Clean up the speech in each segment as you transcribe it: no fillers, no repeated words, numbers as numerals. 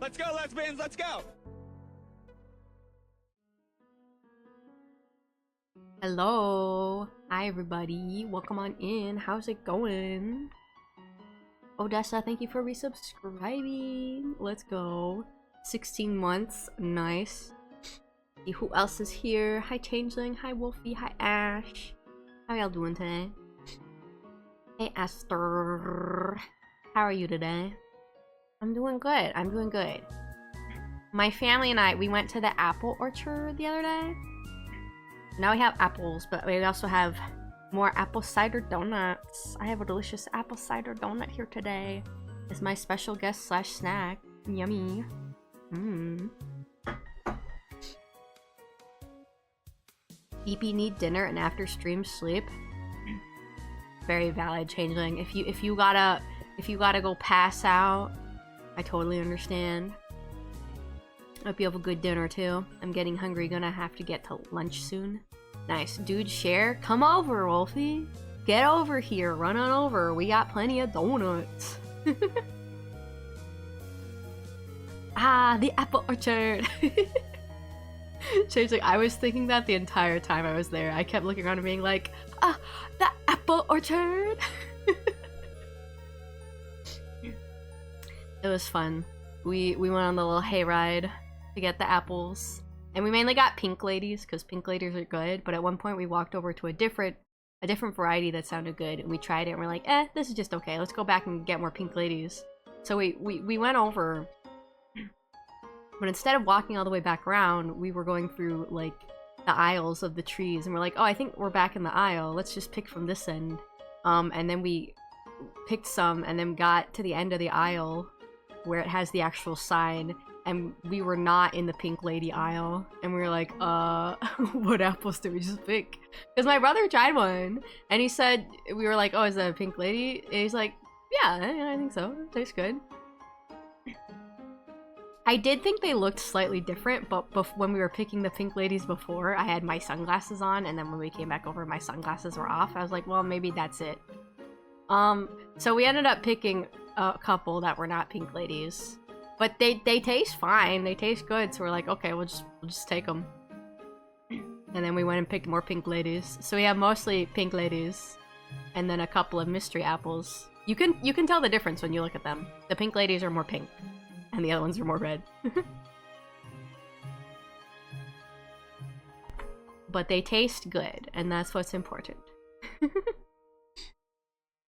Let's go, lesbians, let's go! Hello. Hi, everybody. Welcome on in. How's it going? Odessa, thank you for resubscribing. Let's go. 16 months. Nice. See who else is here. Hi, Changeling. Hi, Wolfie. Hi, Ash. How y'all doing today? Hey, Esther. How are you today? I'm doing good. I'm doing good. My family and I, we went to the apple orchard the other day. Now we have apples, but we also have more apple cider donuts. I have a delicious apple cider donut here today. It's my special guest slash snack. Yummy. Mmm. EP need dinner and after stream sleep. Very valid, Changeling. If you gotta go pass out, I totally understand. Hope you have a good dinner too. I'm getting hungry, gonna have to get to lunch soon. Nice. Dude, share? Come over, Wolfie. Get over here, run on over. We got plenty of donuts. Ah, the apple orchard. Changeling, I was thinking that the entire time I was there. I kept looking around and being like, ah, the apple orchard. It was fun. We went on the little hayride to get the apples. And we mainly got pink ladies, because pink ladies are good, but at one point we walked over to a different variety that sounded good, and we tried it, and we're like, this is just okay, let's go back and get more pink ladies. So we went over, but instead of walking all the way back around, we were going through, like, the aisles of the trees, and we're like, oh, I think we're back in the aisle, let's just pick from this end. And then we picked some, and then got to the end of the aisle, where it has the actual sign, and we were not in the pink lady aisle, and we were like, what apples did we just pick? Because my brother tried one, and he said, we were like, oh, is that a pink lady? And he's like, yeah, I think so, it tastes good. I did think they looked slightly different, but when we were picking the pink ladies before, I had my sunglasses on, and then when we came back over, my sunglasses were off. I was like, well, maybe that's it. So we ended up picking a couple that were not pink ladies. But they taste fine. They taste good. So we're like, okay, we'll just take them. And then we went and picked more pink ladies. So we have mostly pink ladies, and then a couple of mystery apples. You can tell the difference when you look at them. The pink ladies are more pink, and the other ones are more red. But they taste good, and that's what's important.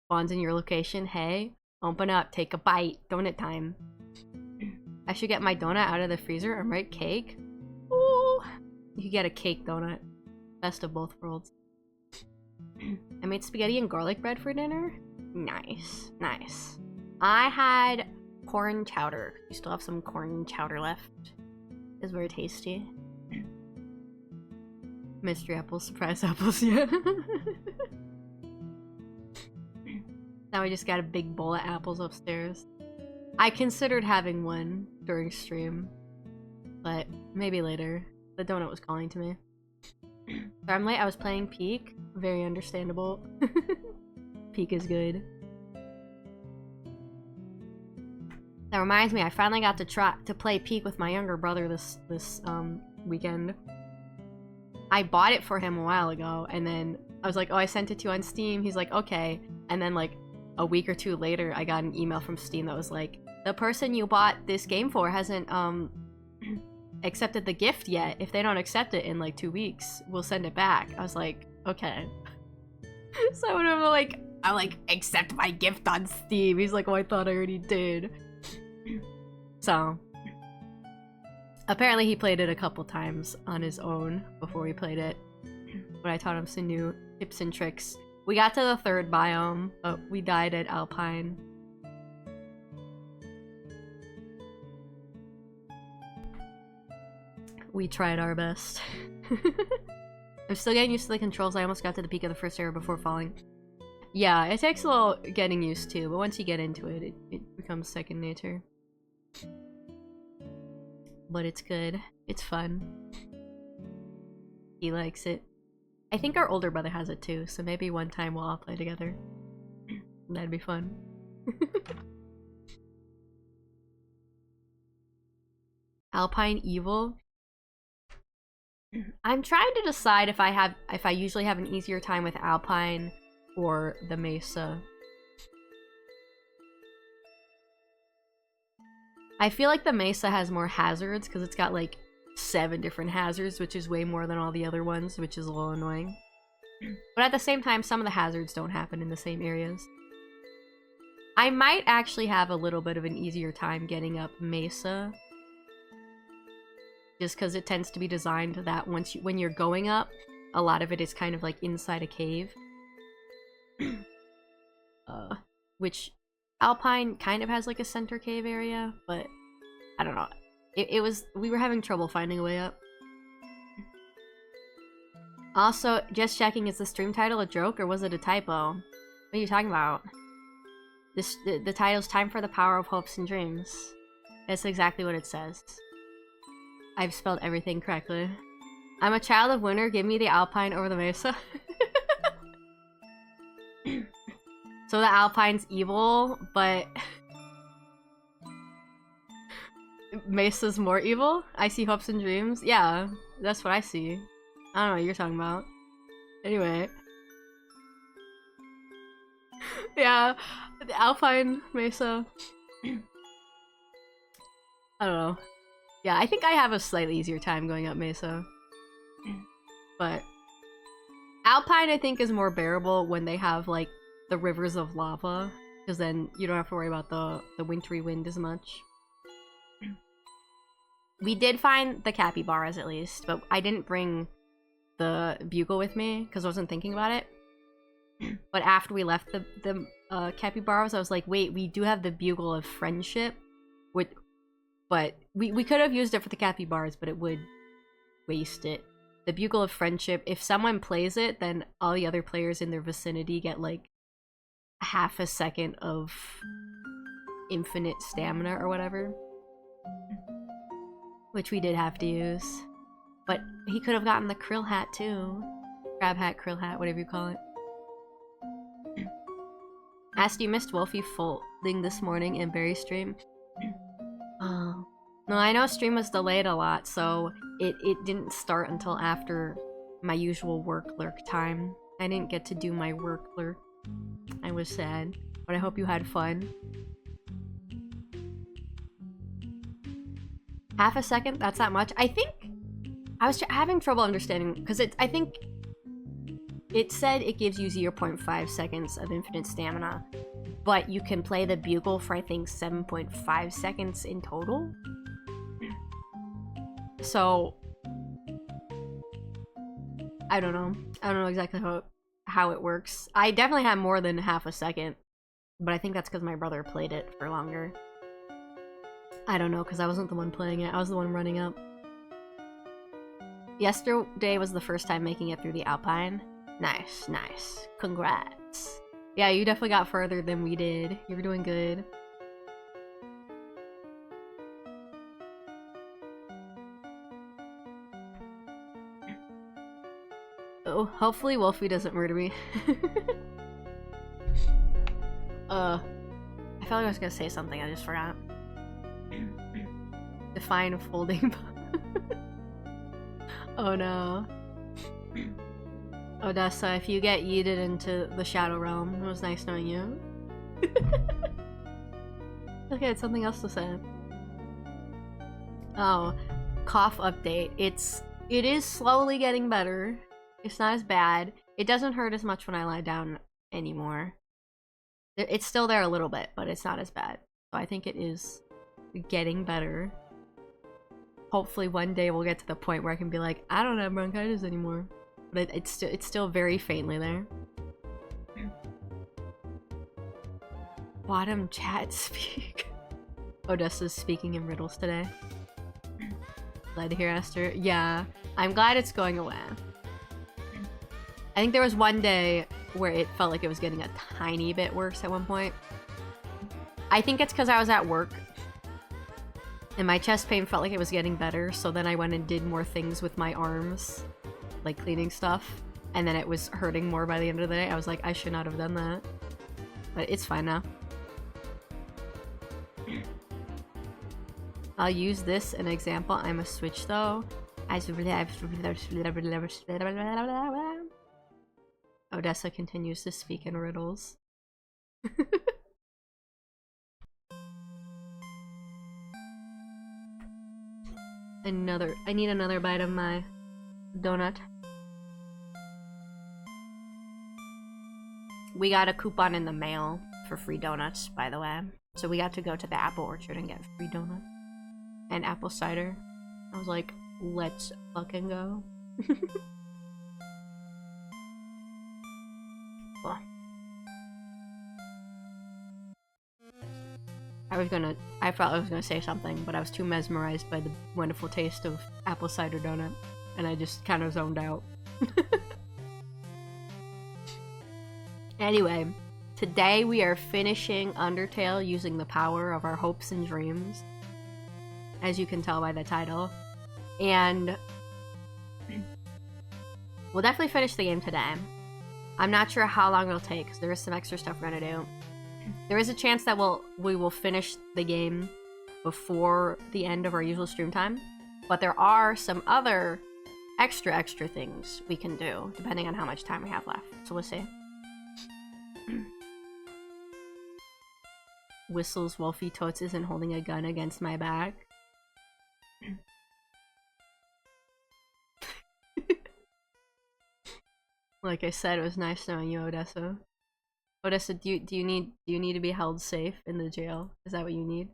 Spawns in your location. Hey, open up, take a bite. Donut time. I should get my donut out of the freezer and write cake. Ooh, you could get a cake donut. Best of both worlds. I made spaghetti and garlic bread for dinner. Nice, nice. I had corn chowder. You still have some corn chowder left. It's very tasty. Mystery apples, surprise apples, yeah. Now we just got a big bowl of apples upstairs. I considered having one during stream, but maybe later. The donut was calling to me. So I'm late, I was playing Peak. Very understandable. Peak is good. That reminds me, I finally got to play Peak with my younger brother this weekend. I bought it for him a while ago, and then I was like, oh, I sent it to you on Steam. He's like, okay. And then like a week or two later, I got an email from Steam that was like, the person you bought this game for hasn't accepted the gift yet. If they don't accept it in like 2 weeks, we'll send it back. I was like, okay. So I went over like, I'm like, accept my gift on Steam. He's like, oh, I thought I already did. So apparently he played it a couple times on his own before we played it, but I taught him some new tips and tricks. We got to the third biome, but we died at Alpine. We tried our best. I'm still getting used to the controls. I almost got to the peak of the first area before falling. Yeah, it takes a little getting used to, but once you get into it, it becomes second nature. But it's good. It's fun. He likes it. I think our older brother has it too, so maybe one time we'll all play together. That'd be fun. Alpine Evil. I'm trying to decide if I usually have an easier time with Alpine or the Mesa. I feel like the Mesa has more hazards because it's got like 7 different hazards, which is way more than all the other ones, which is a little annoying. But at the same time, some of the hazards don't happen in the same areas. I might actually have a little bit of an easier time getting up Mesa. Just because it tends to be designed that when you're going up, a lot of it is kind of like inside a cave. Which Alpine kind of has like a center cave area, but I don't know. We were having trouble finding a way up. Also, just checking, is the stream title a joke or was it a typo? What are you talking about? The title's Time for the Power of Hopes and Dreams. That's exactly what it says. I've spelled everything correctly. I'm a child of winter, give me the Alpine over the Mesa. So the Alpine's evil, but Mesa's more evil? I see hopes and dreams? Yeah, that's what I see. I don't know what you're talking about. Anyway. Yeah, the Alpine Mesa. I don't know. Yeah, I think I have a slightly easier time going up Mesa. But Alpine, I think, is more bearable when they have, like, the rivers of lava. Because then you don't have to worry about the wintry wind as much. We did find the capybaras, at least. But I didn't bring the bugle with me, because I wasn't thinking about it. But after we left the capybaras, I was like, wait, we do have the bugle of friendship. But we could have used it for the capybaras, but it would waste it. The Bugle of Friendship, if someone plays it, then all the other players in their vicinity get like half a second of infinite stamina or whatever. Which we did have to use. But he could have gotten the krill hat too. Crab hat, krill hat, whatever you call it. Asked you missed Wolfie folding this morning in Barry stream. Oh. No, I know stream was delayed a lot, so it didn't start until after my usual work lurk time. I didn't get to do my work lurk. I was sad, but I hope you had fun. Half a second? That's that much? I think I was having trouble understanding because I think it said it gives you 0.5 seconds of infinite stamina, but you can play the bugle for I think 7.5 seconds in total. So I don't know. I don't know exactly how it works. I definitely had more than half a second, but I think that's because my brother played it for longer. I don't know, because I wasn't the one playing it. I was the one running up. Yesterday was the first time making it through the Alpine. Nice, nice. Congrats. Yeah, you definitely got further than we did. You were doing good. Oh, hopefully Wolfie doesn't murder me. I felt like I was gonna say something, I just forgot. Define folding. Oh no. Odessa, if you get yeeted into the Shadow Realm, it was nice knowing you. Okay, it's something else to say. Oh, cough update. It is slowly getting better. It's not as bad. It doesn't hurt as much when I lie down anymore. It's still there a little bit, but it's not as bad. So I think it is getting better. Hopefully one day we'll get to the point where I can be like, I don't have bronchitis anymore. But it's still very faintly there. Bottom chat speak. Odessa's speaking in riddles today. Glad to hear, Esther. Yeah, I'm glad it's going away. I think there was one day where it felt like it was getting a tiny bit worse at one point. I think it's because I was at work and my chest pain felt like it was getting better, so then I went and did more things with my arms, like cleaning stuff, and then it was hurting more by the end of the day. I was like, I should not have done that. But it's fine now. I'll use this an example. I'm a switch though. Odessa continues to speak in riddles. I need another bite of my donut. We got a coupon in the mail for free donuts, by the way. So we got to go to the apple orchard and get free donuts. And apple cider. I was like, let's fucking go. Well, I thought I was gonna say something, but I was too mesmerized by the wonderful taste of apple cider donut, and I just kind of zoned out. Anyway, today we are finishing Undertale using the power of our hopes and dreams, as you can tell by the title, and we'll definitely finish the game today. I'm not sure how long it'll take, because there is some extra stuff we're gonna do. There is a chance that we will finish the game before the end of our usual stream time, but there are some other extra things we can do, depending on how much time we have left, so we'll see. Whistles Wolfie totes isn't holding a gun against my back. Like I said, it was nice knowing you, Odessa. Odessa, do you need to be held safe in the jail? Is that what you need?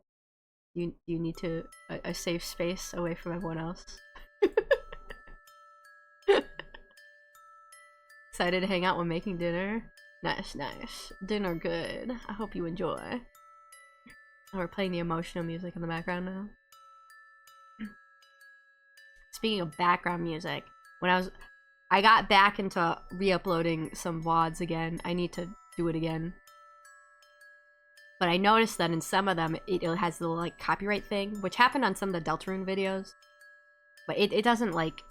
You need to a safe space away from everyone else. Excited to hang out when making dinner. Nice. Dinner good. I hope you enjoy. Oh, we're playing the emotional music in the background now. Speaking of background music, I got back into re-uploading some VODs again. I need to do it again. But I noticed that in some of them, it has the like copyright thing, which happened on some of the Deltarune videos. But it doesn't like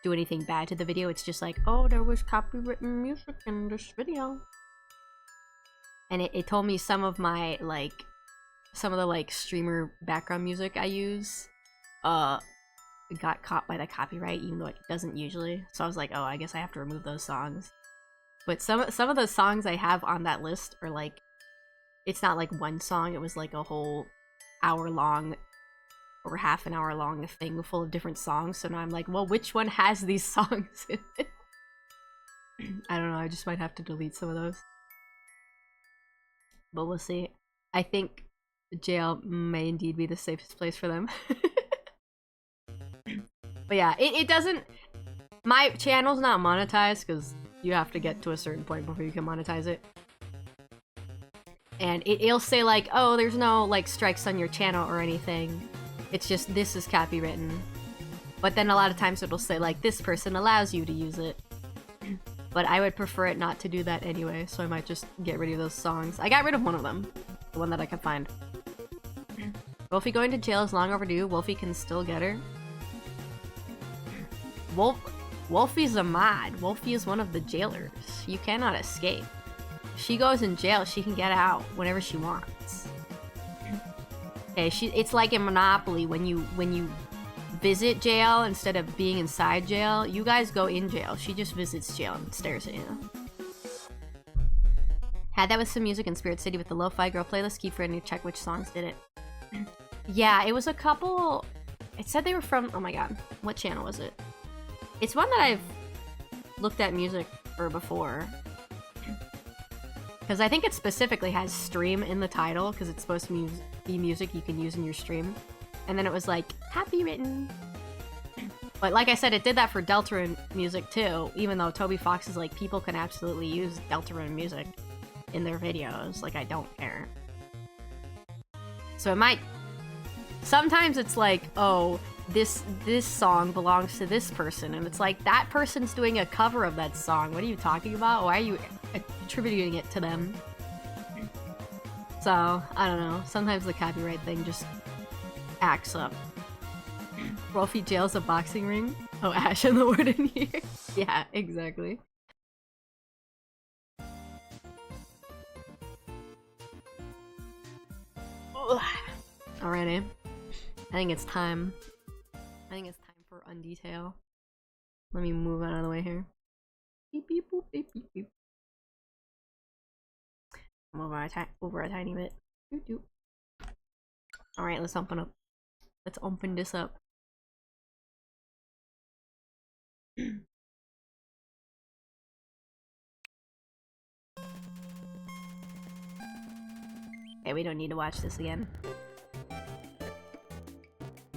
do anything bad to the video. It's just like, oh, there was copywritten music in this video. And it told me some of my the streamer background music I use got caught by the copyright, even though it doesn't usually. So I was like, oh, I guess I have to remove those songs. But some of the songs I have on that list are like, it's not like one song, it was like a whole hour long or half an hour long thing full of different songs. So now I'm like, well, which one has these songs in it? I don't know, I just might have to delete some of those. But we'll see. I think jail may indeed be the safest place for them. But yeah, it doesn't... My channel's not monetized because you have to get to a certain point before you can monetize it. And it'll say like, oh, there's no like strikes on your channel or anything. It's just, this is copywritten. But then a lot of times it'll say like, this person allows you to use it. But I would prefer it not to do that anyway, so I might just get rid of those songs. I got rid of one of them. The one that I could find. Wolfie going to jail is long overdue. Wolfie can still get her. Wolfie's a mod. Wolfie is one of the jailers. You cannot escape. If she goes in jail, she can get out whenever she wants. Okay, it's like in Monopoly when you visit jail instead of being inside jail. You guys go in jail. She just visits jail and stares at you. Had that with some music in Spirit City with the Lo-Fi Girl playlist. Keep ready to check which songs did it. Yeah, it was a couple... It said they were from... Oh my god. What channel was it? It's one that I've looked at music for before. Because I think it specifically has stream in the title, because it's supposed to be music you can use in your stream. And then it was like, copywritten. But like I said, it did that for Deltarune music too, even though Toby Fox is like, people can absolutely use Deltarune music in their videos. Like, I don't care. So it might... Sometimes it's like, oh, this song belongs to this person, and it's like, that person's doing a cover of that song. What are you talking about? Why are you attributing it to them? So, I don't know. Sometimes the copyright thing just acts up. Wolfie jails a boxing ring? Oh, Ash and the Warden here. Yeah, exactly. Ugh. Alrighty. I think it's time. I think it's time for Undertale. Let me move out of the way here. Beep, beep, boop, beep, beep, beep. I'm over a tiny bit. Alright, let's open up. Let's open this up. Okay, we don't need to watch this again.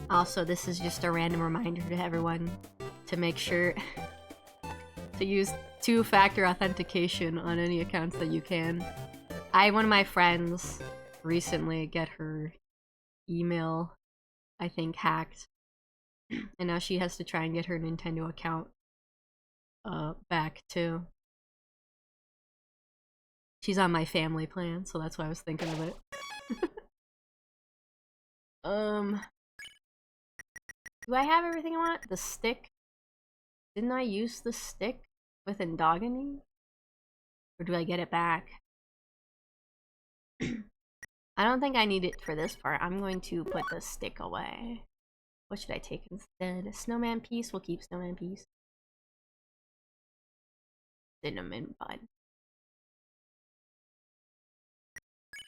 Also, this is just a random reminder to everyone to make sure to use two-factor authentication on any accounts that you can. I had one of my friends recently get her email, I think, hacked. And now she has to try and get her Nintendo account back too. She's on my family plan, so that's why I was thinking of it. Do I have everything I want? The stick? Didn't I use the stick with Endogeny? Or do I get it back? I don't think I need it for this part. I'm going to put the stick away. What should I take instead? Snowman piece? We'll keep snowman piece. Cinnamon bun.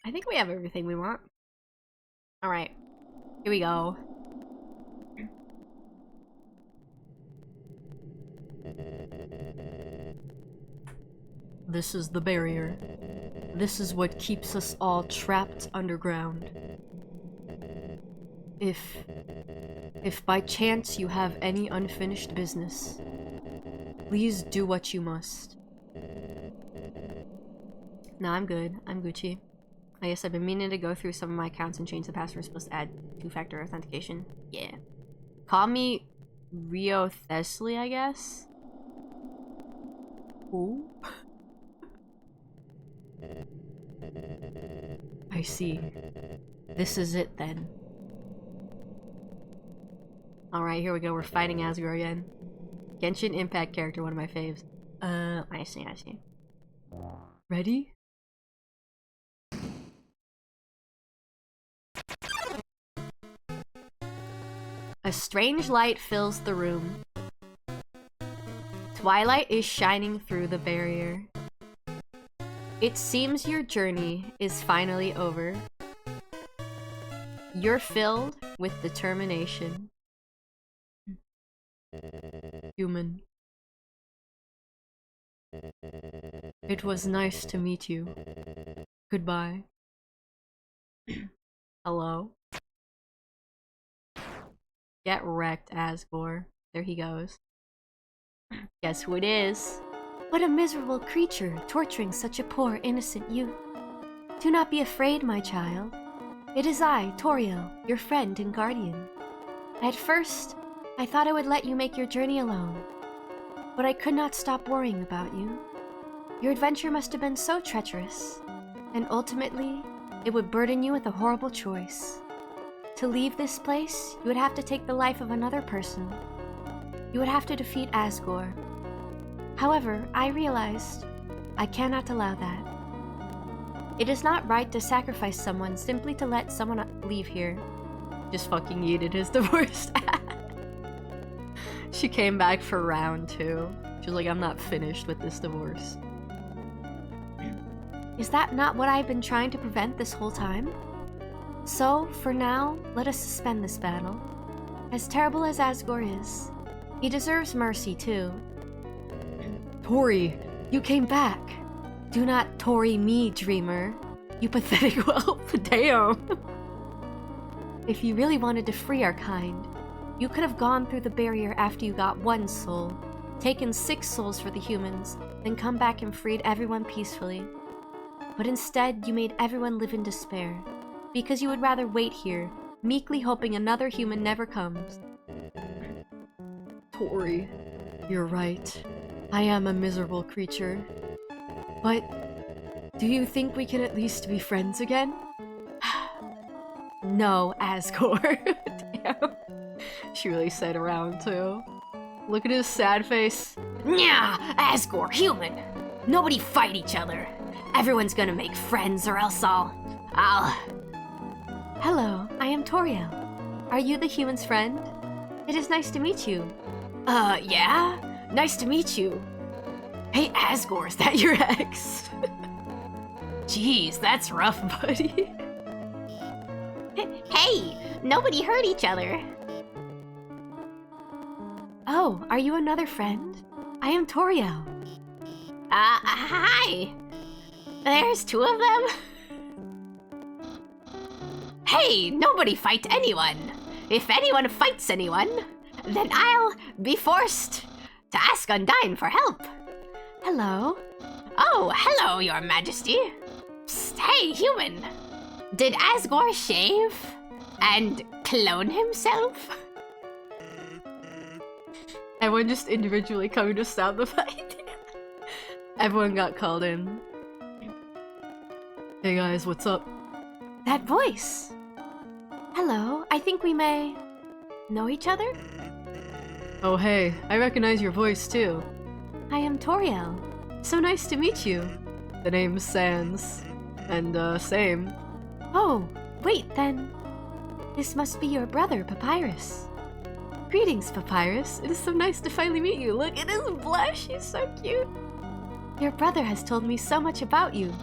I think we have everything we want. Alright. Here we go. This is the barrier. This is what keeps us all trapped underground. If by chance you have any unfinished business, please do what you must. No, I'm good. I'm Gucci. I guess I've been meaning to go through some of my accounts and change the password. Supposed to add two-factor authentication. Yeah. Call me Rio Thessley, I guess? Who? I see. This is it then. Alright, here we go. We're fighting Asgore again. Genshin Impact character, one of my faves. I see. Ready? A strange light fills the room. Twilight is shining through the barrier. It seems your journey is finally over. You're filled with determination. Human. It was nice to meet you. Goodbye. Hello? Get wrecked, Asgore. There he goes. Guess who it is? What a miserable creature, torturing such a poor, innocent youth. Do not be afraid, my child. It is I, Toriel, your friend and guardian. At first, I thought I would let you make your journey alone, but I could not stop worrying about you. Your adventure must have been so treacherous, and ultimately, it would burden you with a horrible choice. To leave this place, you would have to take the life of another person. You would have to defeat Asgore. However, I realized I cannot allow that. It is not right to sacrifice someone simply to let someone leave here. Just fucking yeeted his divorced ass. She came back for round 2. She was like, I'm not finished with this divorce. Is that not what I've been trying to prevent this whole time? So, for now, let us suspend this battle. As terrible as Asgore is, he deserves mercy too. Tori, you came back. Do not Tori me, dreamer. You pathetic whelp. Damn. If you really wanted to free our kind, you could have gone through the barrier after you got 1 soul, taken 6 souls for the humans, then come back and freed everyone peacefully. But instead, you made everyone live in despair, because you would rather wait here, meekly hoping another human never comes. Tori, you're right. I am a miserable creature. But do you think we can at least be friends again? No, Asgore. Damn. She really said around too. Look at his sad face. Nya, Asgore, human. Nobody fight each other. Everyone's gonna make friends or else I'll... Hello, I am Toriel. Are you the human's friend? It is nice to meet you. Yeah? Nice to meet you. Hey, Asgore, is that your ex? Jeez, that's rough, buddy. Hey, nobody hurt each other. Oh, are you another friend? I am Toriel. Hi. There's two of them? Hey, nobody fight anyone. If anyone fights anyone, then I'll be forced to ask Undyne for help. Hello. Oh, hello, Your Majesty. Psst, hey, human. Did Asgore shave and clone himself? Everyone just individually coming to stop the fight. Everyone got called in. Hey guys, what's up? That voice! Hello, I think we may... know each other? Oh hey, I recognize your voice too. I am Toriel. So nice to meet you. The name's Sans. And, same. Oh, wait then. This must be your brother, Papyrus. Greetings, Papyrus. It is so nice to finally meet you. Look at his blush, he's so cute. Your brother has told me so much about you.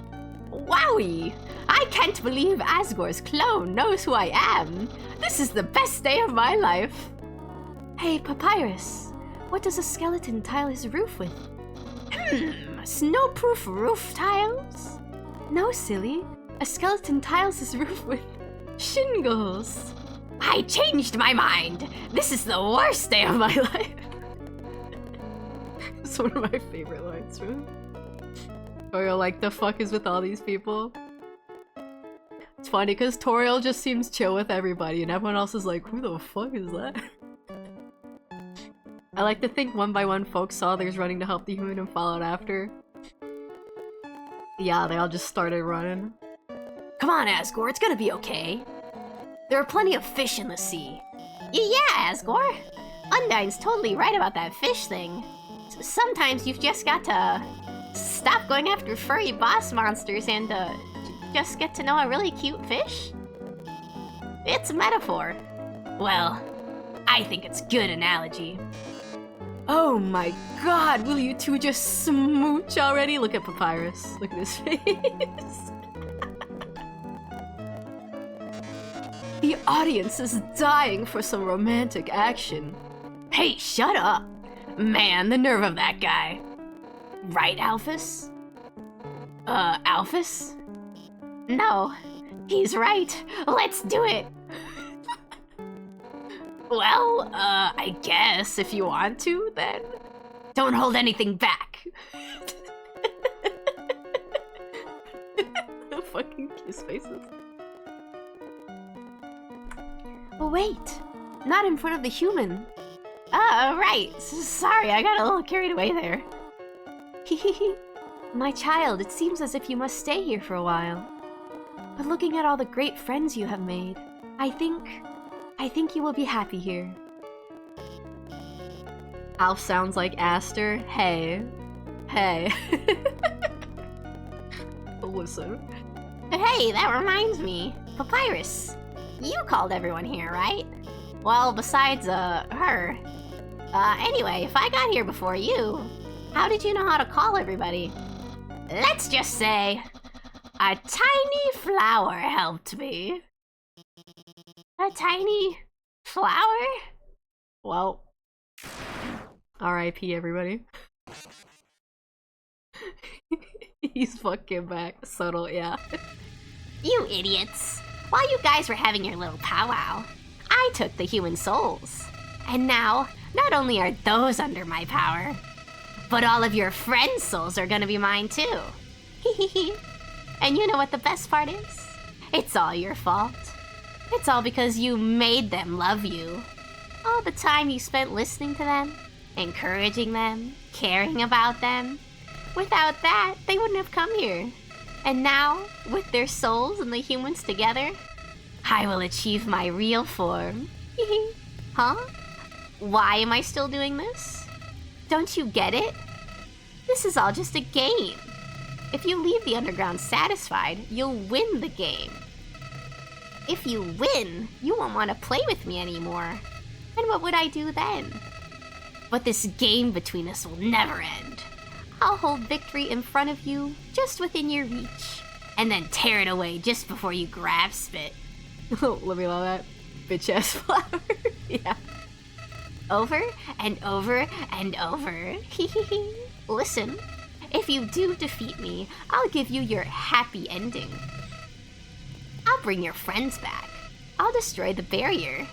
Wowie! I can't believe Asgore's clone knows who I am. This is the best day of my life. Hey, Papyrus. What does a skeleton tile his roof with? Snowproof roof tiles? No, silly. A skeleton tiles his roof with shingles. I changed my mind. This is the worst day of my life. It's one of my favorite lines from him. Toriel, like, the fuck is with all these people? It's funny because Toriel just seems chill with everybody and everyone else is like, who the fuck is that? I like to think one by one folks saw others running to help the human and followed after. Yeah, they all just started running. Come on, Asgore, it's gonna be okay. There are plenty of fish in the sea. Yeah, Asgore. Undyne's totally right about that fish thing. Sometimes you've just got to stop going after furry boss monsters and just get to know a really cute fish. It's a metaphor. Well, I think it's a good analogy. Oh my god, will you two just smooch already? Look at Papyrus. Look at his face. The audience is dying for some romantic action. Hey, shut up! Man, the nerve of that guy. Right, Alphys? Alphys? No, he's right. Let's do it! Well, I guess if you want to, then don't hold anything back. The fucking kiss faces. Oh, wait! Not in front of the human. Right. Sorry, I got a little carried away there. My child, it seems as if you must stay here for a while. But looking at all the great friends you have made, I think you will be happy here. Alf sounds like Aster. Hey. Hey. Listen. Hey, that reminds me. Papyrus, you called everyone here, right? Well, besides, her. Anyway, if I got here before you, how did you know how to call everybody? Let's just say, a tiny flower helped me. A tiny flower? Well, R.I.P. everybody. He's fucking back. Subtle, yeah. You idiots. While you guys were having your little powwow, I took the human souls. And now, not only are those under my power, but all of your friends' souls are gonna be mine too. And you know what the best part is? It's all your fault. It's all because you made them love you. All the time you spent listening to them, encouraging them, caring about them. Without that, they wouldn't have come here. And now, with their souls and the humans together, I will achieve my real form. Huh? Why am I still doing this? Don't you get it? This is all just a game. If you leave the underground satisfied, you'll win the game. If you win, you won't want to play with me anymore. And what would I do then? But this game between us will never end. I'll hold victory in front of you, just within your reach, and then tear it away just before you grasp it. Let me allow that. Bitch ass flower. Yeah. Over and over and over. Listen, if you do defeat me, I'll give you your happy ending. I'll bring your friends back. I'll destroy the barrier.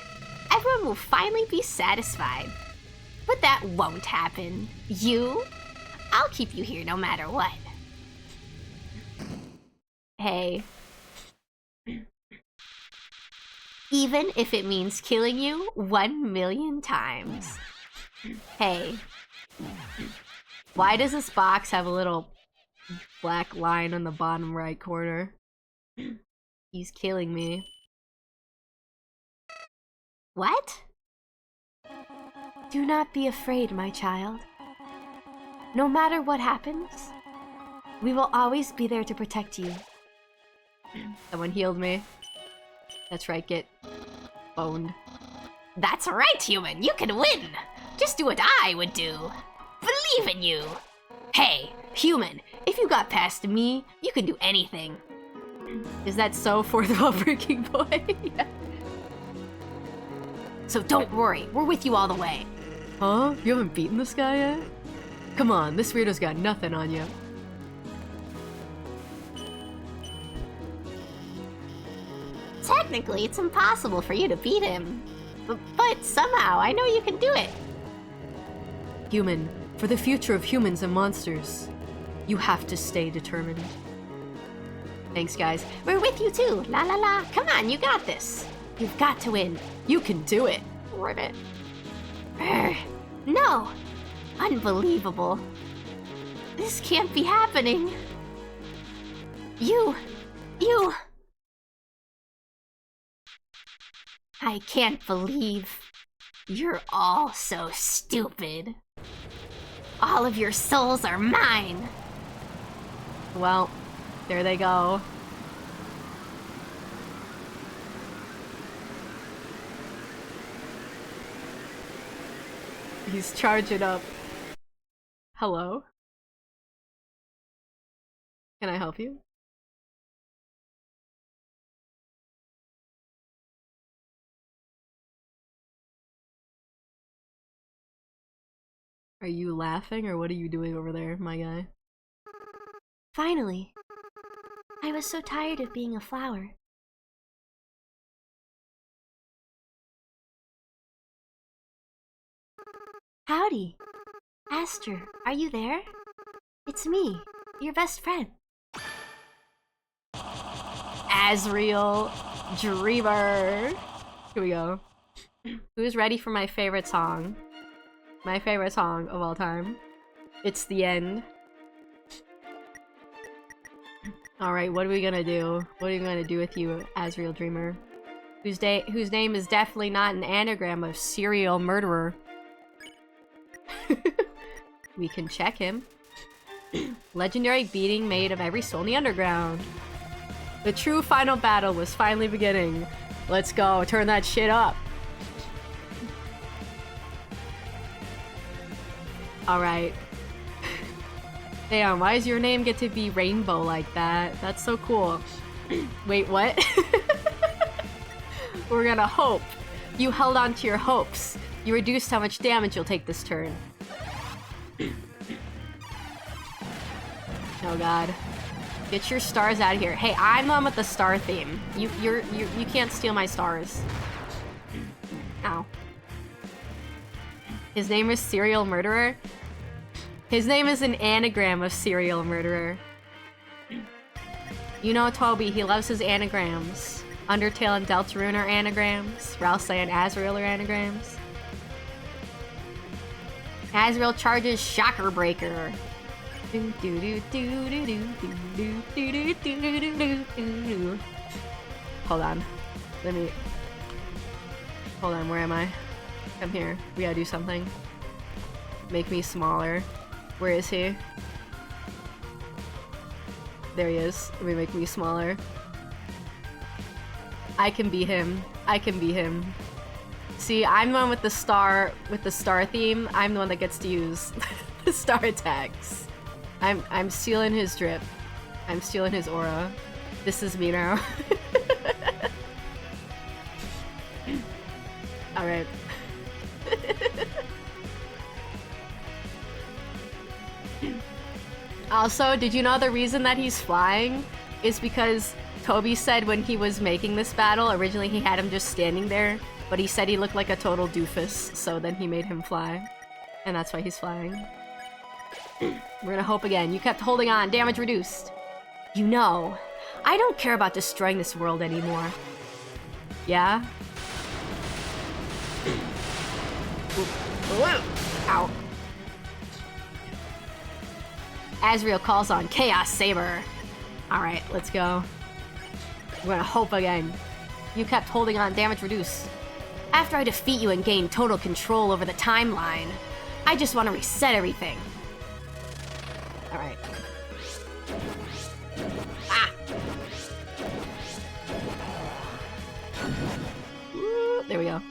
Everyone will finally be satisfied. But that won't happen. You? I'll keep you here no matter what. Hey. Even if it means killing you 1,000,000 times. Hey. Why does this box have a little black line on the bottom right corner? He's killing me. What? Do not be afraid, my child. No matter what happens, we will always be there to protect you. Someone healed me. That's right, get boned. That's right, human, you can win! Just do what I would do. Believe in you! Hey, human, if you got past me, you can do anything. Is that so, fourth wall breaking boy? Yeah. So don't worry, we're with you all the way. Huh? You haven't beaten this guy yet? Come on, this weirdo's got nothing on you. Technically, it's impossible for you to beat him. But somehow, I know you can do it. Human, for the future of humans and monsters, you have to stay determined. Thanks, guys. We're with you too. La la la. Come on, you got this. You've got to win. You can do it. Ribbit. No. Unbelievable. This can't be happening. You. I can't believe you're all so stupid. All of your souls are mine. Well, there they go. He's charging up. Hello? Can I help you? Are you laughing or what are you doing over there, my guy? Finally. I was so tired of being a flower. Howdy. Aster, are you there? It's me, your best friend. Asriel Dreamer. Here we go. Who's ready for my favorite song? My favorite song of all time. It's the end. Alright, what are we gonna do? What are we gonna do with you, Asriel Dreamer? Whose name is definitely not an anagram of serial murderer. We can check him. Legendary beating made of every soul in the underground. The true final battle was finally beginning. Let's go, turn that shit up. Alright. Damn, why does your name get to be rainbow like that? That's so cool. Wait, what? We're gonna hope. You held on to your hopes. You reduced how much damage you'll take this turn. Oh god. Get your stars out of here. Hey, I'm the one with the star theme. You can't steal my stars. Ow. His name is Serial Murderer. His name is an anagram of Serial Murderer. You know Toby, he loves his anagrams. Undertale and Deltarune are anagrams. Ralsei and Asriel are anagrams. Asriel charges Shocker Breaker. Hold on. Hold on, where am I? Come here. We gotta do something. Make me smaller. Where is he? There he is. Let me make me smaller. I can be him. I can be him. See, I'm the one with the star theme. I'm the one that gets to use the star attacks. I'm stealing his drip. I'm stealing his aura. This is me now. Alright. Also, did you know the reason that he's flying is because Toby said when he was making this battle, originally he had him just standing there, but he said he looked like a total doofus, so then he made him fly. And that's why he's flying. We're gonna hope again. You kept holding on. Damage reduced. You know, I don't care about destroying this world anymore. Yeah? Ow. Asriel calls on Chaos Saber. Alright, let's go. We're gonna hope again. You kept holding on. Damage reduced. After I defeat you and gain total control over the timeline, I just want to reset everything. Alright. Ah! Ooh, there we go.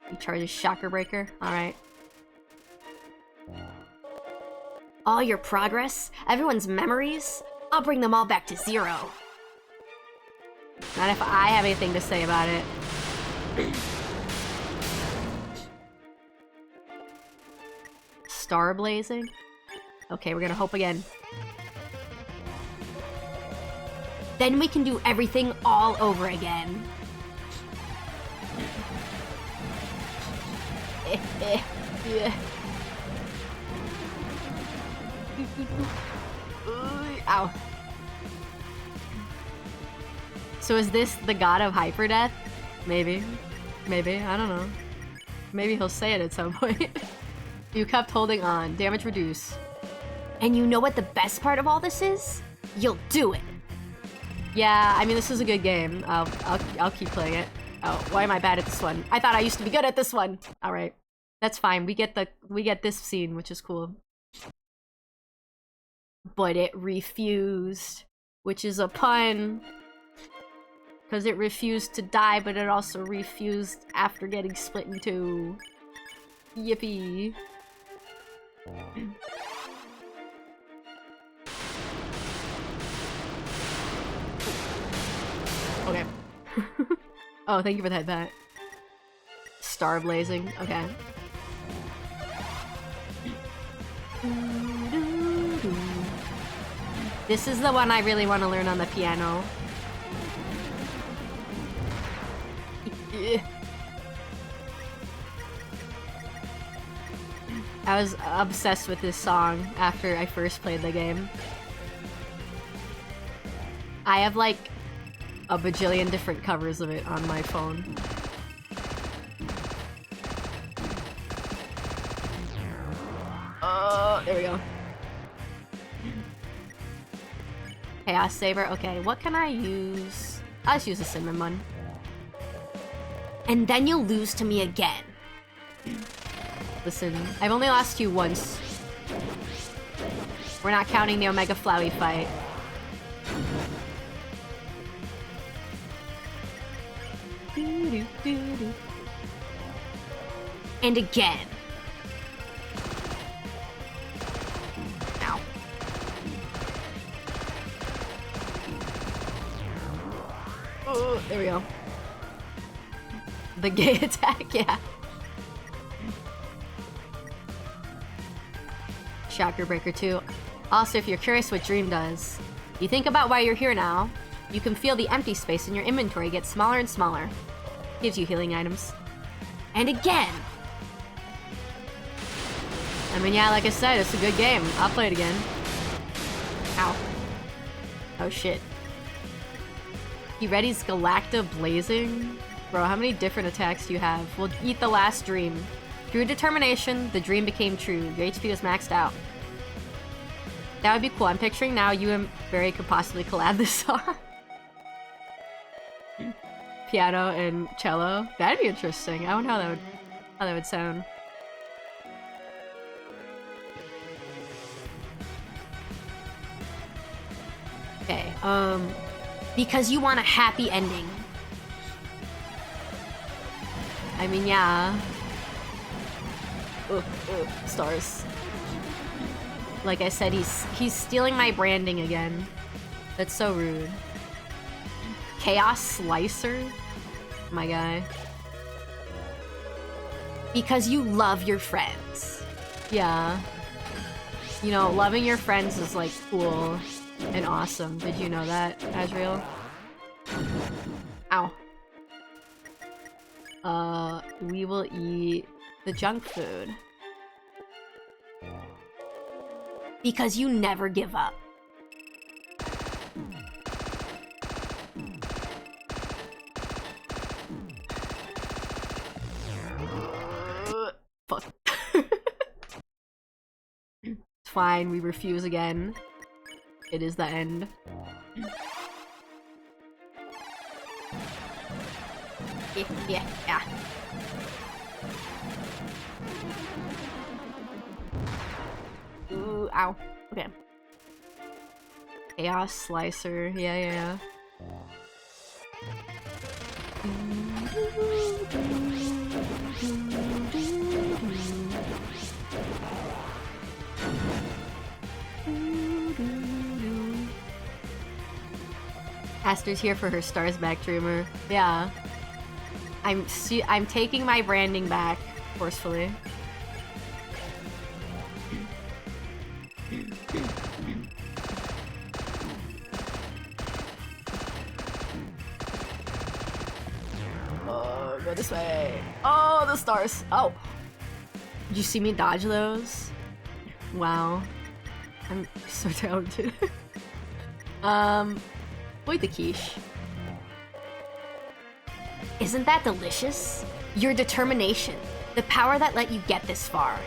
He charges Shocker Breaker. Alright. All your progress, everyone's memories, I'll bring them all back to 0. Not if I have anything to say about it. Star blazing? Okay, we're gonna hope again. Then we can do everything all over again. Yeah. Ow. So is this the god of hyperdeath? Maybe. Maybe, I don't know. Maybe he'll say it at some point. You kept holding on. Damage reduce. And you know what the best part of all this is? You'll do it. Yeah, I mean this is a good game. I'll keep playing it. Oh, why am I bad at this one? I thought I used to be good at this one. All right, that's fine. We get this scene, which is cool. But it refused, which is a pun. Because it refused to die, but it also refused after getting split in two. Yippee. Okay. Oh, thank you for that bat. Star blazing. Okay. This is the one I really want to learn on the piano. I was obsessed with this song after I first played the game. I have like a bajillion different covers of it on my phone. There we go. Chaos Saber. Okay, what can I use? I'll just use a cinnamon bun. And then you'll lose to me again. Listen, I've only lost you once. We're not counting the Omega Flowey fight. And again. Ow. Oh, there we go. The gay attack, yeah. Shocker Breaker 2. Also, if you're curious what Dream does, you think about why you're here now, you can feel the empty space in your inventory get smaller and smaller. Gives you healing items. And again! I mean, yeah, like I said, it's a good game. I'll play it again. Ow. Oh shit. He readies Galacta Blazing? Bro, how many different attacks do you have? We'll eat the last dream. Through determination, the dream became true. Your HP was maxed out. That would be cool. I'm picturing now you and Barry could possibly collab this song. Piano and cello. That'd be interesting. I wonder how that would sound. Okay, Because you want a happy ending. I mean, yeah. Stars. Like I said, he's stealing my branding again. That's so rude. Chaos Slicer? My guy. Because you love your friends. Yeah. You know, loving your friends is like cool and awesome. Did you know that, Azrael? Ow. We will eat the junk food. Because you never give up. Fuck. It's fine, we refuse again. It is the end. Yeah. Ooh, ow. Okay. Chaos Slicer, yeah. Aster's here for her stars back, Dreamer. Yeah. I'm taking my branding back, forcefully. Oh, go this way. Oh, the stars. Oh. Did you see me dodge those? Wow. I'm so talented. Avoid the quiche. Isn't that delicious? Your determination, the power that let you get this far.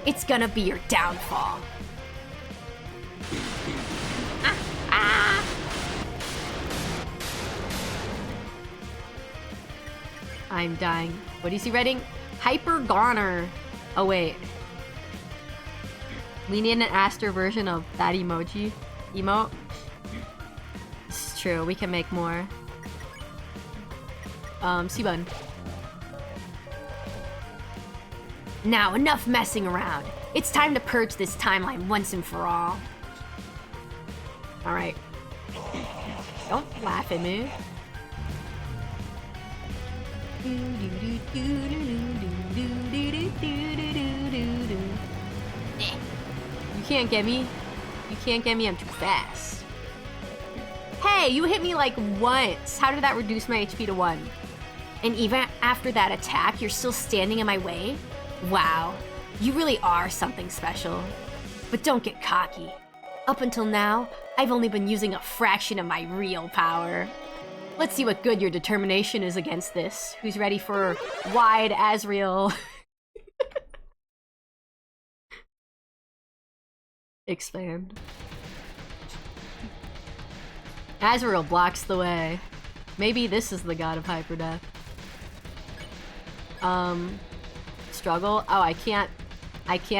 It's gonna be your downfall. I'm dying. What do you see, Redding? Hyper Goner. Oh, wait. We need an Aster version of that emoji. Emote. It's true, we can make more. C-Bun. Now, enough messing around. It's time to purge this timeline once and for all. Alright. Don't laugh at me. You can't get me. You can't get me, I'm too fast. Hey, you hit me like once. How did that reduce my HP to 1? And even after that attack, you're still standing in my way? Wow, you really are something special. But don't get cocky. Up until now, I've only been using a fraction of my real power. Let's see what good your determination is against this. Who's ready for wide Azrael? Expand. Azrael blocks the way. Maybe this is the god of hyperdeath. Struggle? Oh, I can't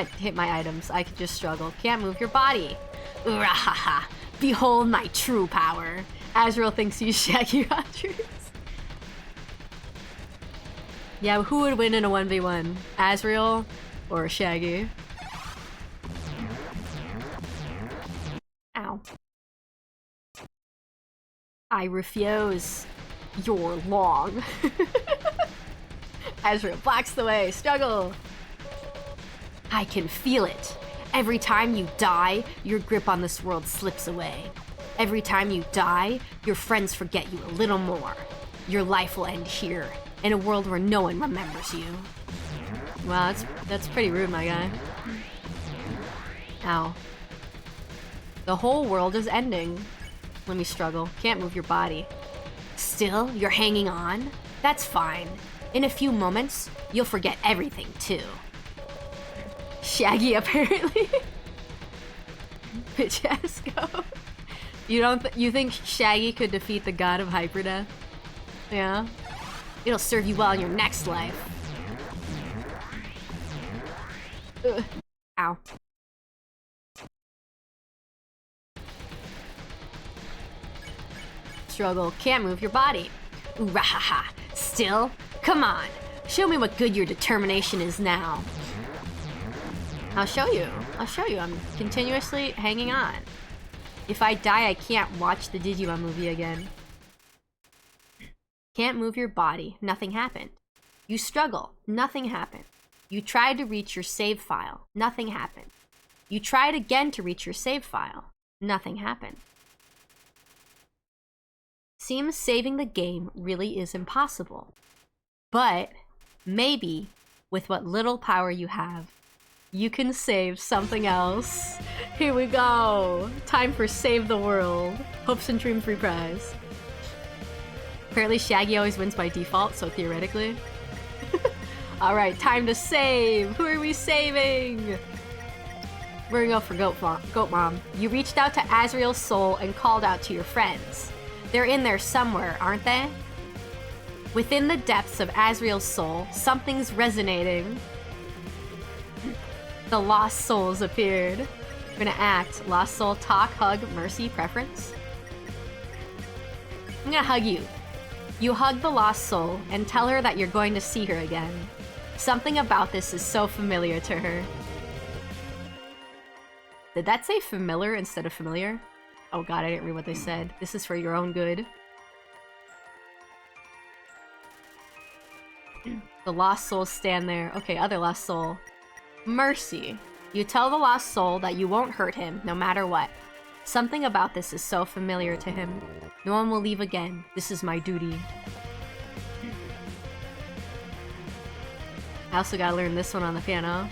hit my items. I can just struggle. Can't move your body. Urahaha! Behold my true power. Azrael thinks he's Shaggy Rogers. Yeah, who would win in a 1v1? Azrael or Shaggy? Ow. I refuse. You're long. Azrael blocks the way. Struggle. I can feel it. Every time you die, your grip on this world slips away. Every time you die, your friends forget you a little more. Your life will end here, in a world where no one remembers you. Wow, that's pretty rude, my guy. Ow. The whole world is ending. Let me struggle. Can't move your body. Still, you're hanging on? That's fine. In a few moments, you'll forget everything, too. Shaggy, apparently. Bitch ass go. You think Shaggy could defeat the god of hyperdeath? Yeah. It'll serve you well in your next life. Ugh. Ow. Struggle. Can't move your body. Ooh, rahaha. Still? Come on. Show me what good your determination is now. I'll show you. I'll show you. I'm continuously hanging on. If I die, I can't watch the Digimon movie again. Can't move your body. Nothing happened. You struggle. Nothing happened. You tried to reach your save file. Nothing happened. You tried again to reach your save file. Nothing happened. Seems saving the game really is impossible. But maybe, with what little power you have, you can save something else. Here we go. Time for Save the World. Hopes and Dreams reprise. Apparently Shaggy always wins by default, so theoretically. Alright, time to save! Who are we saving? We're gonna go for Goat Mom. You reached out to Azrael's soul and called out to your friends. They're in there somewhere, aren't they? Within the depths of Azrael's soul, something's resonating. The lost souls appeared. We're gonna act. Lost soul, talk, hug, mercy, preference. I'm gonna hug you. You hug the lost soul and tell her that you're going to see her again. Something about this is so familiar to her. Did that say familiar instead of familiar? Oh god, I didn't read what they said. This is for your own good. The lost souls stand there. Okay, other lost soul. Mercy. You tell the lost soul that you won't hurt him, no matter what. Something about this is so familiar to him. No one will leave again. This is my duty. I also gotta learn this one on the piano.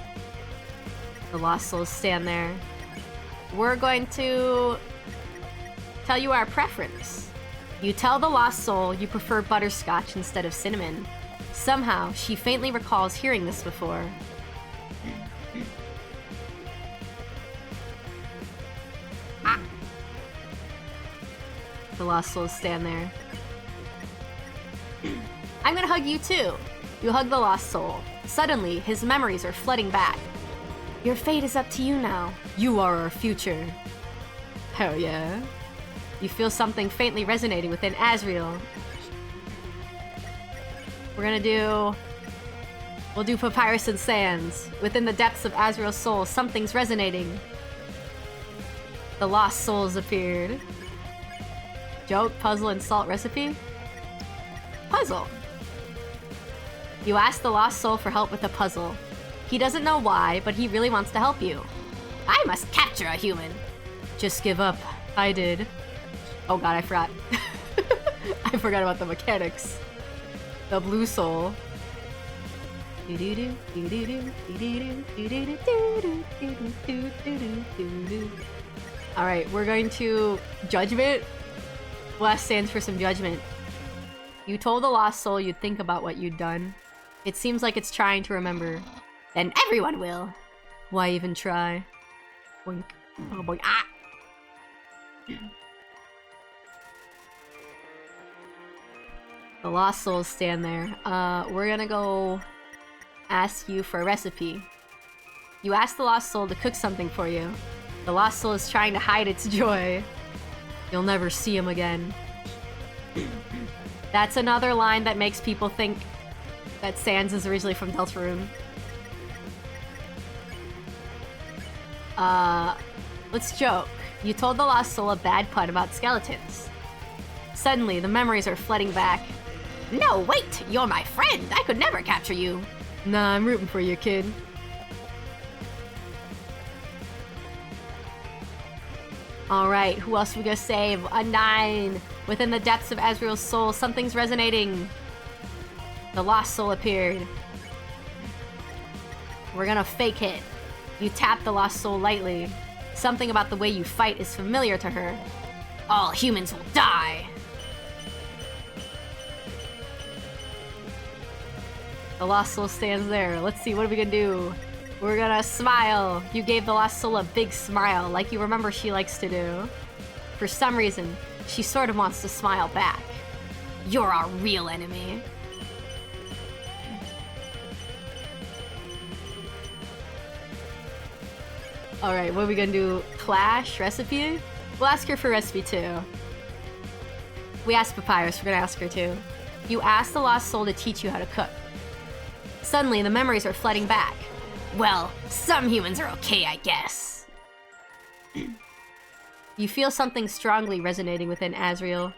The lost souls stand there. We're going to tell you our preference. You tell the lost soul you prefer butterscotch instead of cinnamon. Somehow, she faintly recalls hearing this before. The lost souls stand there. I'm gonna hug you too. You hug the lost soul. Suddenly, his memories are flooding back. Your fate is up to you now. You are our future. Hell yeah. You feel something faintly resonating within Azrael. We'll do Papyrus and Sands. Within the depths of Azrael's soul, something's resonating. The lost souls appeared. Joke, puzzle, insult, recipe? Puzzle. You ask the lost soul for help with a puzzle. He doesn't know why, but he really wants to help you. I must capture a human. Just give up. I did. Oh god, I forgot. I forgot about the mechanics. The blue soul. Alright, we're going to Judgment. Blast stands for some judgment. You told the lost soul you'd think about what you'd done. It seems like it's trying to remember. Then everyone will. Why even try? Boink. Oh boy. Ah! The lost souls stand there. We're gonna go ask you for a recipe. You ask the lost soul to cook something for you. The lost soul is trying to hide its joy. You'll never see him again. That's another line that makes people think that Sans is originally from Deltarune. Let's joke. You told the lost soul a bad pun about skeletons. Suddenly, the memories are flooding back. No, wait! You're my friend! I could never capture you! Nah, I'm rooting for you, kid. Alright, who else are we gonna save? Undyne! Within the depths of Azrael's soul, something's resonating. The lost soul appeared. We're gonna fake hit. You tap the lost soul lightly. Something about the way you fight is familiar to her. All humans will die! The lost soul stands there. Let's see, what are we gonna do? We're gonna smile. You gave the lost soul a big smile, like you remember she likes to do. For some reason, she sort of wants to smile back. You're our real enemy. Alright, what are we gonna do? Clash? Recipe? We'll ask her for recipe too. We asked Papyrus, we're gonna ask her too. You asked the lost soul to teach you how to cook. Suddenly, the memories are flooding back. Well, some humans are okay, I guess. You feel something strongly resonating within Azriel.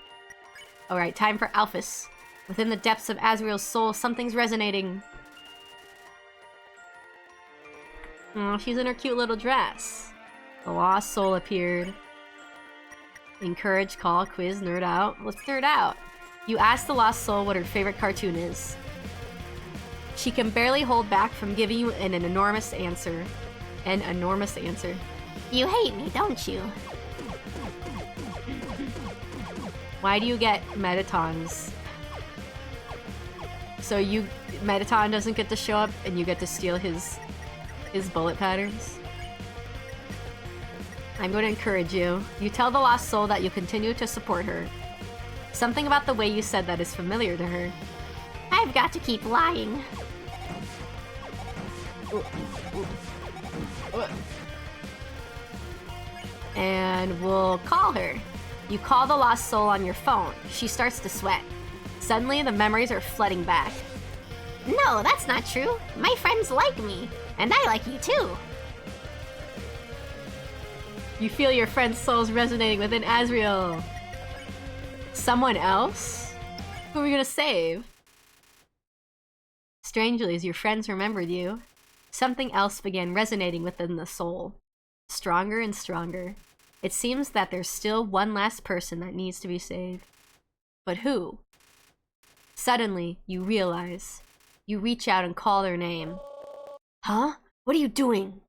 Alright, time for Alphys. Within the depths of Azriel's soul, something's resonating. Oh, she's in her cute little dress. The lost soul appeared. Encourage, call, quiz, nerd out. Let's nerd out. You ask the lost soul what her favorite cartoon is. She can barely hold back from giving you an enormous answer. An enormous answer. You hate me, don't you? Why do you get Metatons? So Metaton doesn't get to show up and you get to steal his bullet patterns? I'm going to encourage you. You tell the lost soul that you'll continue to support her. Something about the way you said that is familiar to her. I've got to keep lying. And we'll call her. You call the lost soul on your phone. She starts to sweat. Suddenly, the memories are flooding back. No, that's not true. My friends like me, and I like you too. You feel your friend's souls resonating within Azriel. Someone else? Who are we gonna save? Strangely, as your friends remembered you, something else began resonating within the soul. Stronger and stronger. It seems that there's still one last person that needs to be saved. But who? Suddenly, you realize. You reach out and call their name. Huh? What are you doing?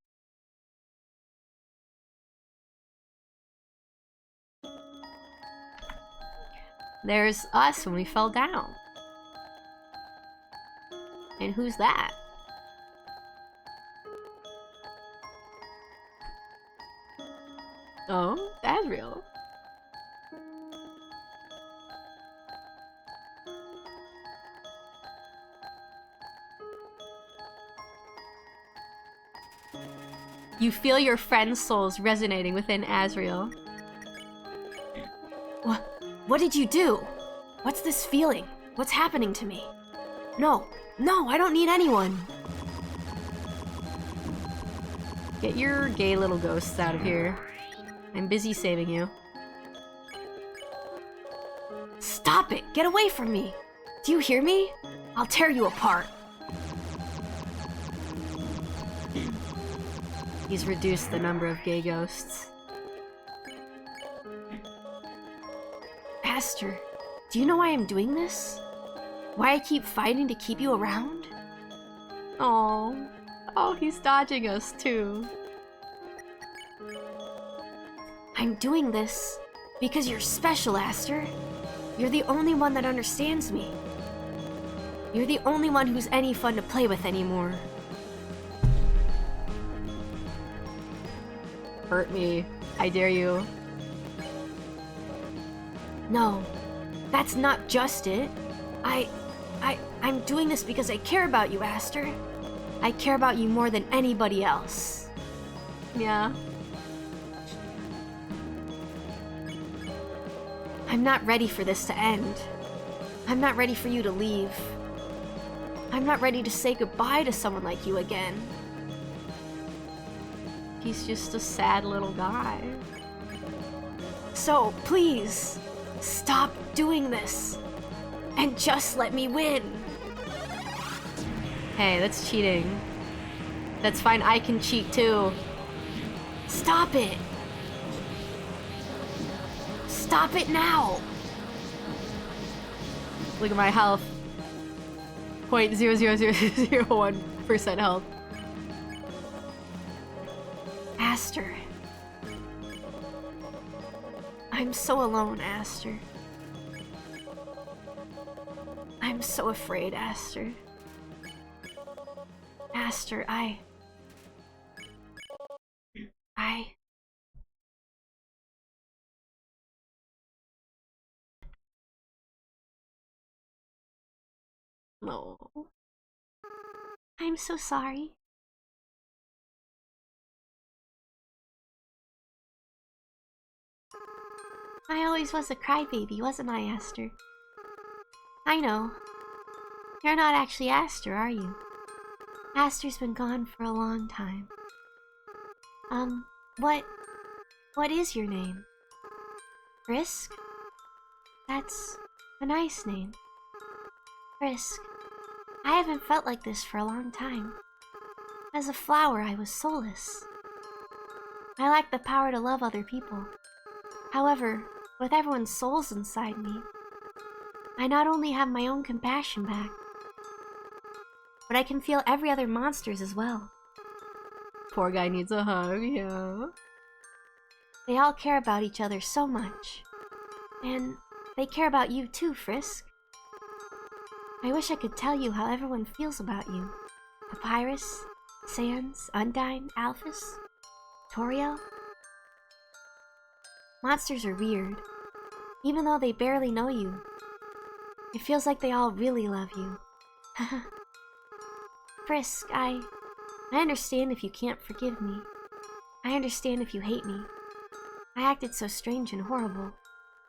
There's us when we fell down. And who's that? Oh, Azriel. You feel your friend's souls resonating within Azriel. What did you do? What's this feeling? What's happening to me? No, I don't need anyone. Get your gay little ghosts out of here. I'm busy saving you. Stop it! Get away from me! Do you hear me? I'll tear you apart. He's reduced the number of gay ghosts. Aster, do you know why I'm doing this? Why I keep fighting to keep you around? Oh, he's dodging us too. I'm doing this because you're special, Aster. You're the only one that understands me. You're the only one who's any fun to play with anymore. Hurt me. I dare you. No, that's not just it. I'm doing this because I care about you, Aster. I care about you more than anybody else. Yeah. I'm not ready for this to end. I'm not ready for you to leave. I'm not ready to say goodbye to someone like you again. He's just a sad little guy. So, please, stop doing this. And just let me win. Hey, that's cheating. That's fine, I can cheat too. Stop it. Stop it now. Look at my health. 0.00001% health. Aster. I'm so alone, Aster. I'm so afraid, Aster. Aster, No. I'm so sorry. I always was a crybaby, wasn't I, Aster? I know. You're not actually Aster, are you? Aster's been gone for a long time. What is your name? Frisk? That's a nice name. Frisk, I haven't felt like this for a long time. As a flower, I was soulless. I lacked the power to love other people. However, with everyone's souls inside me, I not only have my own compassion back, but I can feel every other monster's as well. Poor guy needs a hug, yeah. They all care about each other so much. And they care about you too, Frisk. I wish I could tell you how everyone feels about you. Papyrus, Sans, Undyne, Alphys, Toriel. Monsters are weird. Even though they barely know you, it feels like they all really love you. Frisk, I understand if you can't forgive me. I understand if you hate me. I acted so strange and horrible.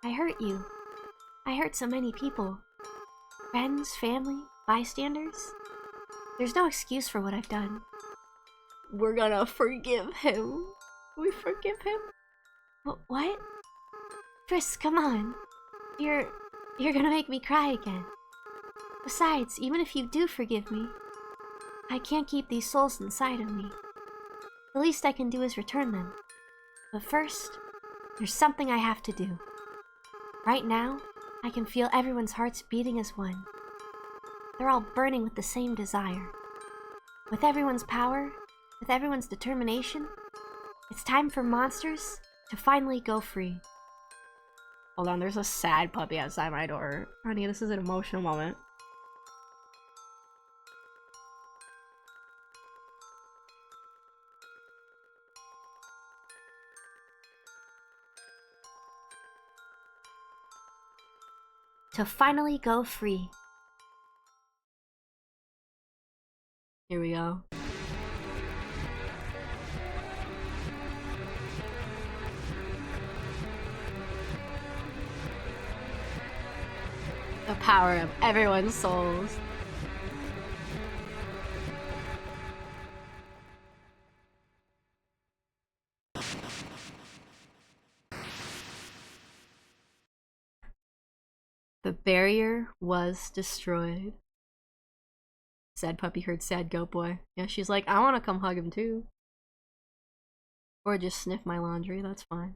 I hurt you. I hurt so many people. Friends, family, bystanders. There's no excuse for what I've done. We're gonna forgive him. We forgive him? What? Frisk, come on. You're gonna make me cry again. Besides, even if you do forgive me, I can't keep these souls inside of me. The least I can do is return them. But first, there's something I have to do. Right now, I can feel everyone's hearts beating as one. They're all burning with the same desire. With everyone's power, with everyone's determination, it's time for monsters to finally go free. Hold on, there's a sad puppy outside my door. Honey, this is an emotional moment. To finally go free. Here we go. The power of everyone's souls. The barrier was destroyed. Sad puppy heard sad goat boy. Yeah, she's like, I want to come hug him too. Or just sniff my laundry, that's fine.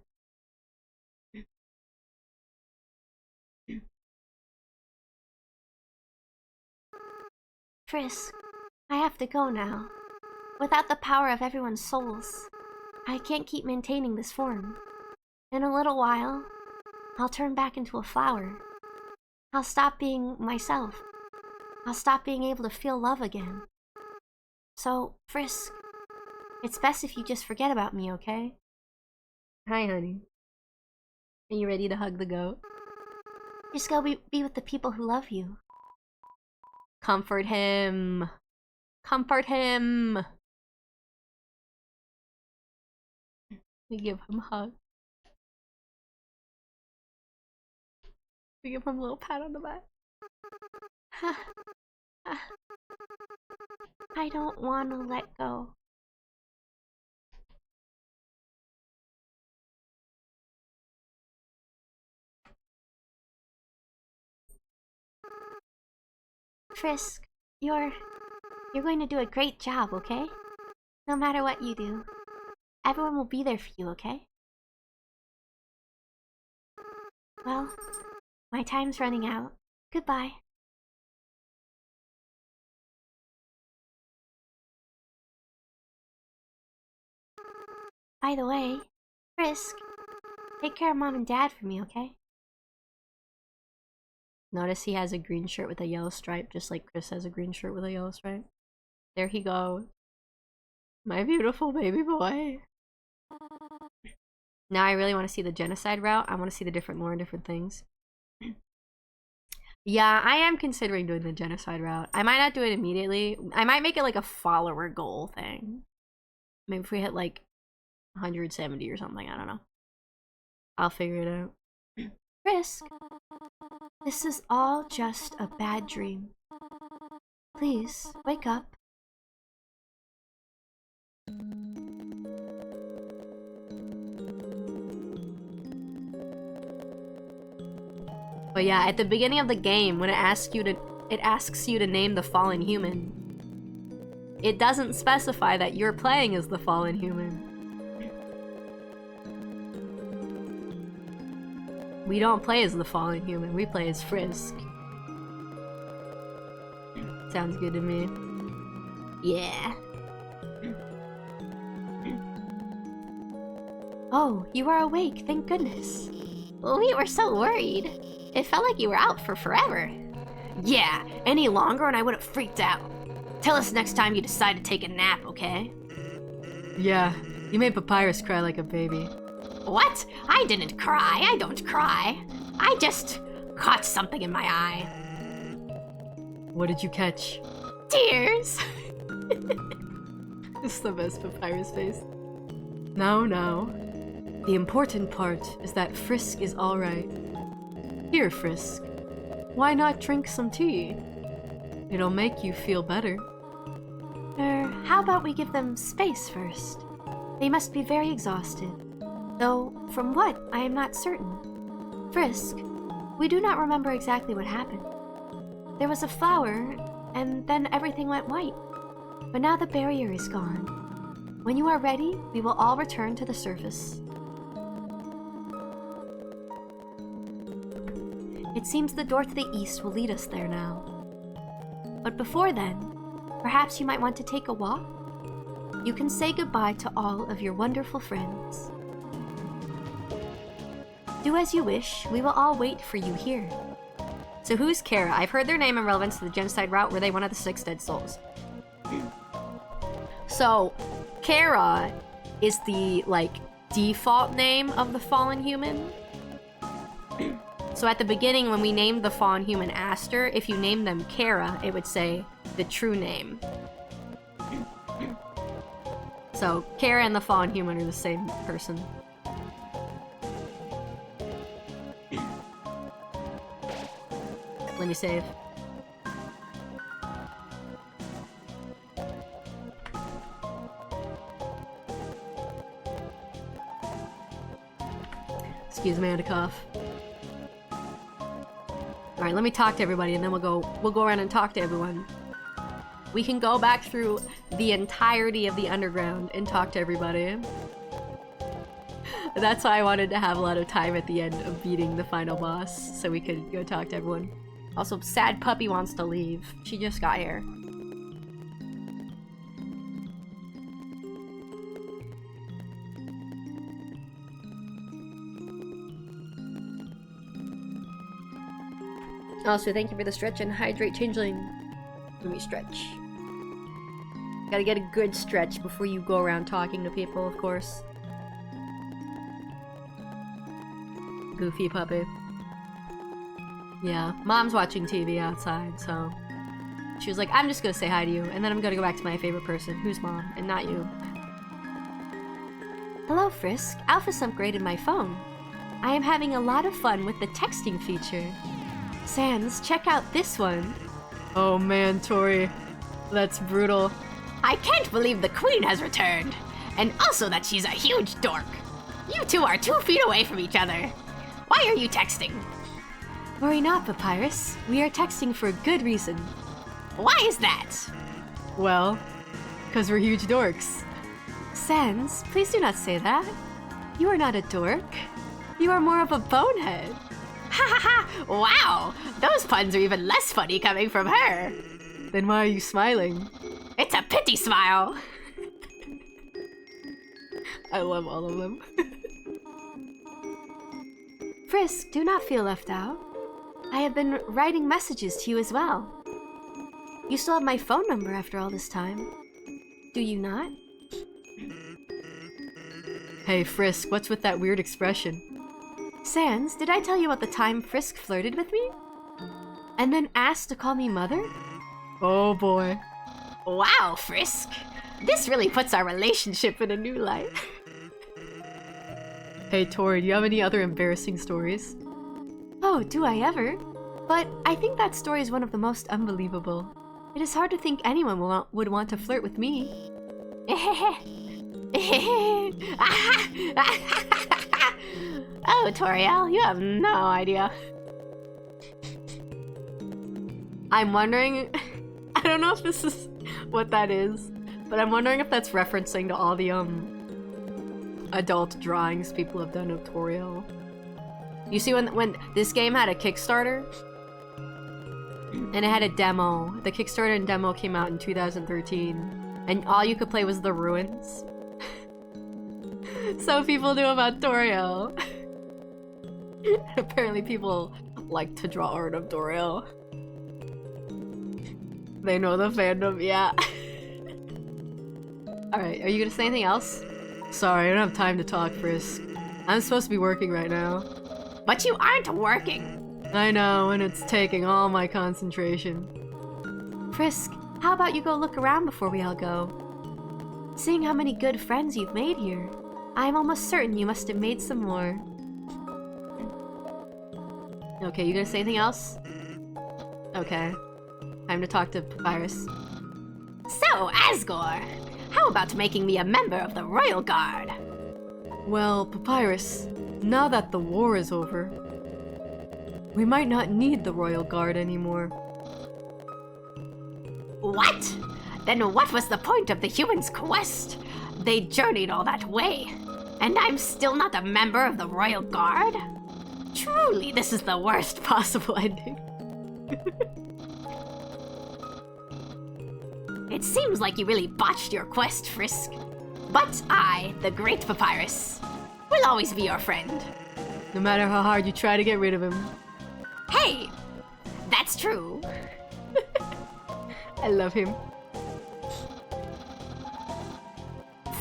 Frisk, I have to go now. Without the power of everyone's souls, I can't keep maintaining this form. In a little while, I'll turn back into a flower. I'll stop being myself. I'll stop being able to feel love again. So, Frisk, it's best if you just forget about me, okay? Hi, honey. Are you ready to hug the goat? Just go be with the people who love you. Comfort him. Comfort him. We give him a hug. We give him a little pat on the back. I don't want to let go. Frisk, you're going to do a great job, okay? No matter what you do, everyone will be there for you, okay? Well, my time's running out. Goodbye. By the way, Frisk, take care of Mom and Dad for me, okay? Notice he has a green shirt with a yellow stripe, just like Chris has a green shirt with a yellow stripe. There he goes. My beautiful baby boy. Now I really want to see the genocide route. I want to see the different lore and different things. Yeah, I am considering doing the genocide route. I might not do it immediately. I might make it like a follower goal thing. Maybe if we hit like 170 or something, I don't know. I'll figure it out. Frisk, this is all just a bad dream. Please, wake up. But yeah, at the beginning of the game, when it asks you to name the fallen human, it doesn't specify that you're playing as the fallen human. We don't play as the fallen human, we play as Frisk. Sounds good to me. Yeah. Oh, you are awake, thank goodness. We were so worried. It felt like you were out for forever. Yeah, any longer and I would have freaked out. Tell us next time you decide to take a nap, okay? Yeah, you made Papyrus cry like a baby. What? I didn't cry. I don't cry. I just caught something in my eye. What did you catch? Tears. This is the best Papyrus face. No. The important part is that Frisk is alright. Here, Frisk. Why not drink some tea? It'll make you feel better. How about we give them space first? They must be very exhausted. Though, from what, I am not certain. Frisk, we do not remember exactly what happened. There was a flower, and then everything went white. But now the barrier is gone. When you are ready, we will all return to the surface. It seems the door to the east will lead us there now. But before then, perhaps you might want to take a walk? You can say goodbye to all of your wonderful friends. Do as you wish, we will all wait for you here. So who's Kara? I've heard their name in relevance to the genocide route. Were they one of the 6 dead souls? So, Kara is the, default name of the fallen human. So at the beginning, when we named the fallen human Aster, if you named them Kara, it would say the true name. So, Kara and the fallen human are the same person. Let me save. Excuse me, I had a cough. Alright, let me talk to everybody and then we'll go around and talk to everyone. We can go back through the entirety of the underground and talk to everybody. That's why I wanted to have a lot of time at the end of beating the final boss, so we could go talk to everyone. Also, Sad Puppy wants to leave. She just got here. Also, thank you for the stretch and hydrate, Changeling. Let me stretch. Gotta get a good stretch before you go around talking to people, of course. Goofy puppy. Yeah, Mom's watching TV outside, so... She was like, I'm just gonna say hi to you, and then I'm gonna go back to my favorite person, who's Mom, and not you. Hello, Frisk. Alphys upgraded my phone. I am having a lot of fun with the texting feature. Sans, check out this one. Oh man, Tori. That's brutal. I can't believe the queen has returned. And also that she's a huge dork. You two are 2 feet away from each other. Why are you texting? Worry not, Papyrus. We are texting for a good reason. Why is that? Well, because we're huge dorks. Sans, please do not say that. You are not a dork. You are more of a bonehead. Ha ha ha! Wow! Those puns are even less funny coming from her. Then why are you smiling? It's a pity smile. I love all of them. Frisk, do not feel left out. I have been writing messages to you as well. You still have my phone number after all this time. Do you not? Hey Frisk, what's with that weird expression? Sans, did I tell you about the time Frisk flirted with me? And then asked to call me mother? Oh boy. Wow, Frisk. This really puts our relationship in a new light. Hey Tori, do you have any other embarrassing stories? Oh, do I ever? But I think that story is one of the most unbelievable. It is hard to think anyone would want to flirt with me. Oh, Toriel, you have no idea. I'm wondering... I don't know if this is what that is, but I'm wondering if that's referencing to all the, adult drawings people have done of Toriel. You see when this game had a Kickstarter? And it had a demo. The Kickstarter and demo came out in 2013. And all you could play was the ruins. So people knew about Toriel. Apparently people like to draw art of Toriel. They know the fandom, yeah. Alright, are you gonna say anything else? Sorry, I don't have time to talk, Frisk. I'm supposed to be working right now. But you aren't working. I know, and it's taking all my concentration. Frisk, how about you go look around before we all go? Seeing how many good friends you've made here, I'm almost certain you must have made some more. Okay, you gonna say anything else? Okay. Time to talk to Papyrus. So, Asgore, how about making me a member of the Royal Guard? Well, Papyrus, now that the war is over, we might not need the Royal Guard anymore. What? Then what was the point of the humans' quest? They journeyed all that way, and I'm still not a member of the Royal Guard? Truly, this is the worst possible ending. It seems like you really botched your quest, Frisk. But I, the Great Papyrus, will always be your friend. No matter how hard you try to get rid of him. Hey! That's true. I love him.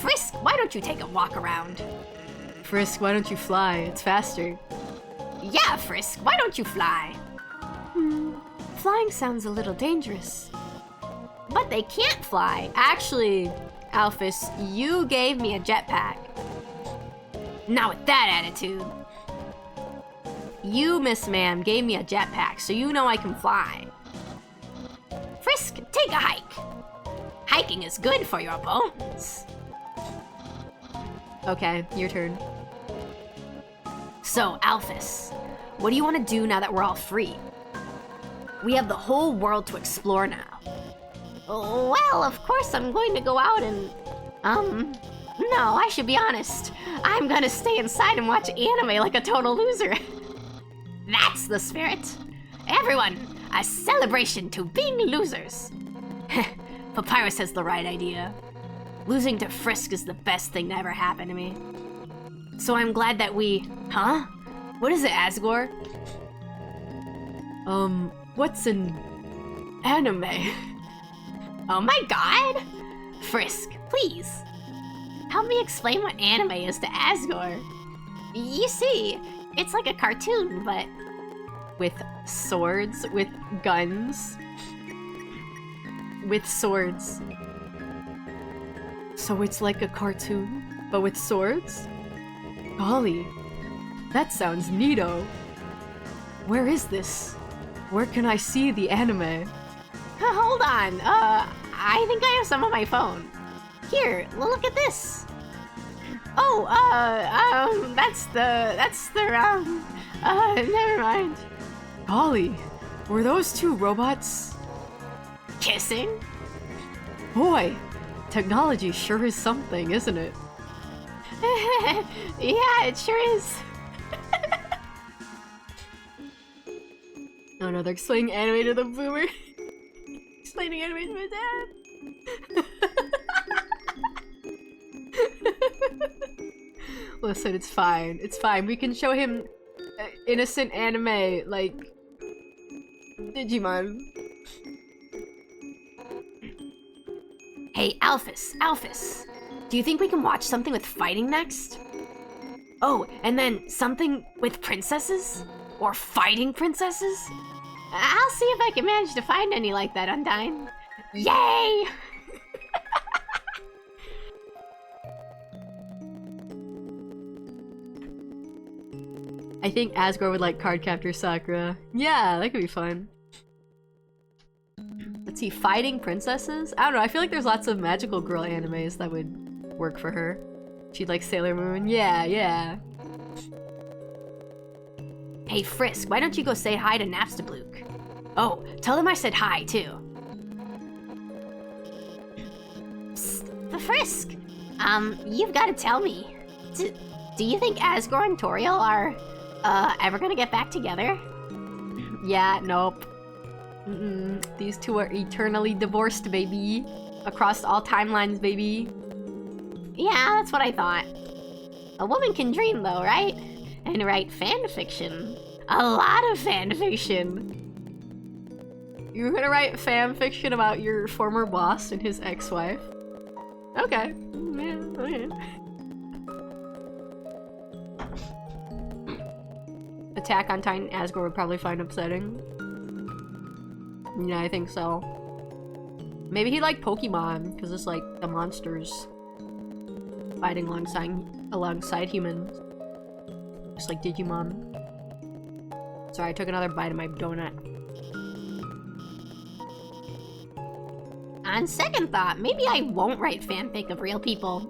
Frisk, why don't you take a walk around? Frisk, why don't you fly? It's faster. Yeah, Frisk, why don't you fly? Flying sounds a little dangerous. But they can't fly. Actually, Alphys, you gave me a jetpack. Not with that attitude. You, Miss Ma'am, gave me a jetpack, so you know I can fly. Frisk, take a hike. Hiking is good for your bones. Okay, your turn. So, Alphys, what do you want to do now that we're all free? We have the whole world to explore now. Well, of course I'm going to go out and... No, I should be honest. I'm gonna stay inside and watch anime like a total loser. That's the spirit. Everyone, a celebration to being losers. Papyrus has the right idea. Losing to Frisk is the best thing to ever happen to me. So I'm glad that we... Huh? What is it, Asgore? What's an anime? Oh my god! Frisk, please. Help me explain what anime is to Asgore. You see, it's like a cartoon, but... With swords, with guns, with swords. So it's like a cartoon, but with swords? Golly, that sounds neato. Where is this? Where can I see the anime? Hold on, I think I have some on my phone. Here, look at this. Oh, never mind. Golly, were those two robots Kissing? Boy, technology sure is something, isn't it? Yeah, it sure is. Oh no, they're explaining anime to the boomer. Explaining anime to my dad. Listen, it's fine. It's fine. We can show him innocent anime, like Digimon. Hey, Alphys, do you think we can watch something with fighting next? Oh, and then something with princesses? Or fighting princesses? I'll see if I can manage to find any like that, Undyne. Yay! I I think Asgore would like Cardcaptor Sakura. Yeah, that could be fun. Let's see, fighting princesses? I don't know, I feel like there's lots of magical girl animes that would work for her. She'd like Sailor Moon. Yeah, yeah. Hey Frisk, why don't you go say hi to Napstablook? Oh, tell them I said hi too. Psst, Frisk, you've got to tell me. Do you think Asgore and Toriel are, ever gonna get back together? Yeah, nope. These two are eternally divorced, baby. Across all timelines, baby. Yeah, that's what I thought. A woman can dream though, right? And write fan fiction. A lot of fan fiction. You're gonna write fan fiction about your former boss and his ex-wife? Okay. Yeah, okay. Attack on Titan Asgore would probably find upsetting. Yeah, I think so. Maybe he liked Pokemon, because it's like the monsters fighting alongside humans. Just like Digimon. Sorry, I took another bite of my donut. On second thought, maybe I won't write fanfic of real people.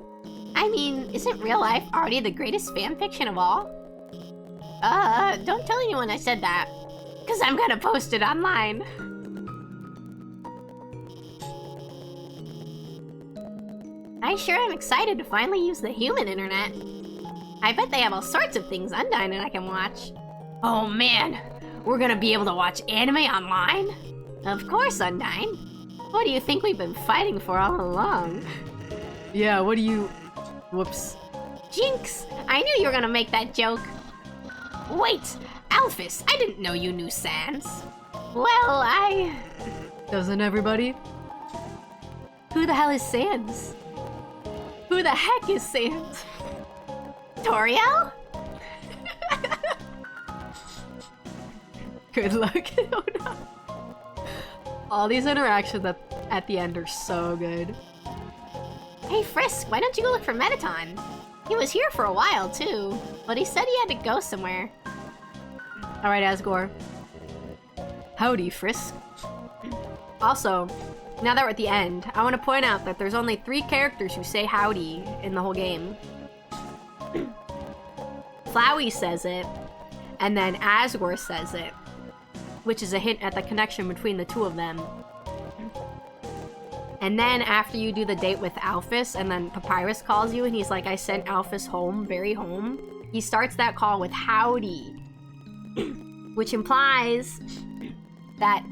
I mean, isn't real life already the greatest fanfiction of all? Don't tell anyone I said that, because I'm gonna post it online. I sure am excited to finally use the human internet. I bet they have all sorts of things Undyne and I can watch. Oh man, we're gonna be able to watch anime online? Of course, Undyne. What do you think we've been fighting for all along? Yeah, what do you... Whoops. Jinx! I knew you were gonna make that joke. Wait, Alphys, I didn't know you knew Sans. Well, Doesn't everybody? Who the hell is Sans? Who the heck is Sans? Toriel? Good luck. Oh no. All these interactions at the end are so good. Hey Frisk, why don't you go look for Metaton? He was here for a while too, but he said he had to go somewhere. Alright, Asgore. Howdy, Frisk. Also, now that we're at the end, I want to point out that there's only 3 characters who say howdy in the whole game. Flowey says it, and then Asgore says it, which is a hint at the connection between the two of them. And then after you do the date with Alphys, and then Papyrus calls you and he's like, I sent Alphys home, very home, he starts that call with howdy, which implies that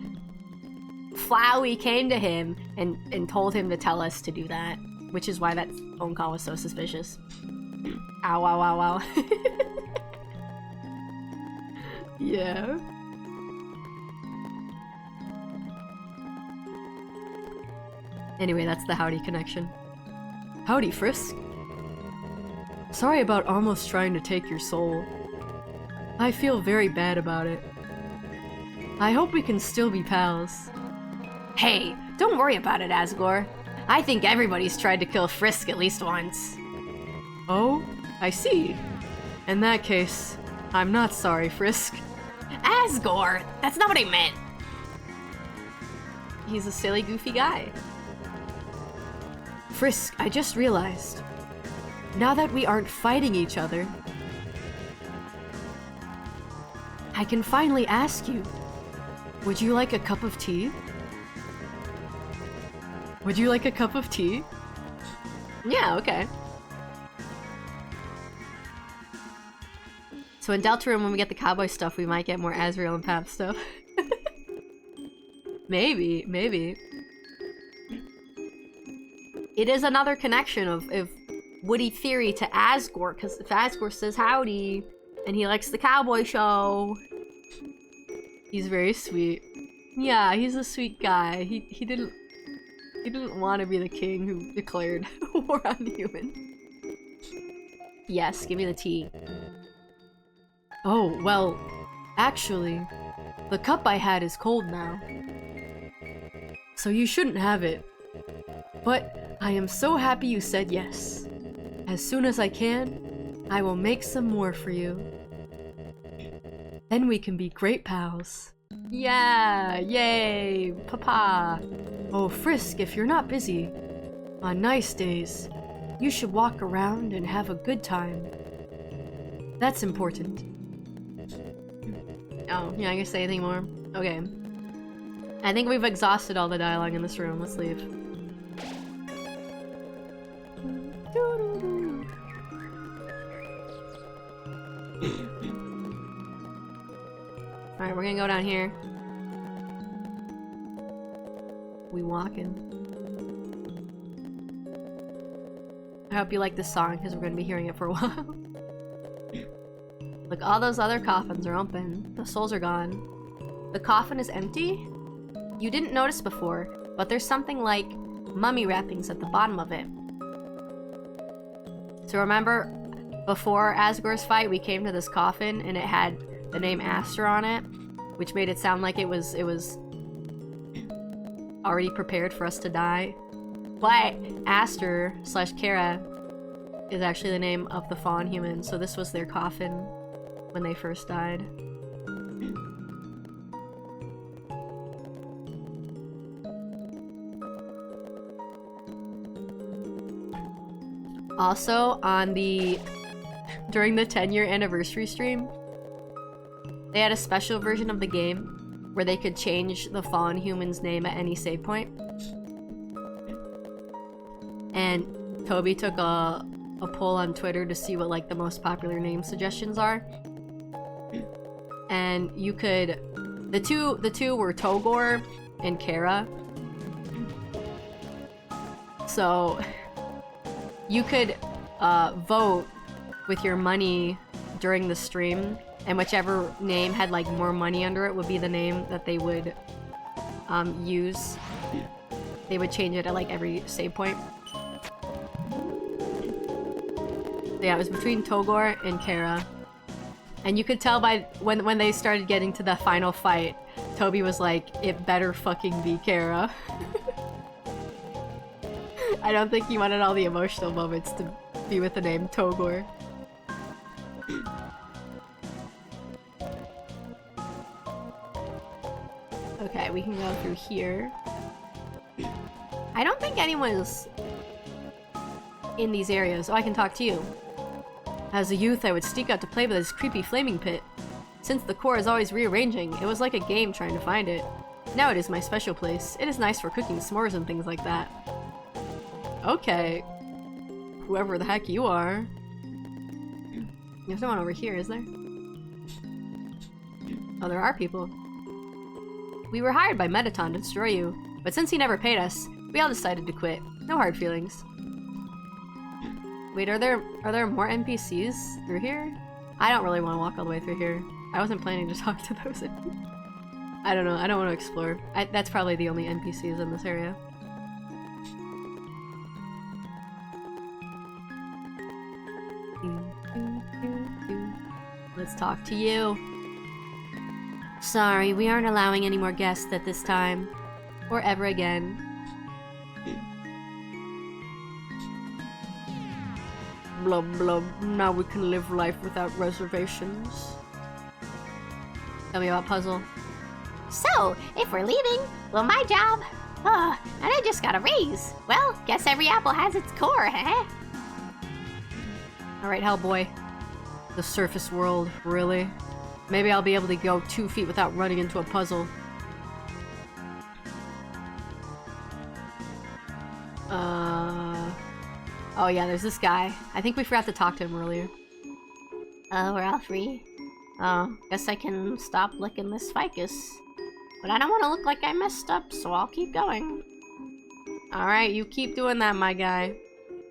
Flowey came to him and told him to tell us to do that, which is why that phone call was so suspicious. Ow, ow, ow, ow. Yeah. Anyway, that's the howdy connection. Howdy, Frisk. Sorry about almost trying to take your soul. I feel very bad about it. I hope we can still be pals. Hey, don't worry about it, Asgore. I think everybody's tried to kill Frisk at least once. Oh, I see. In that case, I'm not sorry, Frisk. Asgore! That's not what I meant! He's a silly, goofy guy. Frisk, I just realized. Now that we aren't fighting each other, I can finally ask you, would you like a cup of tea? Would you like a cup of tea? Yeah, okay. So in Deltarune, when we get the cowboy stuff, we might get more Azrael and Pap stuff. Maybe, maybe. It is another connection of Woody Theory to Asgore, because if Asgore says howdy, and he likes the cowboy show, he's very sweet. Yeah, he's a sweet guy. He didn't want to be the king who declared war on humans. Yes, give me the tea. Oh, well, actually, the cup I had is cold now. So you shouldn't have it. But I am so happy you said yes. As soon as I can, I will make some more for you. Then we can be great pals. Yeah, yay, papa. Oh, Frisk, if you're not busy, on nice days, you should walk around and have a good time. That's important. Oh, you're not gonna say anything more? Okay. I think we've exhausted all the dialogue in this room. Let's leave. Alright, we're gonna go down here. We walking. I hope you like this song because we're gonna be hearing it for a while. Look, all those other coffins are open. The souls are gone. The coffin is empty? You didn't notice before, but there's something like mummy wrappings at the bottom of it. So remember, before Asgore's fight, we came to this coffin and it had the name Aster on it, which made it sound like it was already prepared for us to die. But Aster / Kara is actually the name of the fawn human, so this was their coffin when they first died. Also, during the 10-year anniversary stream, they had a special version of the game where they could change the fawn human's name at any save point. And Toby took a poll on Twitter to see what like the most popular name suggestions are. And you could the two were Togor and Kara. So you could vote with your money during the stream, and whichever name had like more money under it would be the name that they would use. They would change it at like every save point. So yeah, it was between Togor and Kara. And you could tell by when they started getting to the final fight, Toby was like, it better fucking be Kara. I don't think he wanted all the emotional moments to be with the name Togor. Okay, we can go through here. I don't think anyone is in these areas. Oh, I can talk to you. As a youth, I would sneak out to play with this creepy flaming pit. Since the core is always rearranging, it was like a game trying to find it. Now it is my special place. It is nice for cooking s'mores and things like that. Okay. Whoever the heck you are. There's no one over here, is there? Oh, there are people. We were hired by Metaton to destroy you, but since he never paid us, we all decided to quit. No hard feelings. Wait, are there more NPCs through here? I don't really want to walk all the way through here. I wasn't planning to talk to those. I don't know. I don't want to explore. That's probably the only NPCs in this area. Let's talk to you. Sorry, we aren't allowing any more guests at this time. Or ever again. Blub blub, now we can live life without reservations. Tell me about puzzle. So, if we're leaving, well, my job. Oh, and I just got a raise. Well, guess every apple has its core, huh? Alright, Hellboy. The surface world, really? Maybe I'll be able to go 2 feet without running into a puzzle. Oh yeah, there's this guy. I think we forgot to talk to him earlier. Oh, we're all free. Oh, guess I can stop licking this ficus. But I don't want to look like I messed up, so I'll keep going. Alright, you keep doing that, my guy.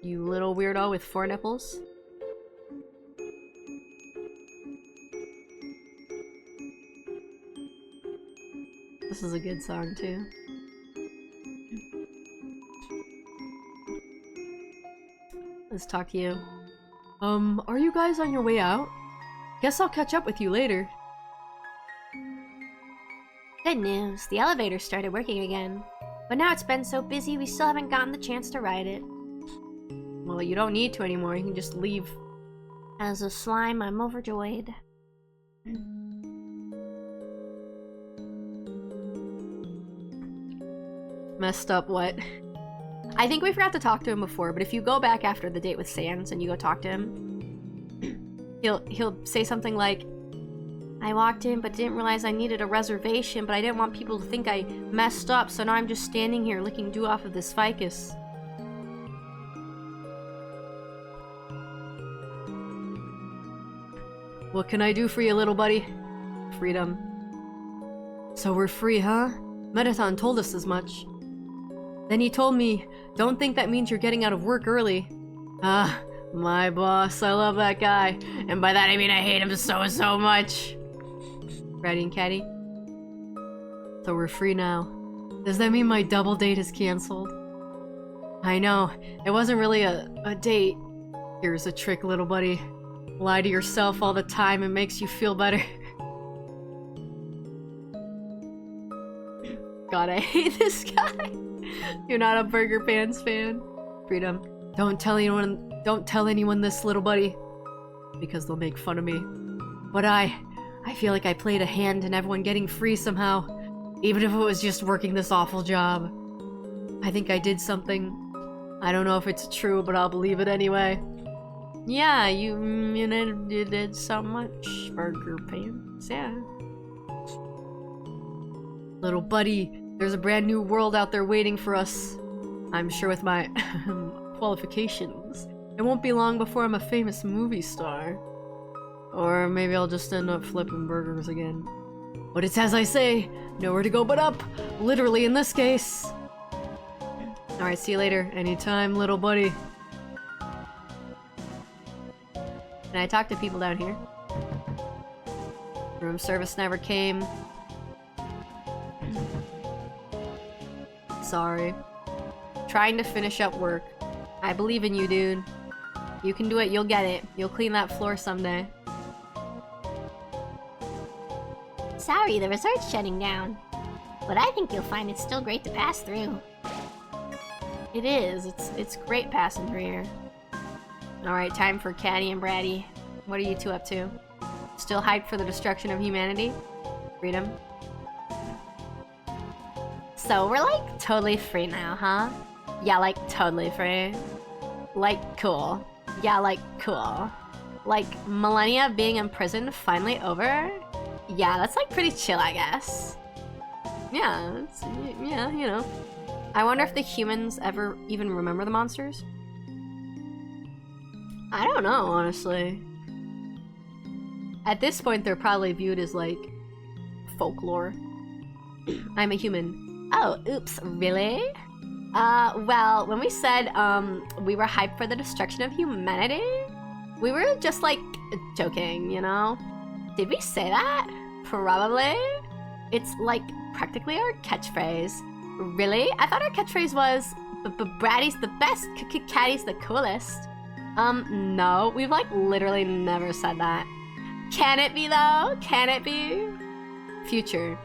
You little weirdo with 4 nipples. This is a good song, too. Let's talk to you. Are you guys on your way out? Guess I'll catch up with you later. Good news, the elevator started working again. But now it's been so busy we still haven't gotten the chance to ride it. Well, you don't need to anymore, you can just leave. As a slime, I'm overjoyed. Messed up what? I think we forgot to talk to him before, but if you go back after the date with Sans and you go talk to him, he'll say something like, I walked in but didn't realize I needed a reservation, but I didn't want people to think I messed up, so now I'm just standing here licking dew off of this ficus. What can I do for you, little buddy? Freedom. So we're free, huh? Mettaton told us as much. Then he told me, don't think that means you're getting out of work early. Ah, my boss, I love that guy. And by that I mean I hate him so much. Ratty and Catty. So we're free now. Does that mean my double date is cancelled? I know, it wasn't really a date. Here's a trick, little buddy. Lie to yourself all the time, it makes you feel better. God, I hate this guy. You're not a Burger Pants fan. Freedom. Don't tell anyone this, little buddy. Because they'll make fun of me. But I feel like I played a hand in everyone getting free somehow. Even if it was just working this awful job. I think I did something. I don't know if it's true, but I'll believe it anyway. Yeah, you did so much, Burger Pants, yeah. Little buddy, there's a brand new world out there waiting for us. I'm sure with my qualifications, it won't be long before I'm a famous movie star. Or maybe I'll just end up flipping burgers again. But it's as I say, nowhere to go but up, literally in this case. Alright, see you later. Anytime, little buddy. Can I talk to people down here? Room service never came. Sorry. Trying to finish up work. I believe in you, dude. You can do it, you'll get it. You'll clean that floor someday. Sorry, the resort's shutting down. But I think you'll find it's still great to pass through. It is. It's great passing through here. Alright, time for Catty and Bratty. What are you two up to? Still hyped for the destruction of humanity? Freedom? So we're like totally free now, huh? Yeah, like totally free. Like cool. Yeah, like cool. Like millennia being imprisoned finally over? Yeah, that's like pretty chill, I guess. Yeah, yeah, you know. I wonder if the humans ever even remember the monsters? I don't know, honestly. At this point, they're probably viewed as, like, folklore. I'm a human. Oh, oops, really? Well, when we said, we were hyped for the destruction of humanity, we were just, like, joking, you know? Did we say that? Probably. It's, like, practically our catchphrase. Really? I thought our catchphrase was, Bratty's the best, Catty's the coolest. No, we've like literally never said that. Can it be though? Can it be? Future.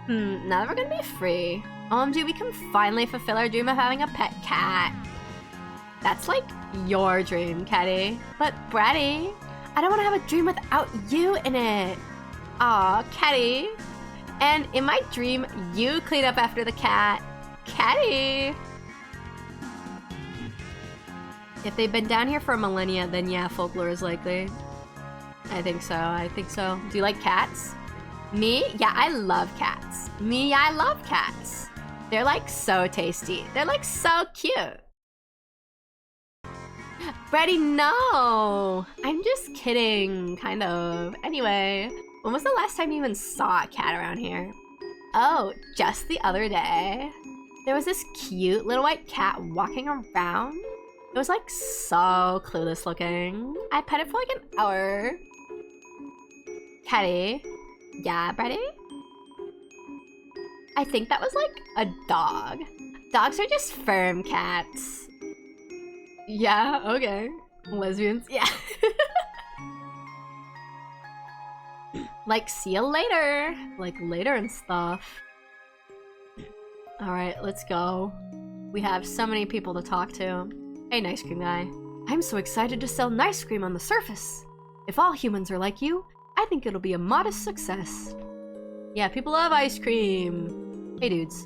Now that we're gonna be free, OMG, we can finally fulfill our dream of having a pet cat. That's like your dream, Catty. But Bratty, I don't want to have a dream without you in it. Aw, Catty. And in my dream, you clean up after the cat. Catty. If they've been down here for a millennia, then yeah, folklore is likely. I think so. Do you like cats? Me? Yeah, I love cats. Me? Yeah, I love cats. They're like so tasty. They're like so cute. Bratty, no! I'm just kidding, kind of. Anyway, when was the last time you even saw a cat around here? Oh, just the other day. There was this cute little white cat walking around. It was like so clueless looking. I pet it for like an hour. Catty. Yeah, Bratty? I think that was like a dog. Dogs are just firm cats. Yeah, okay. Lesbians. Yeah. Like, see you later. Like later and stuff. Alright, let's go. We have so many people to talk to. Hey, Nice Cream Guy. I'm so excited to sell Nice Cream on the surface. If all humans are like you, I think it'll be a modest success. Yeah, people love ice cream. Hey, dudes.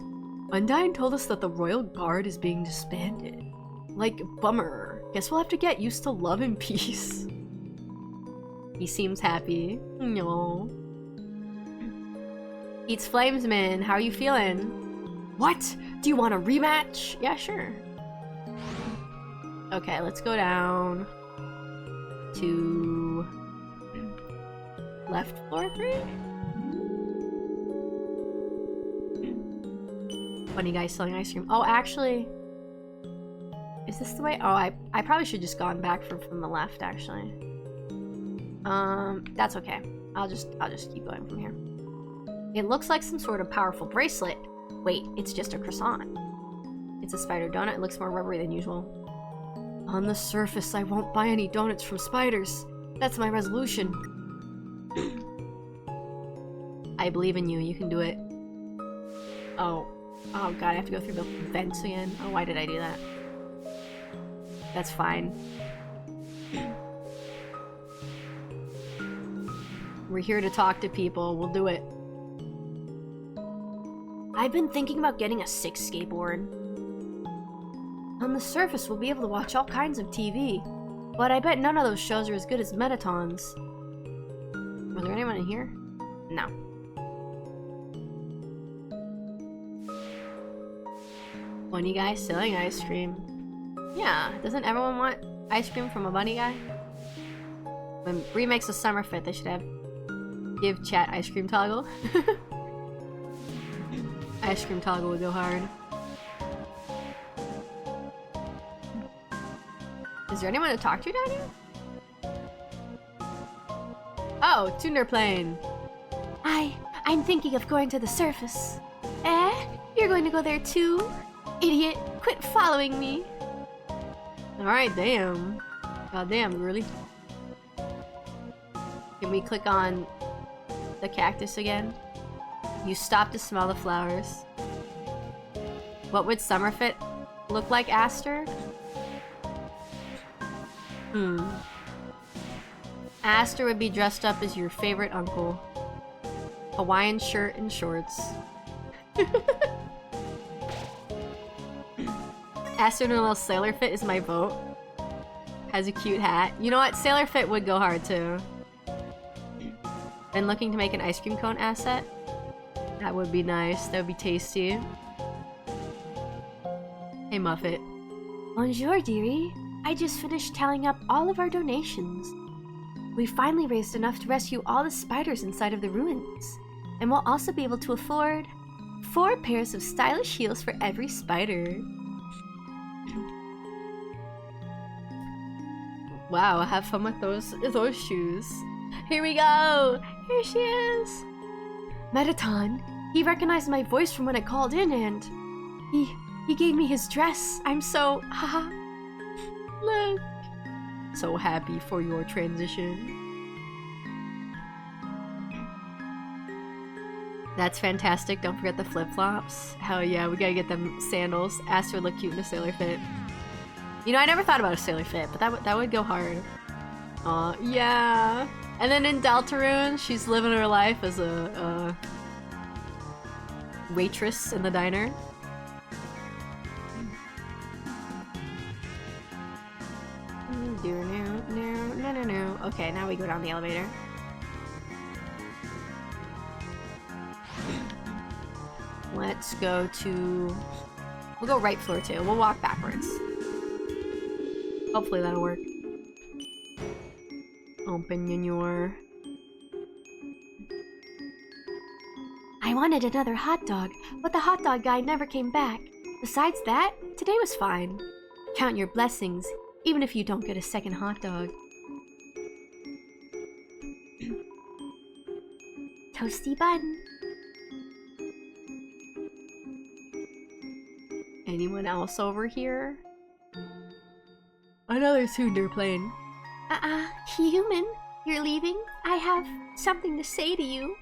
Undyne told us that the Royal Guard is being disbanded. Like, bummer. Guess we'll have to get used to love and peace. He seems happy. No. Eats Flamesman, how are you feeling? What? Do you want a rematch? Yeah, sure. Okay, let's go down to left floor 3? Funny guy selling ice cream. Oh, actually, is this the way? Oh, I probably should just gone back from the left, actually. That's okay. I'll just keep going from here. It looks like some sort of powerful bracelet. Wait, it's just a croissant. It's a spider donut. It looks more rubbery than usual. On the surface, I won't buy any donuts from spiders. That's my resolution. I believe in you. You can do it. Oh god, I have to go through the vents again. Oh, why did I do that? That's fine. We're here to talk to people. We'll do it. I've been thinking about getting a 6th skateboard. On the surface, we'll be able to watch all kinds of TV, but I bet none of those shows are as good as Metatons. Was there anyone in here? No. Bunny guy selling ice cream. Yeah, doesn't everyone want ice cream from a bunny guy? When Bree makes a summer fit, they should have give chat ice cream toggle. Ice cream toggle would go hard. Is there anyone to talk to down here? Oh, Tuner plane. I'm thinking of going to the surface. Eh? You're going to go there too? Idiot, quit following me. Alright, damn. God damn, really? Can we click on the cactus again? You stop to smell the flowers. What would Summerfit look like, Aster? Aster would be dressed up as your favorite uncle. Hawaiian shirt and shorts. Aster in a little sailor fit is my vote. Has a cute hat. You know what? Sailor fit would go hard too. And looking to make an ice cream cone asset? That would be nice. That would be tasty. Hey, Muffet. Bonjour, dearie. I just finished tallying up all of our donations. We finally raised enough to rescue all the spiders inside of the ruins. And we'll also be able to afford 4 pairs of stylish heels for every spider. Wow, have fun with those shoes. Here we go! Here she is! Metaton, he recognized my voice from when I called in and he gave me his dress. I'm so haha. Look. So happy for your transition. That's fantastic. Don't forget the flip-flops. Hell yeah, we gotta get them sandals. Aster look cute in a sailor fit. You know, I never thought about a sailor fit, but that would go hard. Aw, yeah. And then in Deltarune, she's living her life as a waitress in the diner. No. Okay, now we go down the elevator. Let's go to... We'll go right floor 2. We'll walk backwards. Hopefully that'll work. Open your... I wanted another hot dog, but the hot dog guy never came back. Besides that, today was fine. Count your blessings, even if you don't get a second hot dog. Toasty bun. Anyone else over here? Another Sunder plane. Human, you're leaving? I have something to say to you.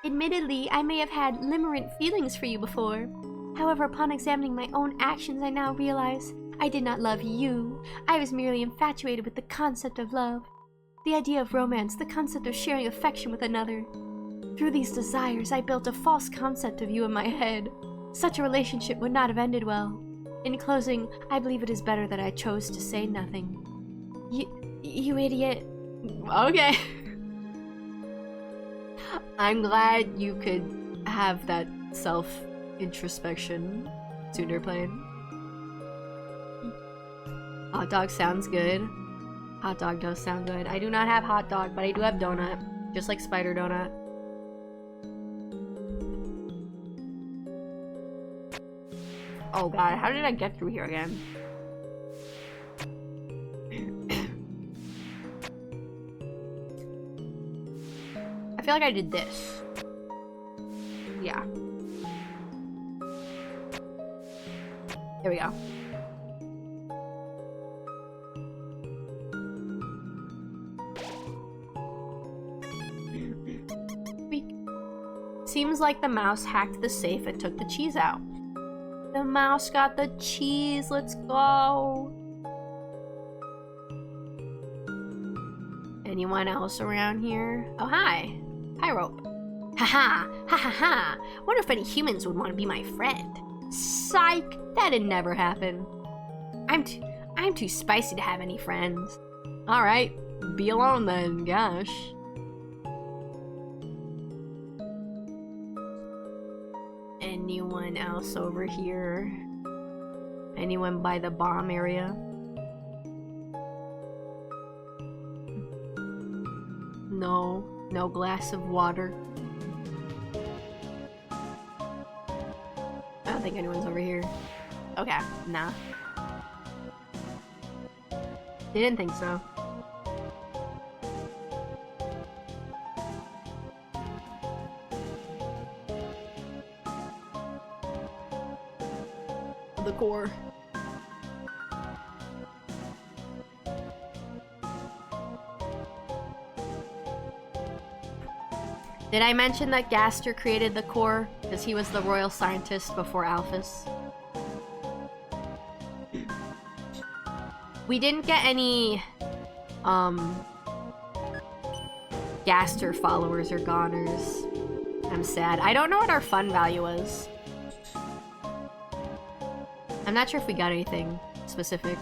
Admittedly, I may have had limerent feelings for you before. However, upon examining my own actions, I now realize I did not love you. I was merely infatuated with the concept of love. The idea of romance, the concept of sharing affection with another. Through these desires, I built a false concept of you in my head. Such a relationship would not have ended well. In closing, I believe it is better that I chose to say nothing. You idiot. Okay. I'm glad you could have that self-introspection, Sunderplane. Hot dog sounds good. Hot dog does sound good. I do not have hot dog, but I do have donut. Just like spider donut. Oh god, how did I get through here again? I feel like I did this. Yeah. There we go. Seems like the mouse hacked the safe and took the cheese out. The mouse got the cheese. Let's go. Anyone else around here? Oh, hi. Hi, Rope. Haha. Ha ha ha. Wonder if any humans would want to be my friend. Psych. That'd never happen. I'm too spicy to have any friends. Alright. Be alone then. Gosh. Anyone else over here? Anyone by the bomb area? No. No glass of water. I don't think anyone's over here. Okay, nah. Didn't think so. The core. Did I mention that Gaster created the core because he was the royal scientist before Alphys? We didn't get any Gaster followers or goners. I'm sad. I don't know what our fun value was. I'm not sure if we got anything specific.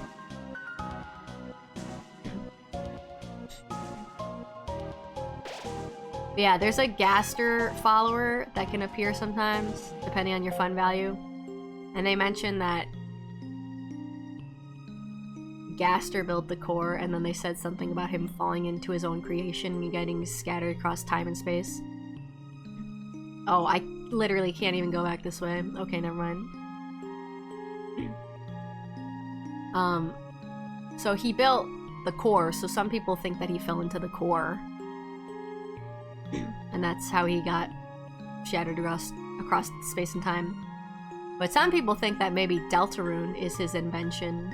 But yeah, there's a Gaster follower that can appear sometimes, depending on your fun value. And they mentioned that Gaster built the core, and then they said something about him falling into his own creation and getting scattered across time and space. Oh, I literally can't even go back this way. Okay, never mind. So he built the core, so some people think that he fell into the core. And that's how he got shattered across space and time. But some people think that maybe Deltarune is his invention.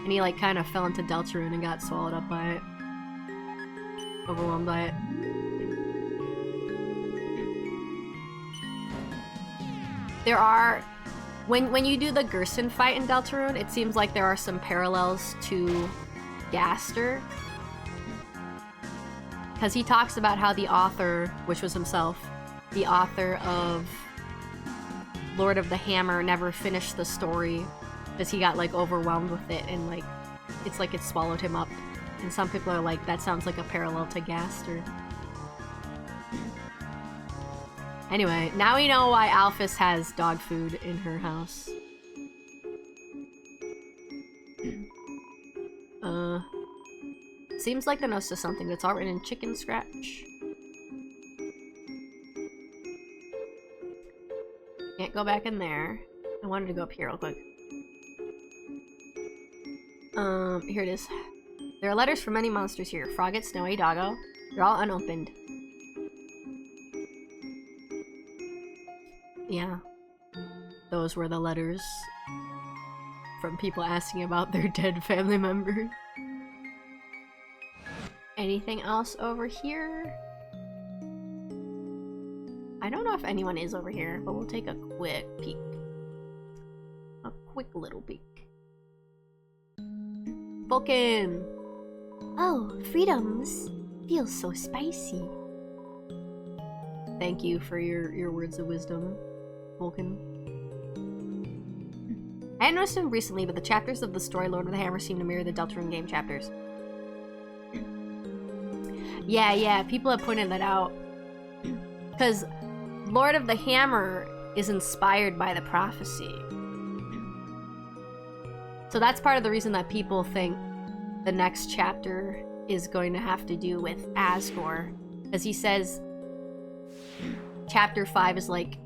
And he like kind of fell into Deltarune and got swallowed up by it. Overwhelmed by it. There are... When you do the Gerson fight in Deltarune, it seems like there are some parallels to Gaster. Because he talks about how the author, which was himself, the author of Lord of the Hammer never finished the story because he got like overwhelmed with it and like it's like it swallowed him up. And some people are like, that sounds like a parallel to Gaster. Anyway, now we know why Alphys has dog food in her house. Seems like the notes to something that's all written in chicken scratch. Can't go back in there. I wanted to go up here real quick. Here it is. There are letters from many monsters here. Frogget, Snowy, Doggo. They're all unopened. Yeah. Those were the letters from people asking about their dead family member. Anything else over here? I don't know if anyone is over here, but we'll take a quick peek. A quick little peek. Vulcan! Oh, freedoms. Feels so spicy. thank you for your words of wisdom, Vulcan. I hadn't noticed him recently, but the chapters of the story Lord of the Hammer seem to mirror the Deltarune game chapters. Yeah, people have pointed that out. Because Lord of the Hammer is inspired by the prophecy. So that's part of the reason that people think the next chapter is going to have to do with Asgore. Because he says chapter 5 is like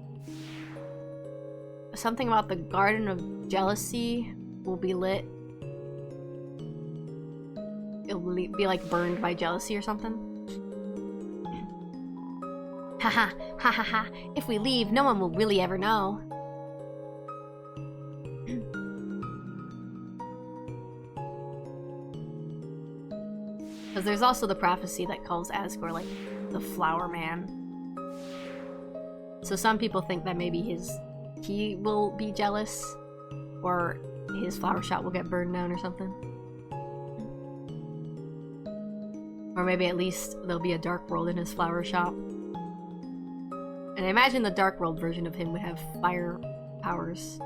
something about the Garden of Jealousy will be lit. It'll be like burned by jealousy or something. Haha, ha ha ha. If we leave, no one will really ever know. Because there's also the prophecy that calls Asgore like the Flower Man. So some people think that maybe he will be jealous, or his flower shop will get burned down or something. Or maybe at least there'll be a dark world in his flower shop. And I imagine the dark world version of him would have fire powers,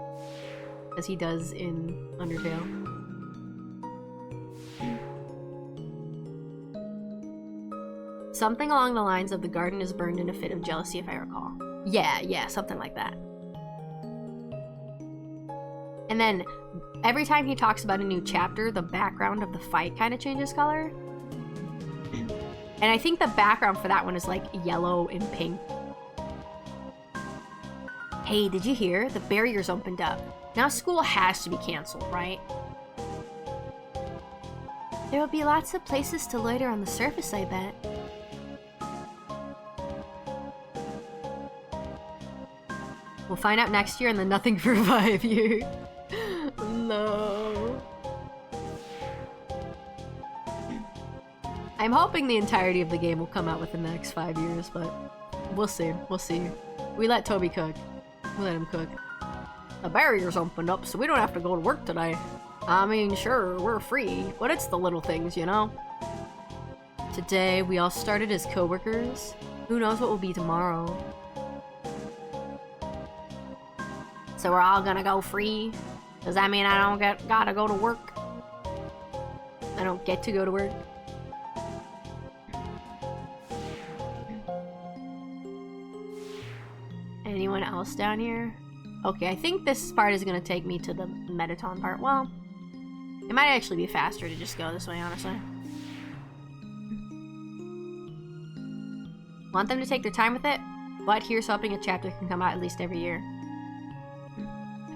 as he does in Undertale. Something along the lines of the garden is burned in a fit of jealousy, if I recall. Yeah, something like that. And then, every time he talks about a new chapter, the background of the fight kind of changes color. And I think the background for that one is like yellow and pink. Hey, did you hear? The barrier's opened up. Now school has to be canceled, right? There will be lots of places to loiter on the surface, I bet. We'll find out next year and then nothing for 5 years. No. I'm hoping the entirety of the game will come out within the next 5 years, but we'll see. We let Toby cook. We let him cook. The barrier's opened up, so we don't have to go to work today. I mean, sure, we're free, but it's the little things, you know? Today, we all started as co-workers. Who knows what will be tomorrow? So we're all gonna go free? Does that mean I don't gotta go to work? I don't get to go to work? Anyone else down here? Okay, I think this part is gonna take me to the Metaton part. Well, it might actually be faster to just go this way, honestly. Want them to take their time with it? But here's hoping a chapter can come out at least every year.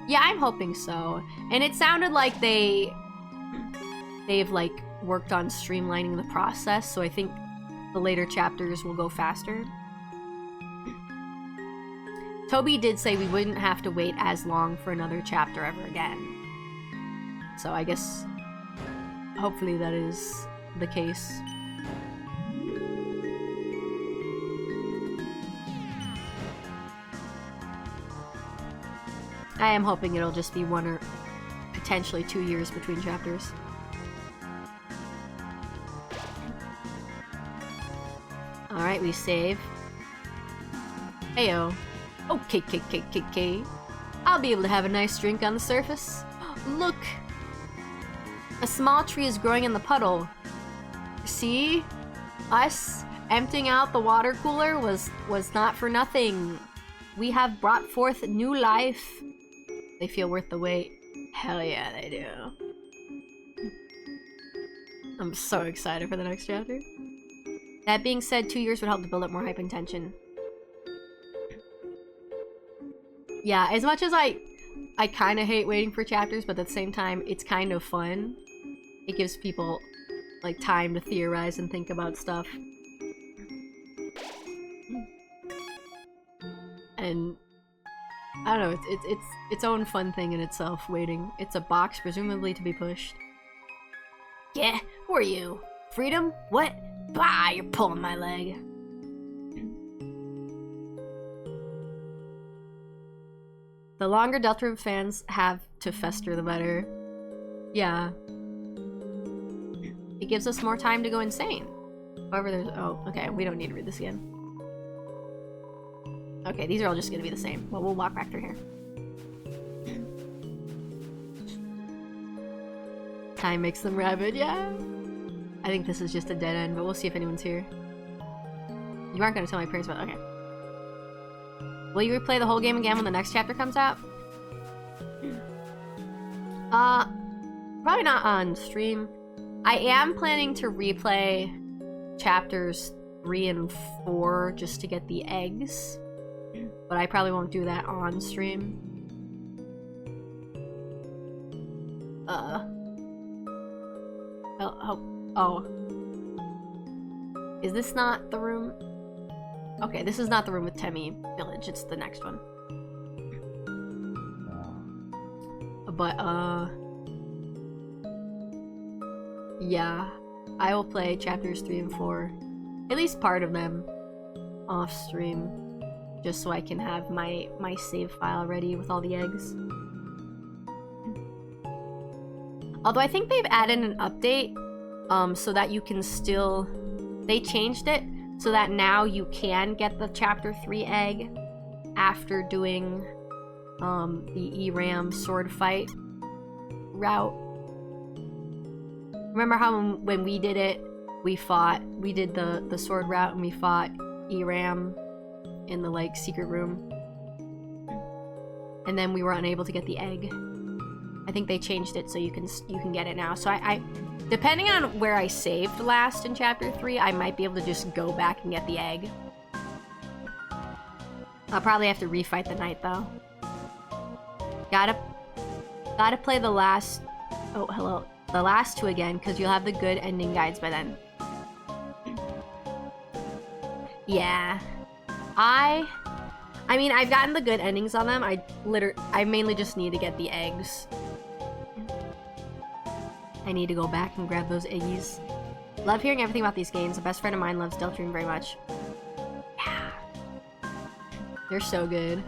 Yeah, I'm hoping so. And it sounded like they've like worked on streamlining the process, so I think the later chapters will go faster. Toby did say we wouldn't have to wait as long for another chapter ever again. So I guess hopefully that is the case. I am hoping it'll just be 1 or potentially 2 years between chapters. Alright, we save. Heyo. Okay. I'll be able to have a nice drink on the surface. Look! A small tree is growing in the puddle. See? Us emptying out the water cooler was not for nothing. We have brought forth new life. They feel worth the wait. Hell yeah, they do. I'm so excited for the next chapter. That being said, 2 years would help to build up more hype and tension. Yeah, as much as I kind of hate waiting for chapters, but at the same time, it's kind of fun. It gives people, like, time to theorize and think about stuff. And I don't know, it's its own fun thing in itself, waiting. It's a box, presumably to be pushed. Yeah, who are you? Freedom? What? Bah, you're pulling my leg. The longer Deltarune fans have to fester, the better. Yeah. It gives us more time to go insane. However, there's... Oh, okay, we don't need to read this again. Okay, these are all just gonna be the same. Well, we'll walk back through here. Time makes them rabid, yeah. I think this is just a dead end, but we'll see if anyone's here. You aren't gonna tell my parents about it. Okay. Will you replay the whole game again when the next chapter comes out? Probably not on stream. I am planning to replay chapters 3 and 4 just to get the eggs. But I probably won't do that on stream. Oh. Is this not the room? Okay, this is not the room with Temmie Village, it's the next one. But, yeah. I will play chapters 3 and 4. At least part of them off stream. Just so I can have my save file ready with all the eggs. Although I think they've added an update, so that you can still... They changed it so that now you can get the chapter 3 egg after doing the ERAM sword fight route. Remember how when we did it, we did the sword route and we fought ERAM in the like secret room, and then we were unable to get the egg. I think they changed it so you can get it now. So I depending on where I saved last in chapter 3, I might be able to just go back and get the egg. I'll probably have to refight the knight though. Gotta play the last... Oh, hello. The last 2 again, because you'll have the good ending guides by then. Yeah. I mean, I've gotten the good endings on them. I mainly just need to get the eggs. I need to go back and grab those eggies. Love hearing everything about these games. A best friend of mine loves Deltarune very much. Yeah. They're so good.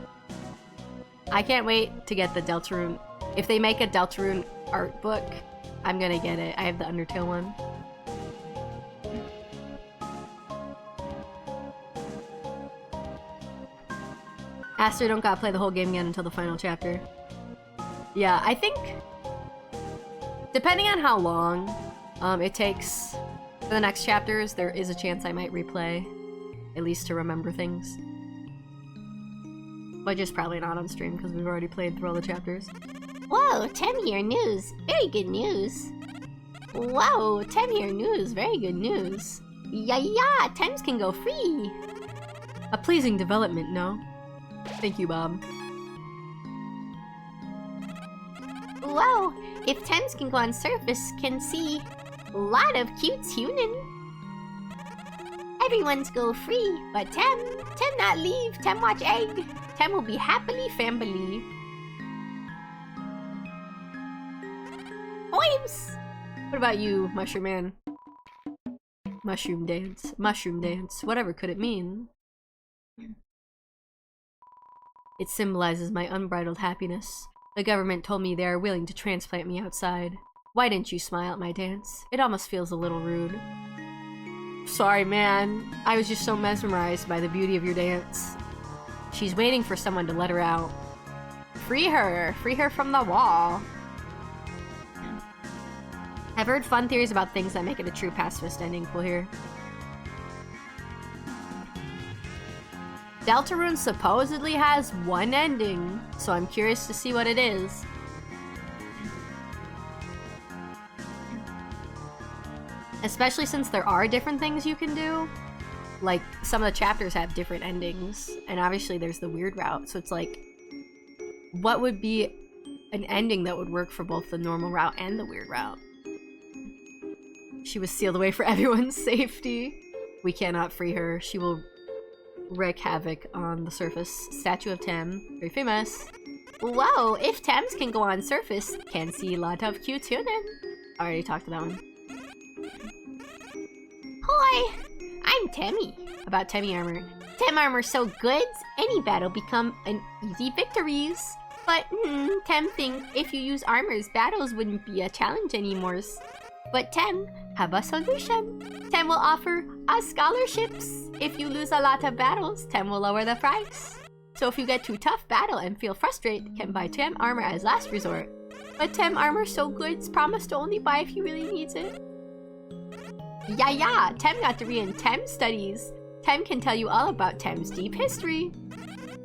I can't wait to get the Deltarune. If they make a Deltarune art book, I'm gonna get it. I have the Undertale one. Aster don't gotta play the whole game again until the final chapter. Yeah, I think... Depending on how long it takes for the next chapters, there is a chance I might replay. At least to remember things. But just probably not on stream, because we've already played through all the chapters. Whoa, 10 year news. Very good news. Whoa, 10 year news. Very good news. Yeah, Tems can go free. A pleasing development, no? Thank you, Bob. Whoa, if Tems can go on surface, can see a lot of cute human. Everyone's go free, but Tem not leave. Tem watch egg. Tem will be happily family. Poems! What about you, Mushroom Man? Mushroom dance, whatever could it mean? It symbolizes my unbridled happiness. The government told me they are willing to transplant me outside. Why didn't you smile at my dance? It almost feels a little rude. Sorry, man. I was just so mesmerized by the beauty of your dance. She's waiting for someone to let her out. Free her! Free her from the wall! I've heard fun theories about things that make it a true pacifist ending. We'll hear. Deltarune supposedly has one ending, so I'm curious to see what it is. Especially since there are different things you can do. Like, some of the chapters have different endings, and obviously there's the weird route, so it's like, what would be an ending that would work for both the normal route and the weird route? She was sealed away for everyone's safety. We cannot free her. She will wreak havoc on the surface. Statue of Tem. Very famous. Whoa, if Tems can go on surface, can see a lot of cute human. I already talked to that one. Hi, I'm Temmie. About Temmie armor. Tem armor so good, any battle become an easy victories. But, Tem think if you use armors, battles wouldn't be a challenge anymore. But Tem have a solution. Tem will offer us scholarships. If you lose a lot of battles, Tem will lower the price. So if you get too tough, battle and feel frustrated, can buy Tem armor as last resort. But Tem armor's so good, it's promised to only buy if he really needs it. Yeah, Tem got to read in Tem studies. Tem can tell you all about Tem's deep history.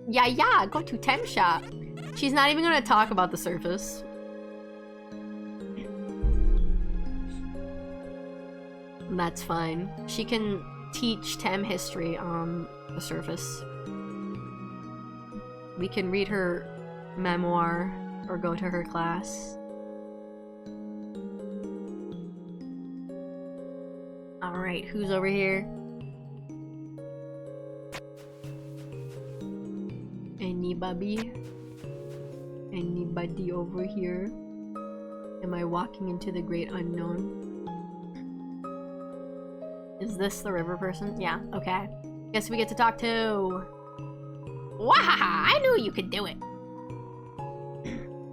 Yeah, go to Tem shop. She's not even gonna talk about the surface. That's fine. She can teach Tem history on the surface. We can read her memoir or go to her class. Alright, who's over here? Anybody? Anybody over here? Am I walking into the great unknown? Is this the river person? Yeah, okay. Guess we get to talk to... Wahaha! I knew you could do it.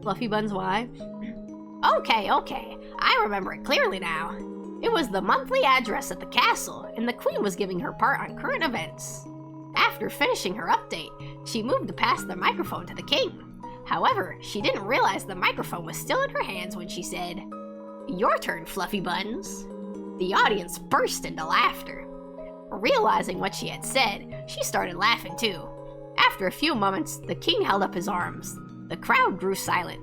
Fluffy Buns, why? Okay. I remember it clearly now. It was the monthly address at the castle, and the queen was giving her part on current events. After finishing her update, she moved to pass the microphone to the king. However, she didn't realize the microphone was still in her hands when she said, "Your turn, Fluffy Buns." The audience burst into laughter. Realizing what she had said, she started laughing too. After a few moments, the king held up his arms. The crowd grew silent.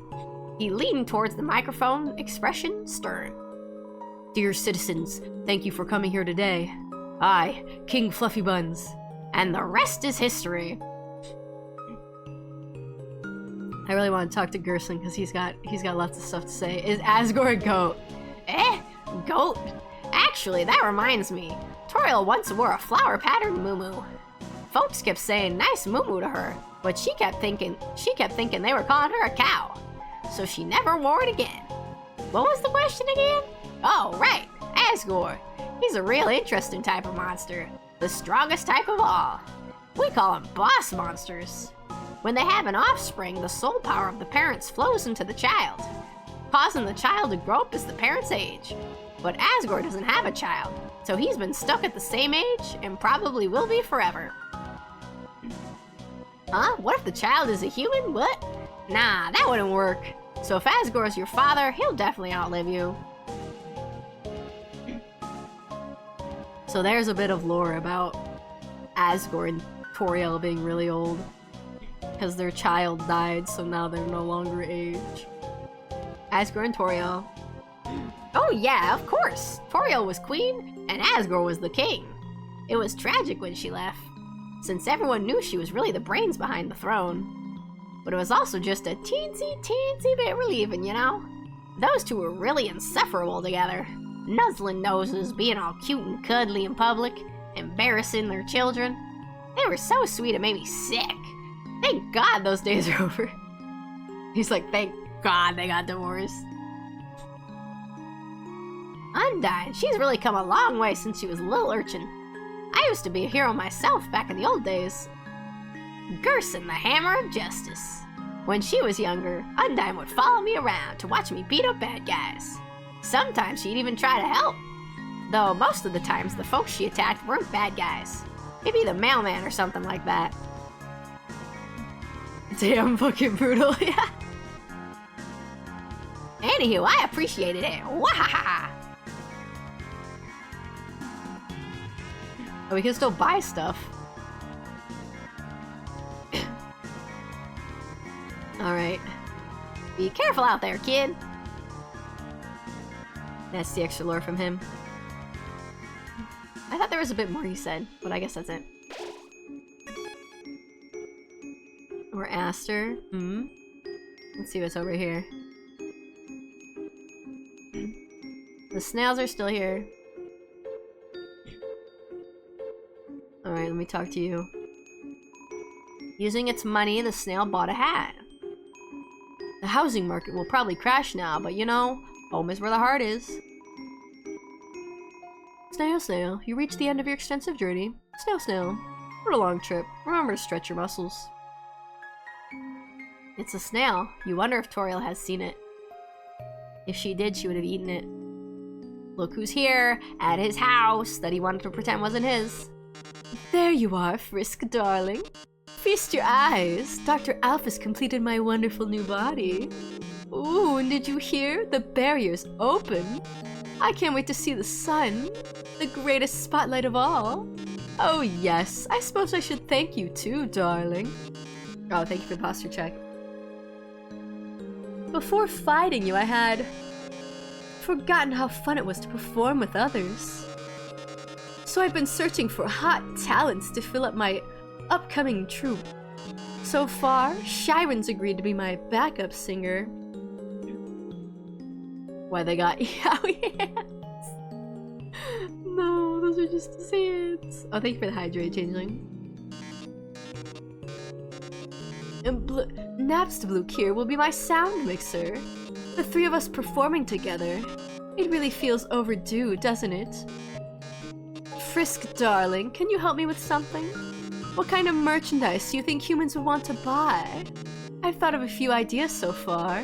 He leaned towards the microphone, expression stern. Dear citizens, thank you for coming here today. I, King Fluffy Buns. And the rest is history. I really want to talk to Gerson because he's got lots of stuff to say. Is Asgore a goat? Goat? Actually, that reminds me. Toriel once wore a flower-patterned muumuu. Folks kept saying nice muumuu to her, but she kept thinking they were calling her a cow. So she never wore it again. What was the question again? Oh, right, Asgore. He's a real interesting type of monster. The strongest type of all. We call them boss monsters. When they have an offspring, the soul power of the parents flows into the child, causing the child to grow up as the parent's age. But Asgore doesn't have a child, so he's been stuck at the same age and probably will be forever. Huh? What if the child is a human? What? Nah, that wouldn't work. So if Asgore's your father, he'll definitely outlive you. So there's a bit of lore about Asgore and Toriel being really old. Because their child died, so now they're no longer age. Asgore and Toriel. Oh yeah, of course. Toriel was queen, and Asgore was the king. It was tragic when she left, since everyone knew she was really the brains behind the throne. But it was also just a teensy bit relieving, you know? Those two were really insufferable together. Nuzzling noses, being all cute and cuddly in public, embarrassing their children. They were so sweet it made me sick. Thank God those days are over. He's like, thank God they got divorced. Undyne, she's really come a long way since she was a little urchin. I used to be a hero myself back in the old days. Gerson, the Hammer of Justice. When she was younger, Undyne would follow me around to watch me beat up bad guys. Sometimes she'd even try to help. Though most of the times the folks she attacked weren't bad guys. Maybe the mailman or something like that. Damn fucking brutal, yeah. Anywho, I appreciated it. Wahaha! We can still buy stuff. Alright. Be careful out there, kid. That's the extra lore from him. I thought there was a bit more he said, but I guess that's it. Or Aster. Let's see what's over here. The snails are still here. Alright, let me talk to you. Using its money, the snail bought a hat. The housing market will probably crash now, but you know, home is where the heart is. Snail, you reached the end of your extensive journey. Snail, what a long trip. Remember to stretch your muscles. It's a snail. You wonder if Toriel has seen it. If she did, she would have eaten it. Look who's here, at his house, that he wanted to pretend wasn't his. There you are, Frisk darling. Feast your eyes! Dr. Alphys completed my wonderful new body. Ooh, and did you hear? The barrier's open. I can't wait to see the sun. The greatest spotlight of all. Oh yes, I suppose I should thank you too, darling. Oh, thank you for the posture check. Before fighting you, I had forgotten how fun it was to perform with others. So I've been searching for hot talents to fill up my upcoming troupe. So far, Shiren's agreed to be my backup singer. Why they got yaoi hands? No, those are just his hands. Oh, thank you for the hydrate, changeling. And Napstablook here will be my sound mixer. The three of us performing together. It really feels overdue, doesn't it? Frisk, darling, can you help me with something? What kind of merchandise do you think humans would want to buy? I've thought of a few ideas so far.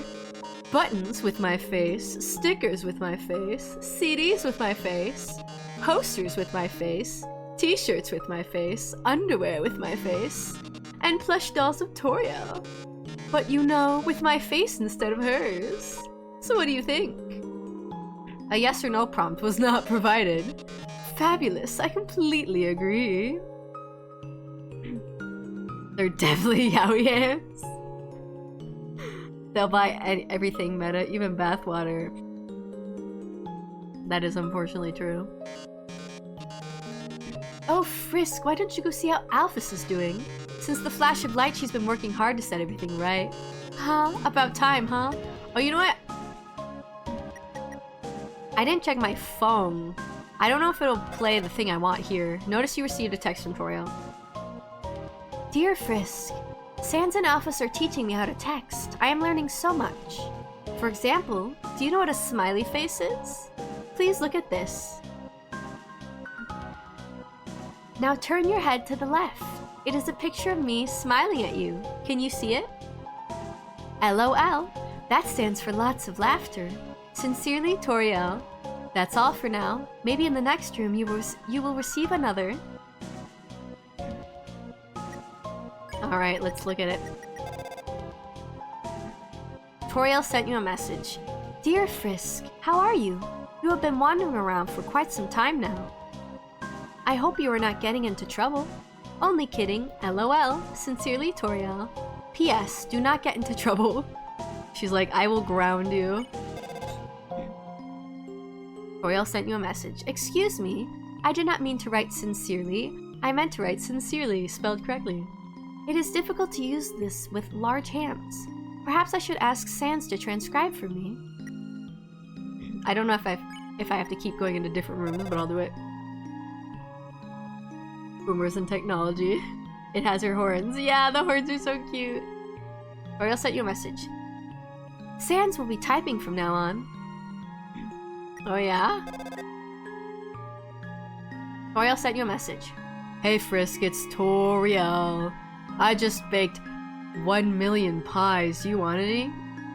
Buttons with my face, stickers with my face, CDs with my face, posters with my face, t-shirts with my face, underwear with my face, and plush dolls of Toriel. But you know, with my face instead of hers. So what do you think? A yes or no prompt was not provided. Fabulous, I completely agree. They're definitely yaoi hands. They'll buy everything meta, even bathwater. That is unfortunately true. Oh, Frisk, why don't you go see how Alphys is doing? Since the flash of light, she's been working hard to set everything right. Huh? About time, huh? Oh, you know what? I didn't check my phone. I don't know if it'll play the thing I want here. Notice you received a text from Toriel. Dear Frisk, Sans and Alphys are teaching me how to text. I am learning so much. For example, do you know what a smiley face is? Please look at this. Now turn your head to the left. It is a picture of me smiling at you. Can you see it? LOL. That stands for lots of laughter. Sincerely, Toriel. That's all for now. Maybe in the next room you will receive another. Alright, let's look at it. Toriel sent you a message. Dear Frisk, how are you? You have been wandering around for quite some time now. I hope you are not getting into trouble. Only kidding, LOL. Sincerely, Toriel. P.S. Do not get into trouble. She's like, I will ground you. Toriel sent you a message. Excuse me, I did not mean to write sincerely. I meant to write sincerely, spelled correctly. It is difficult to use this with large hands. Perhaps I should ask Sans to transcribe for me. I don't know if I have to keep going into different rooms, but I'll do it. Boomers and technology. It has her horns. Yeah, the horns are so cute. Toriel sent you a message. Sans will be typing from now on. Oh yeah? Toriel sent you a message. Hey Frisk, it's Toriel. I just baked 1 million pies. You want any?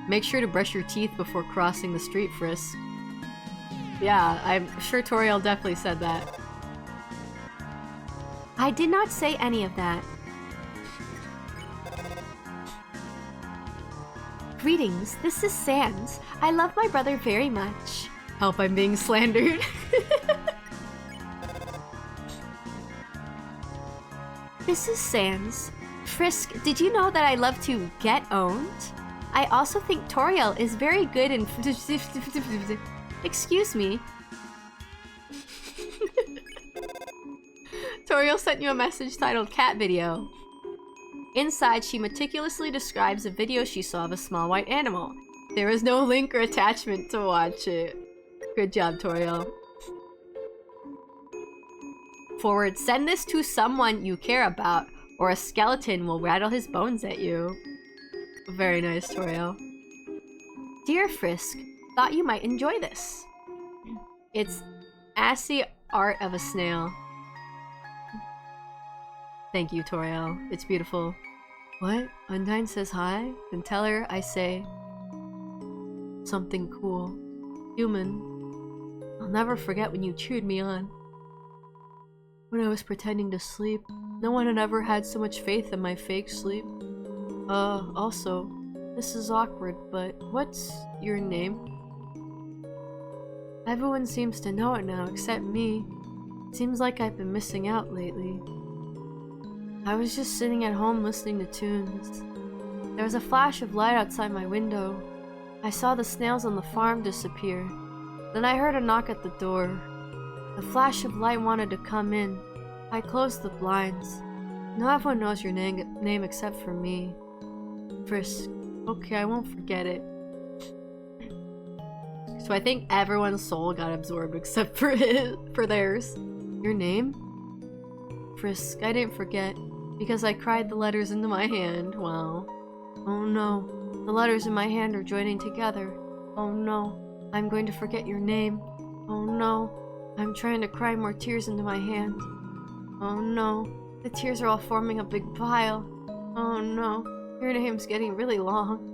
Make sure to brush your teeth before crossing the street, Frisk. Yeah, I'm sure Toriel definitely said that. I did not say any of that. Greetings, this is Sans. I love my brother very much. Help, I'm being slandered. This is Sans. Frisk, did you know that I love to get owned? I also think Toriel is very good in... Excuse me. Toriel sent you a message titled Cat Video. Inside, she meticulously describes a video she saw of a small white animal. There is no link or attachment to watch it. Good job, Toriel. Forward, send this to someone you care about, or a skeleton will rattle his bones at you. Very nice, Toriel. Dear Frisk, thought you might enjoy this. It's assy art of a snail. Thank you, Toriel. It's beautiful. What? Undyne says hi? Then tell her I say something cool. Human. I'll never forget when you cheered me on. When I was pretending to sleep, No one had ever had so much faith in my fake sleep. Also, this is awkward, but what's your name? Everyone seems to know it now, except me. Seems like I've been missing out lately. I was just sitting at home listening to tunes. There was a flash of light outside my window. I saw the snails on the farm disappear. Then I heard a knock at the door. The flash of light wanted to come in. I closed the blinds. Now everyone knows your name except for me. Frisk. Okay, I won't forget it. So I think everyone's soul got absorbed except for theirs. Your name? Frisk. I didn't forget. Because I cried the letters into my hand. Wow. Oh no. The letters in my hand are joining together. Oh no. I'm going to forget your name. Oh no. I'm trying to cry more tears into my hand. Oh no. The tears are all forming a big pile. Oh no. Your name's getting really long.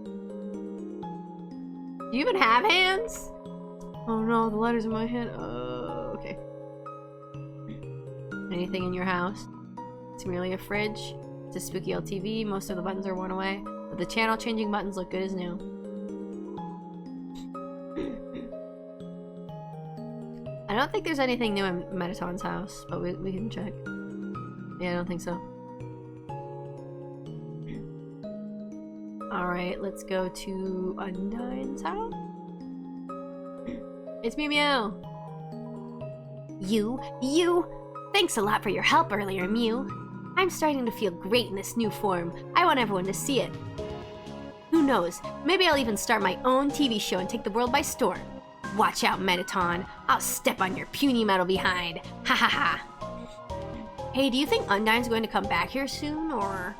Do you even have hands? Oh no, the letters in my hand. Okay. Anything in your house? It's merely a fridge. It's a spooky old TV. Most of the buttons are worn away, but the channel changing buttons look good as new. I don't think there's anything new in Metaton's house, but we can check. Yeah, I don't think so. Alright, let's go to Undyne's house. It's Mew Mew! You! Thanks a lot for your help earlier, Mew. I'm starting to feel great in this new form. I want everyone to see it. Who knows, maybe I'll even start my own TV show and take the world by storm. Watch out, Metaton. I'll step on your puny metal behind. Ha ha ha. Hey, do you think Undyne's going to come back here soon, or...?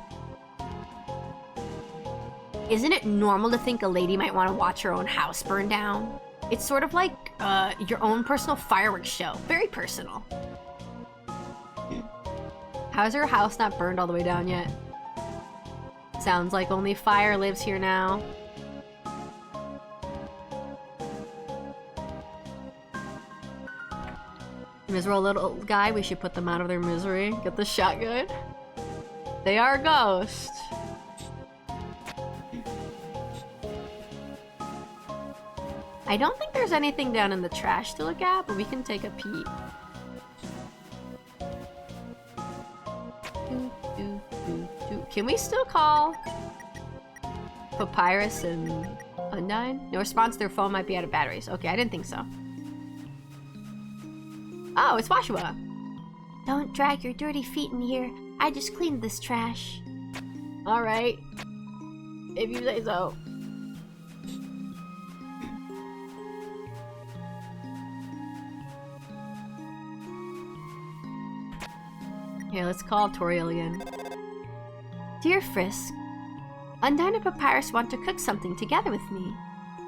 Isn't it normal to think a lady might want to watch her own house burn down? It's sort of like, your own personal fireworks show. Very personal. How's her house not burned all the way down yet? Sounds like only fire lives here now. Miserable little guy, we should put them out of their misery. Get the shotgun. They are a ghost. I don't think there's anything down in the trash to look at, but we can take a peek. Can we still call Papyrus and Undyne? No response, their phone might be out of batteries. Okay, I didn't think so. Oh, it's Washua. Don't drag your dirty feet in here. I just cleaned this trash. Alright. If you say so. Here, let's call Toriel again. Dear Frisk, Undyne and Papyrus want to cook something together with me.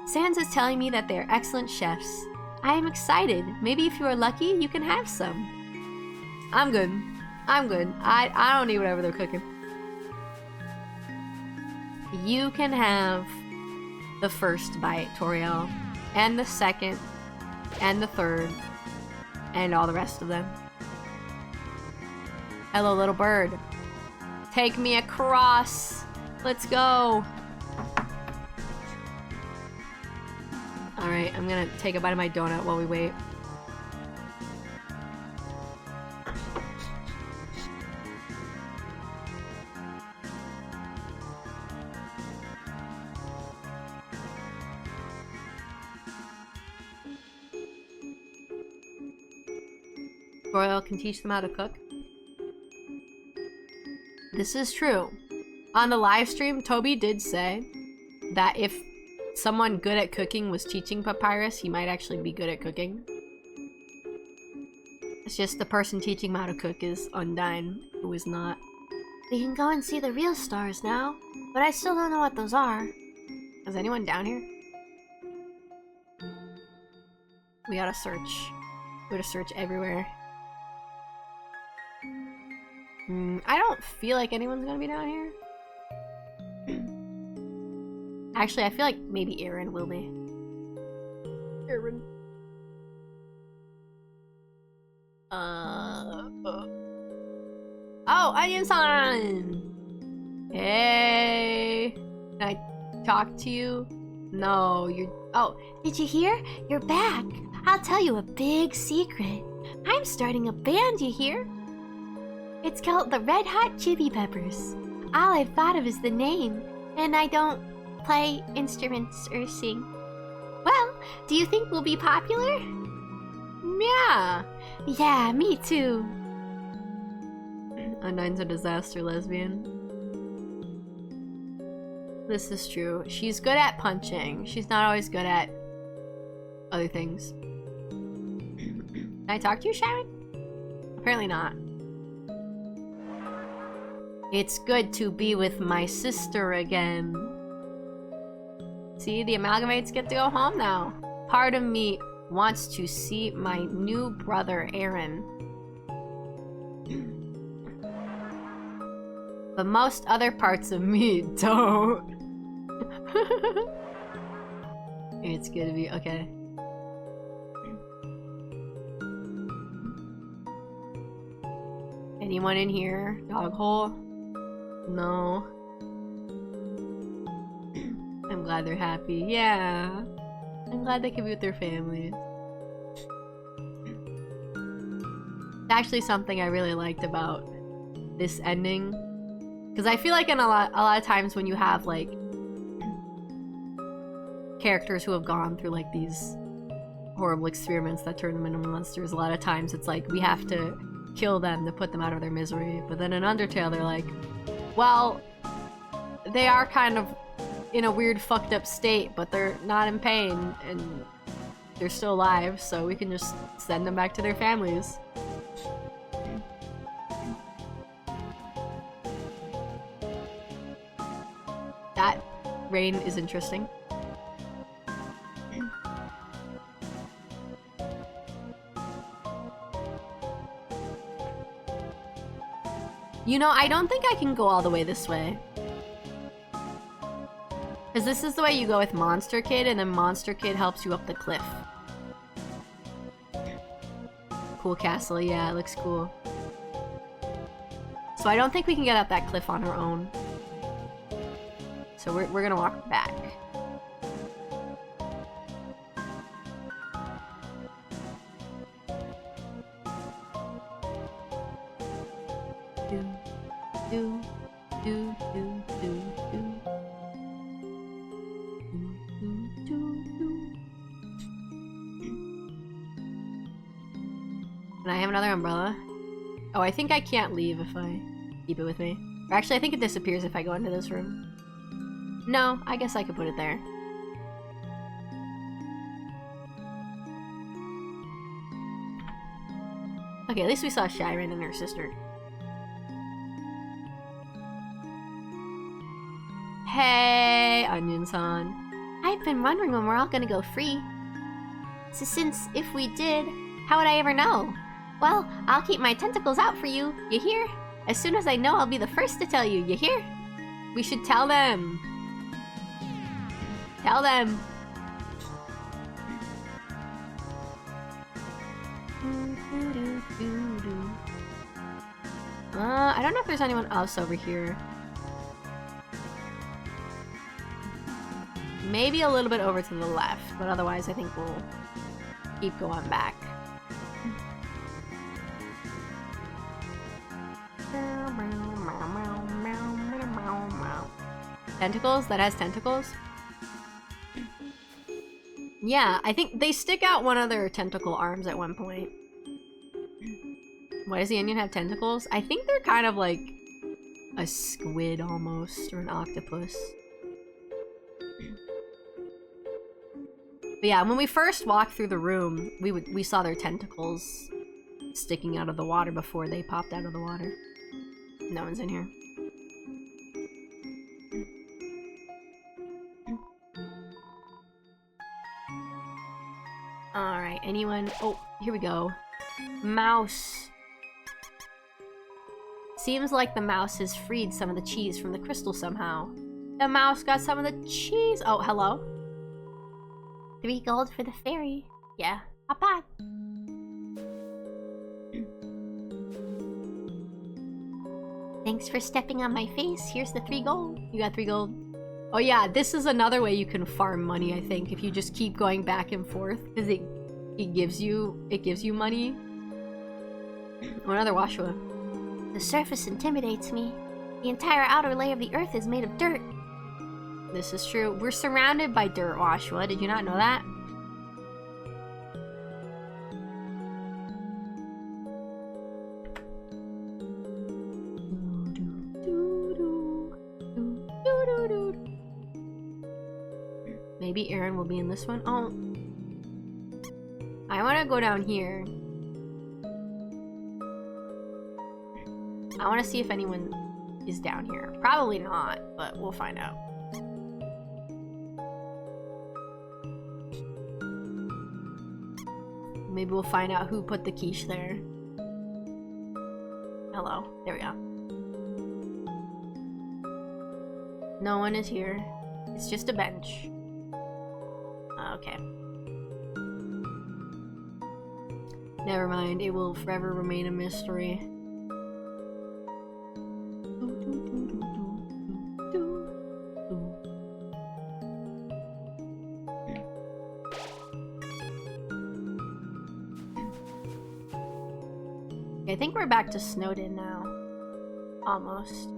Sans is telling me that they are excellent chefs. I am excited. Maybe if you are lucky, you can have some. I'm good. I'm good. I don't need whatever they're cooking. You can have the first bite, Toriel, and the second, and the third, and all the rest of them. Hello, little bird. Take me across. Let's go. Alright, I'm gonna take a bite of my donut while we wait. Royal can teach them how to cook. This is true. On the live stream, Toby did say that if someone good at cooking was teaching Papyrus, he might actually be good at cooking. It's just the person teaching him how to cook is Undyne, who is not. We can go and see the real stars now, but I still don't know what those are. Is anyone down here? We gotta search. We gotta search everywhere. I don't feel like anyone's gonna be down here. Actually, I feel like maybe Aaron will be. Aaron. Oh, Onion-san! Hey! Can I talk to you? No, you're... Oh, Did you hear? You're back. I'll tell you a big secret. I'm starting a band, you hear? It's called the Red Hot Chili Peppers. All I've thought of is the name, and I don't play instruments or sing. Well, do you think we'll be popular? yeah! Yeah, me too. Undyne's a disaster lesbian. This is true. She's good at punching. She's not always good at other things. Can I talk to you, Sharon? Apparently not. It's good to be with my sister again. See, the amalgamates get to go home now. Part of me wants to see my new brother, Aaron. But most other parts of me don't. It's gonna be okay. Anyone in here? Dog hole? No. I'm glad they're happy. Yeah. I'm glad they can be with their families. It's actually something I really liked about this ending. Because I feel like in a lot of times when you have like characters who have gone through like these horrible experiments that turn them into monsters, a lot of times it's like we have to kill them to put them out of their misery. But then in Undertale they're like, well, they are kind of in a weird fucked up state, but they're not in pain and they're still alive, so we can just send them back to their families. That rain is interesting. You know, I don't think I can go all the way this way. Because this is the way you go with Monster Kid, and then Monster Kid helps you up the cliff. Cool castle, yeah, it looks cool. So I don't think we can get up that cliff on our own. So we're gonna walk back. Do, do, do, do, do, do. Can I have another umbrella? Oh, I think I can't leave if I keep it with me. Or actually, I think it disappears if I go into this room. No, I guess I could put it there. Okay, at least we saw Shiren and her sister. Hey, Onion-san. I've been wondering when we're all gonna go free. So since if we did, how would I ever know? Well, I'll keep my tentacles out for you, you hear? As soon as I know, I'll be the first to tell you, you hear? We should tell them. Tell them. I don't know if there's anyone else over here. Maybe a little bit over to the left, but otherwise I think we'll keep going back. Tentacles? That has tentacles? Yeah, I think they stick out one of their tentacle arms at one point. Why does the onion have tentacles? I think they're kind of like a squid almost, or an octopus. But yeah, when we first walked through the room, we saw their tentacles sticking out of the water before they popped out of the water. No one's in here. Alright, anyone? Oh, here we go. Mouse. Seems like the mouse has freed some of the cheese from the crystal somehow. The mouse got some of the cheese. Oh, hello. 3 gold for the fairy. Yeah. Hop on. Thanks for stepping on my face. Here's the 3 gold. You got 3 gold. Oh yeah, this is another way you can farm money, I think, if you just keep going back and forth. Because it gives you money. Oh, another Washua. The surface intimidates me. The entire outer layer of the earth is made of dirt. This is true. We're surrounded by dirt, Washua. Did you not know that? Maybe Aaron will be in this one. Oh. I want to go down here. I want to see if anyone is down here. Probably not, but we'll find out. Maybe we'll find out who put the quiche there. Hello. There we go. No one is here. It's just a bench. Okay. Never mind. It will forever remain a mystery. I think we're back to Snowden now. Almost.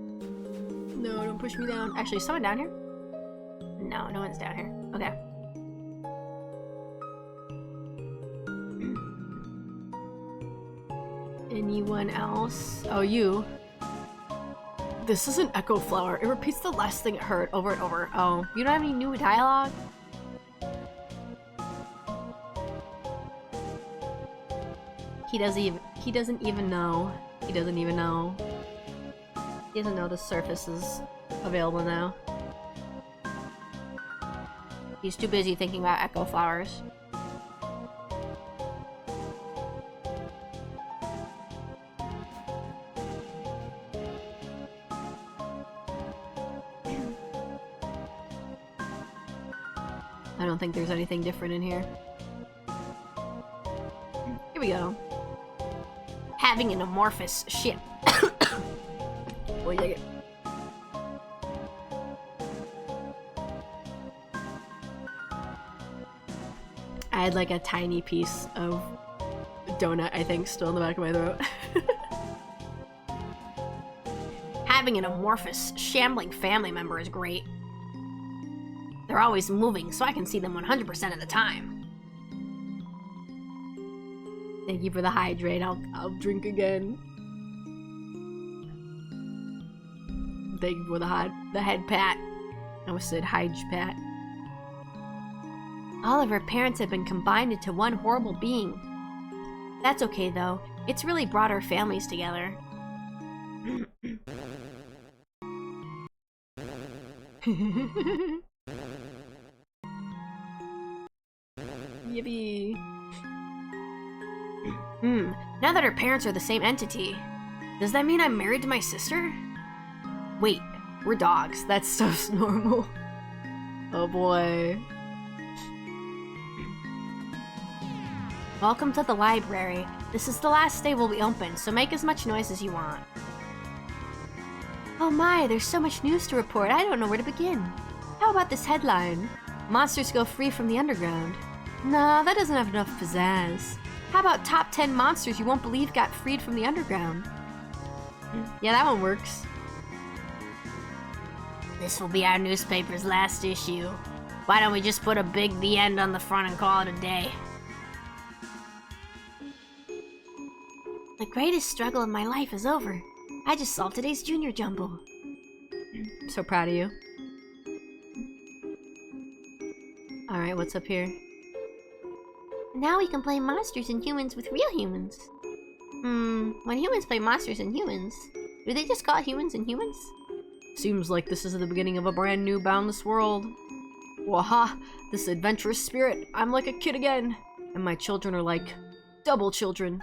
No, don't push me down. Actually, is someone down here? No, no one's down here. Okay. Anyone else? Oh, you. This is an echo flower. It repeats the last thing it heard over and over. Oh, you don't have any new dialogue? He doesn't even know. He doesn't even know. He doesn't know the surface is available now. He's too busy thinking about echo flowers. I don't think there's anything different in here. Here we go. Having an amorphous ship. Wait a second. I had like a tiny piece of donut, I think, still in the back of my throat. Having an amorphous, shambling family member is great. They're always moving, so I can see them 100% of the time. Thank you for the hydrate. I'll drink again. Thank you for the head pat. I almost said Hydge pat. All of her parents have been combined into one horrible being. That's okay though. It's really brought our families together. Yippee. Now that our parents are the same entity, does that mean I'm married to my sister? Wait, we're dogs. That's so normal. Oh boy. Welcome to the library. This is the last day we'll be open, so make as much noise as you want. Oh my, there's so much news to report, I don't know where to begin. How about this headline? Monsters go free from the underground. Nah, that doesn't have enough pizzazz. How about top 10 monsters you won't believe got freed from the underground? Yeah, that one works. This will be our newspaper's last issue. Why don't we just put a big "The End" on the front and call it a day? The greatest struggle of my life is over. I just solved today's junior jumble. I'm so proud of you. Alright, what's up here? Now we can play monsters and humans with real humans. When humans play monsters and humans, do they just call humans and humans? Seems like this is the beginning of a brand new boundless world. Waha! This adventurous spirit. I'm like a kid again. And my children are like double children.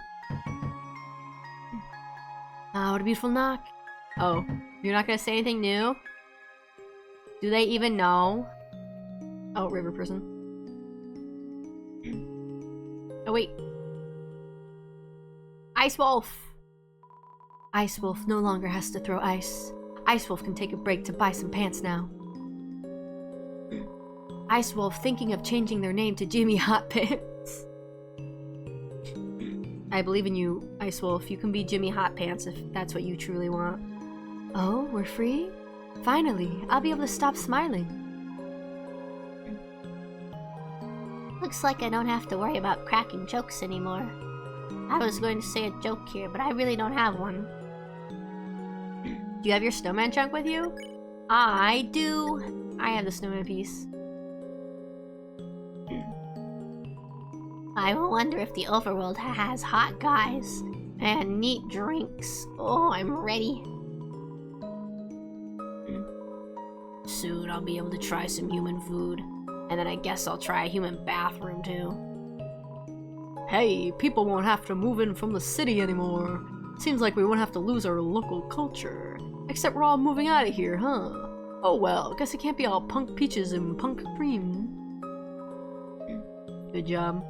Ah, what a beautiful knock. Oh, you're not gonna say anything new? Do they even know? Oh, river person. Oh, wait. Ice Wolf! Ice Wolf no longer has to throw ice. Ice Wolf can take a break to buy some pants now. Ice Wolf thinking of changing their name to Jimmy Hot Pants. I believe in you, Ice Wolf. You can be Jimmy Hot Pants if that's what you truly want. Oh, we're free? Finally, I'll be able to stop smiling. Looks like I don't have to worry about cracking jokes anymore. I was going to say a joke here, but I really don't have one. Do you have your snowman chunk with you? I do. I have the snowman piece. I wonder if the overworld has hot guys and neat drinks. Oh, I'm ready. Soon I'll be able to try some human food. And then I guess I'll try a human bathroom too. Hey, people won't have to move in from the city anymore. Seems like we won't have to lose our local culture. Except we're all moving out of here, huh? Oh well, guess it can't be all punk peaches and punk cream. Good job.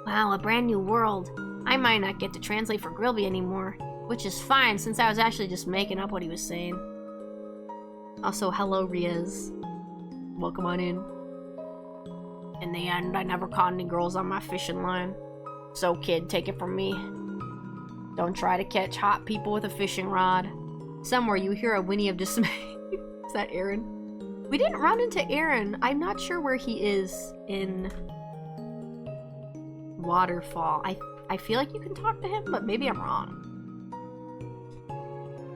Wow, a brand new world. I might not get to translate for Grilby anymore, which is fine since I was actually just making up what he was saying. Also, hello, Riaz. Welcome on in. In the end, I never caught any girls on my fishing line. So kid, take it from me. Don't try to catch hot people with a fishing rod. Somewhere you hear a whinny of dismay. Is that Aaron? We didn't run into Aaron. I'm not sure where he is in Waterfall. I feel like you can talk to him, but maybe I'm wrong.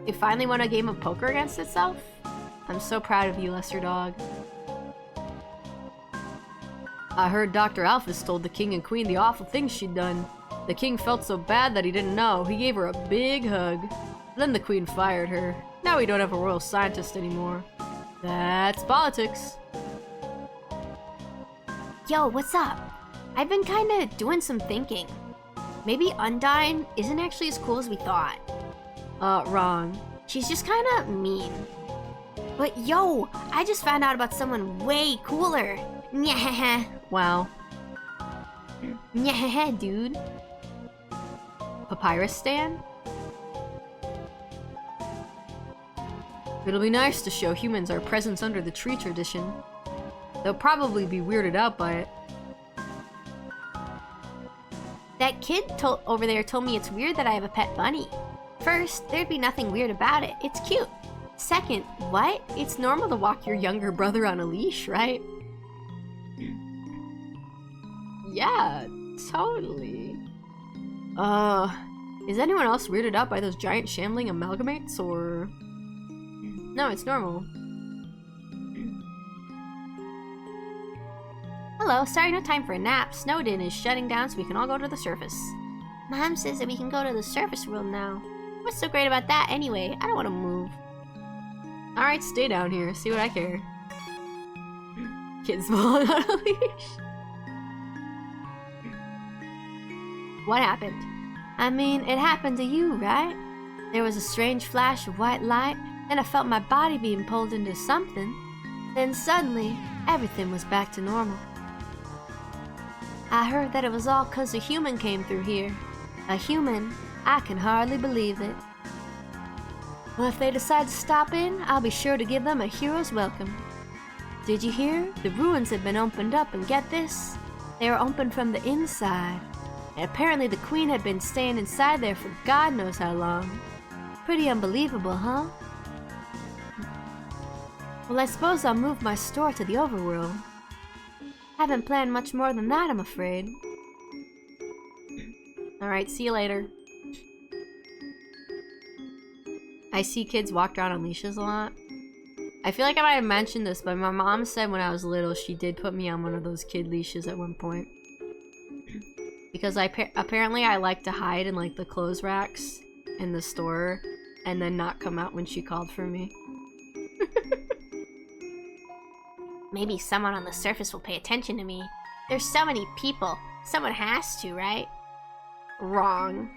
It finally won a game of poker against itself? I'm so proud of you, Lester Dog. I heard Dr. Alphys told the king and queen the awful things she'd done. The king felt so bad that he didn't know. He gave her a big hug. Then the queen fired her. Now we don't have a royal scientist anymore. That's politics. Yo, what's up? I've been kinda doing some thinking. Maybe Undyne isn't actually as cool as we thought. Wrong. She's just kinda mean. But yo, I just found out about someone way cooler. Nyeh. Wow. Nyeh, dude. Papyrus Stan? It'll be nice to show humans our presence under the tree tradition. They'll probably be weirded out by it. That kid over there told me it's weird that I have a pet bunny. First, there'd be nothing weird about it. It's cute. Second, what? It's normal to walk your younger brother on a leash, right? Yeah, totally. Is anyone else weirded out by those giant shambling amalgamates, or... No, it's normal. Hello, sorry, no time for a nap. Snowdin is shutting down so we can all go to the surface. Mom says that we can go to the surface world now. What's so great about that anyway? I don't want to move. Alright, stay down here. See what I care. Kids falling on a leash. What happened? I mean, it happened to you, right? There was a strange flash of white light, and I felt my body being pulled into something. Then suddenly, everything was back to normal. I heard that it was all 'cause a human came through here. A human? I can hardly believe it. Well, if they decide to stop in, I'll be sure to give them a hero's welcome. Did you hear? The ruins had been opened up, and get this? They were opened from the inside. And apparently the queen had been staying inside there for God knows how long. Pretty unbelievable, huh? Well, I suppose I'll move my store to the overworld. Haven't planned much more than that, I'm afraid. Alright, see you later. I see kids walk around on leashes a lot. I feel like I might have mentioned this, but my mom said when I was little she did put me on one of those kid leashes at one point. Because apparently I like to hide in like the clothes racks in the store and then not come out when she called for me. Maybe someone on the surface will pay attention to me. There's so many people. Someone has to, right? Wrong.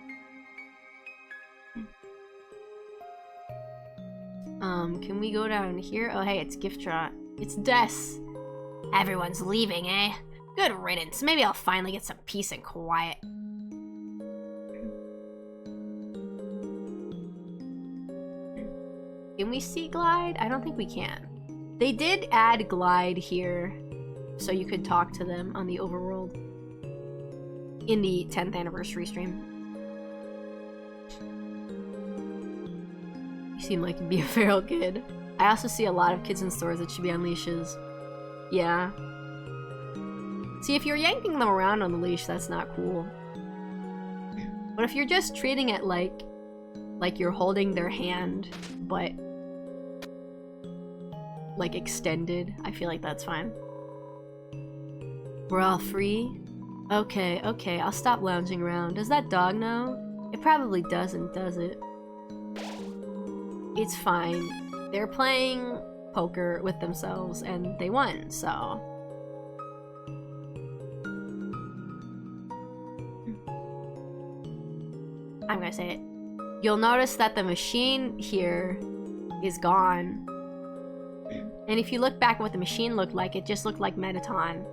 Can we go down here? Oh, hey, it's Giftrot. It's Des. Everyone's leaving, eh? Good riddance. Maybe I'll finally get some peace and quiet. Can we see glide? I don't think we can. They did add glide here, so you could talk to them on the overworld in the 10th anniversary stream. You seem like you'd be a feral kid. I also see a lot of kids in stores that should be on leashes. Yeah. See, if you're yanking them around on the leash, that's not cool. But if you're just treating it like you're holding their hand, but like extended, I feel like that's fine. We're all free? Okay, I'll stop lounging around. Does that dog know? It probably doesn't, does it? It's fine. They're playing poker with themselves and they won, so... I'm gonna say it. You'll notice that the machine here is gone. And if you look back at what the machine looked like, it just looked like Metaton.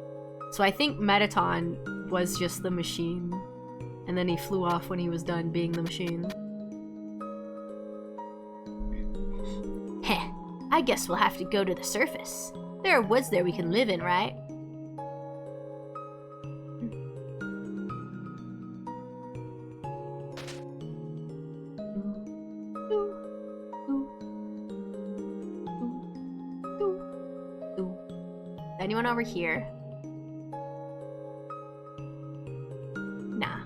So I think Metaton was just the machine. And then he flew off when he was done being the machine. Heh, I guess we'll have to go to the surface. There are woods there we can live in, right? Anyone over here? Nah.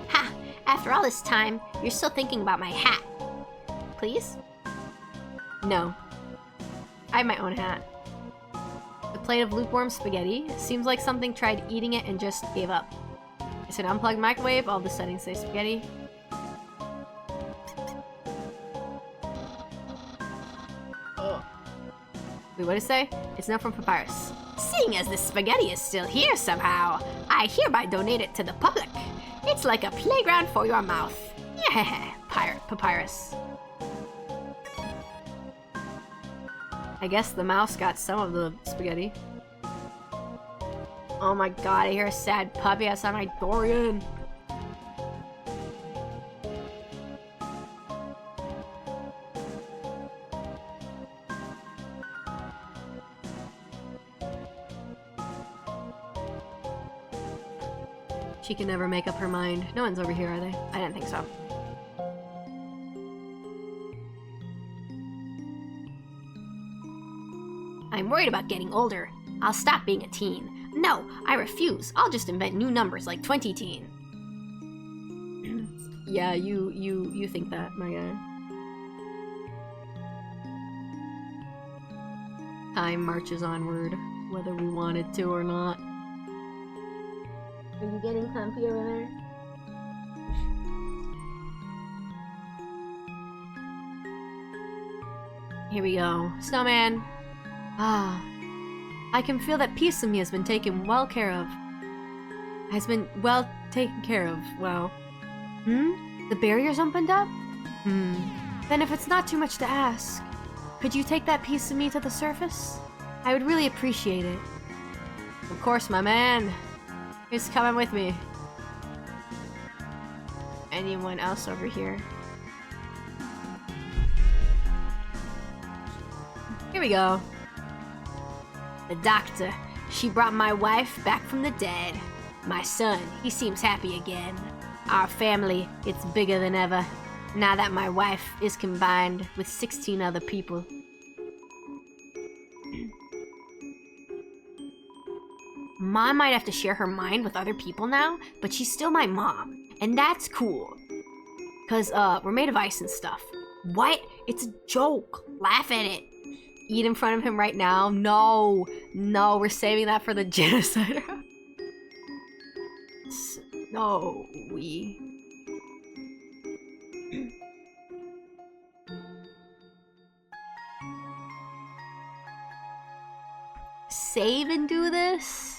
Ha! After all this time, you're still thinking about my hat. Please? No. I have my own hat. The plate of lukewarm spaghetti. Seems like something tried eating it and just gave up. It's an unplugged microwave. All the settings say spaghetti. Wait, what did it say? It's not from Papyrus. Seeing as this spaghetti is still here somehow, I hereby donate it to the public. It's like a playground for your mouth. Yeah, Papyrus. I guess the mouse got some of the spaghetti. Oh my god, I hear a sad puppy outside my Dorian. She can never make up her mind. No one's over here, are they? I didn't think so. I'm worried about getting older. I'll stop being a teen. No, I refuse. I'll just invent new numbers like 20-teen. Yeah, you think that, my guy. Time marches onward, whether we want it to or not. Are you getting comfy over there? Here we go. Snowman! Ah. I can feel that piece of me has been taken well care of. Has been well taken care of. Wow. The barrier's opened up? Then if it's not too much to ask, could you take that piece of me to the surface? I would really appreciate it. Of course, my man. Who's coming with me? Anyone else over here? Here we go. The doctor. She brought my wife back from the dead. My son, he seems happy again. Our family, it's bigger than ever. Now that my wife is combined with 16 other people. Mom might have to share her mind with other people now, but she's still my mom. And that's cool. Cause, we're made of ice and stuff. What? It's a joke. Laugh at it. Eat in front of him right now? No. No, we're saving that for the genocide. No, we... Save and do this?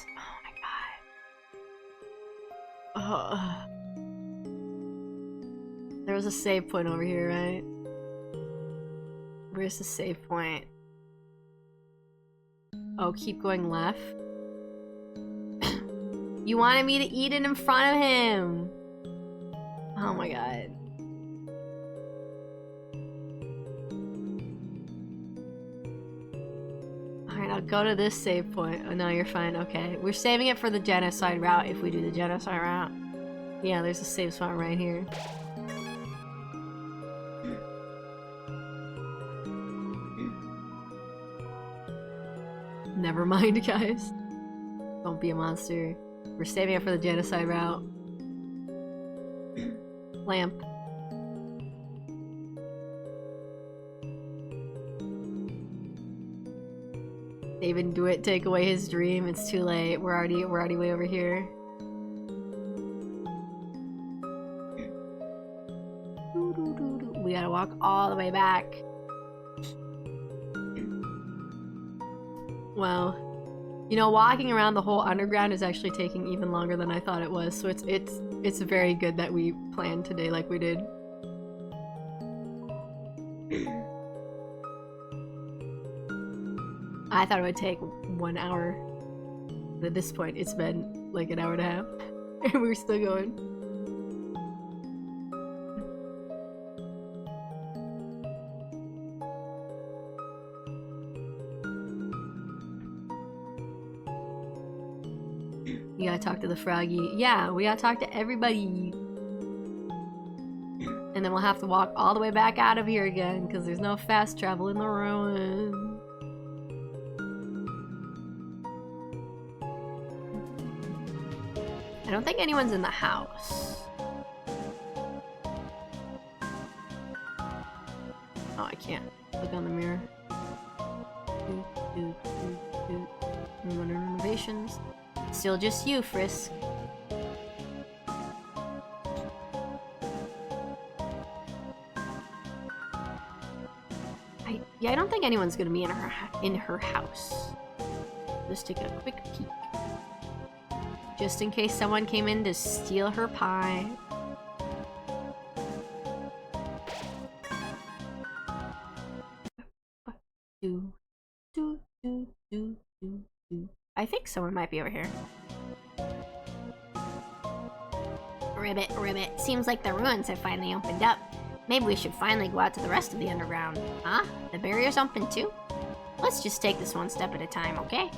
There was a save point over here, right? Where's the save point? Oh, keep going left. You wanted me to eat it in front of him! Oh my god. Go to this save point. Oh, no, you're fine. Okay. We're saving it for the genocide route if we do the genocide route. Yeah, there's a save spot right here. Never mind, guys. Don't be a monster. We're saving it for the genocide route. Lamp. David, do it. Take away his dream. It's too late. We're already way over here. We gotta walk all the way back. Wow. You know, walking around the whole underground is actually taking even longer than I thought it was. So it's very good that we planned today like we did. I thought it would take 1 hour. But at this point, it's been like an hour and a half. And we're still going. You gotta talk to the froggy. Yeah, we gotta talk to everybody. And then we'll have to walk all the way back out of here again, because there's no fast travel in the ruin. I don't think anyone's in the house. Oh, I can't look on the mirror. Modern innovations. Still just you, Frisk. I don't think anyone's gonna be in her house. Let's take a quick peek. Just in case someone came in to steal her pie. I think someone might be over here. Ribbit, ribbit. Seems like the ruins have finally opened up. Maybe we should finally go out to the rest of the underground. Huh? The barrier's open too? Let's just take this one step at a time, okay?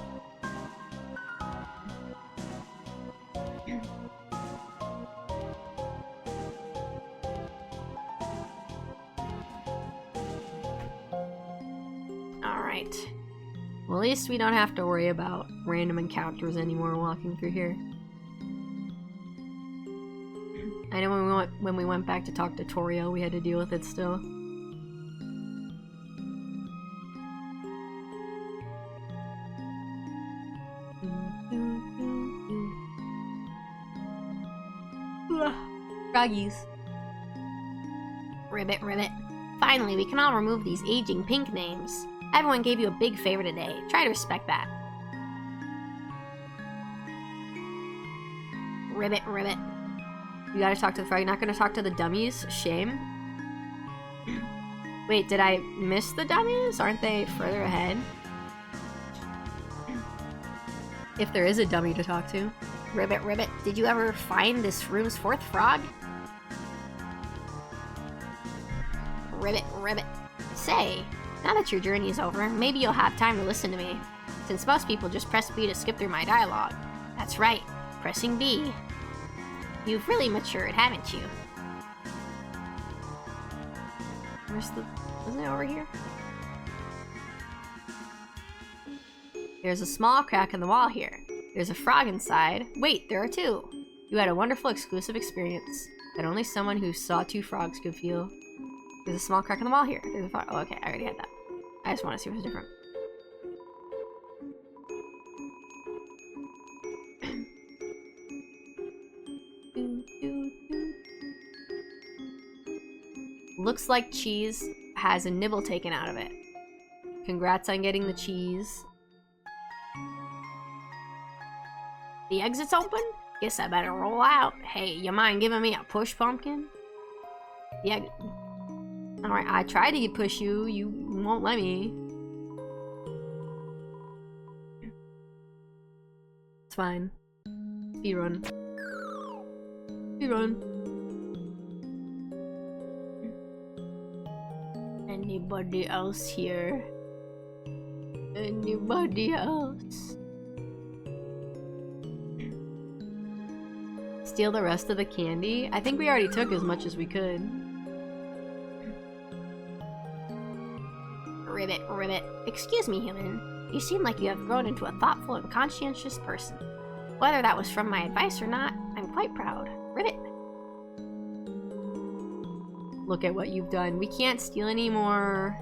Alright. Well, at least we don't have to worry about random encounters anymore walking through here. I know when we went back to talk to Torio, we had to deal with it still. Froggies. Ribbit, ribbit. Finally, we can all remove these aging pink names. Everyone gave you a big favor today. Try to respect that. Ribbit, ribbit. You gotta talk to the frog. You're not gonna talk to the dummies? Shame. Wait, did I miss the dummies? Aren't they further ahead? If there is a dummy to talk to. Ribbit, ribbit. Did you ever find this room's fourth frog? Ribbit, ribbit. Say, now that your journey is over, maybe you'll have time to listen to me. Since most people just press B to skip through my dialogue. That's right, pressing B. You've really matured, haven't you? Where's the... Isn't it over here? There's a small crack in the wall here. There's a frog inside. Wait, there are two. You had a wonderful exclusive experience that only someone who saw two frogs could feel. There's a small crack in the wall here. There's a frog. Oh, okay, I already had that. I just want to see what's different. Looks like cheese has a nibble taken out of it. Congrats on getting the cheese. The exit's open? Guess I better roll out. Hey, you mind giving me a push, pumpkin? Yeah. Alright, I tried to push you. You won't let me. It's fine. Speedrun. Speedrun. Anybody else here? Anybody else? Steal the rest of the candy? I think we already took as much as we could. Ribbit, ribbit. Excuse me, human. You seem like you have grown into a thoughtful and conscientious person. Whether that was from my advice or not, I'm quite proud. Ribbit. Look at what you've done. We can't steal anymore.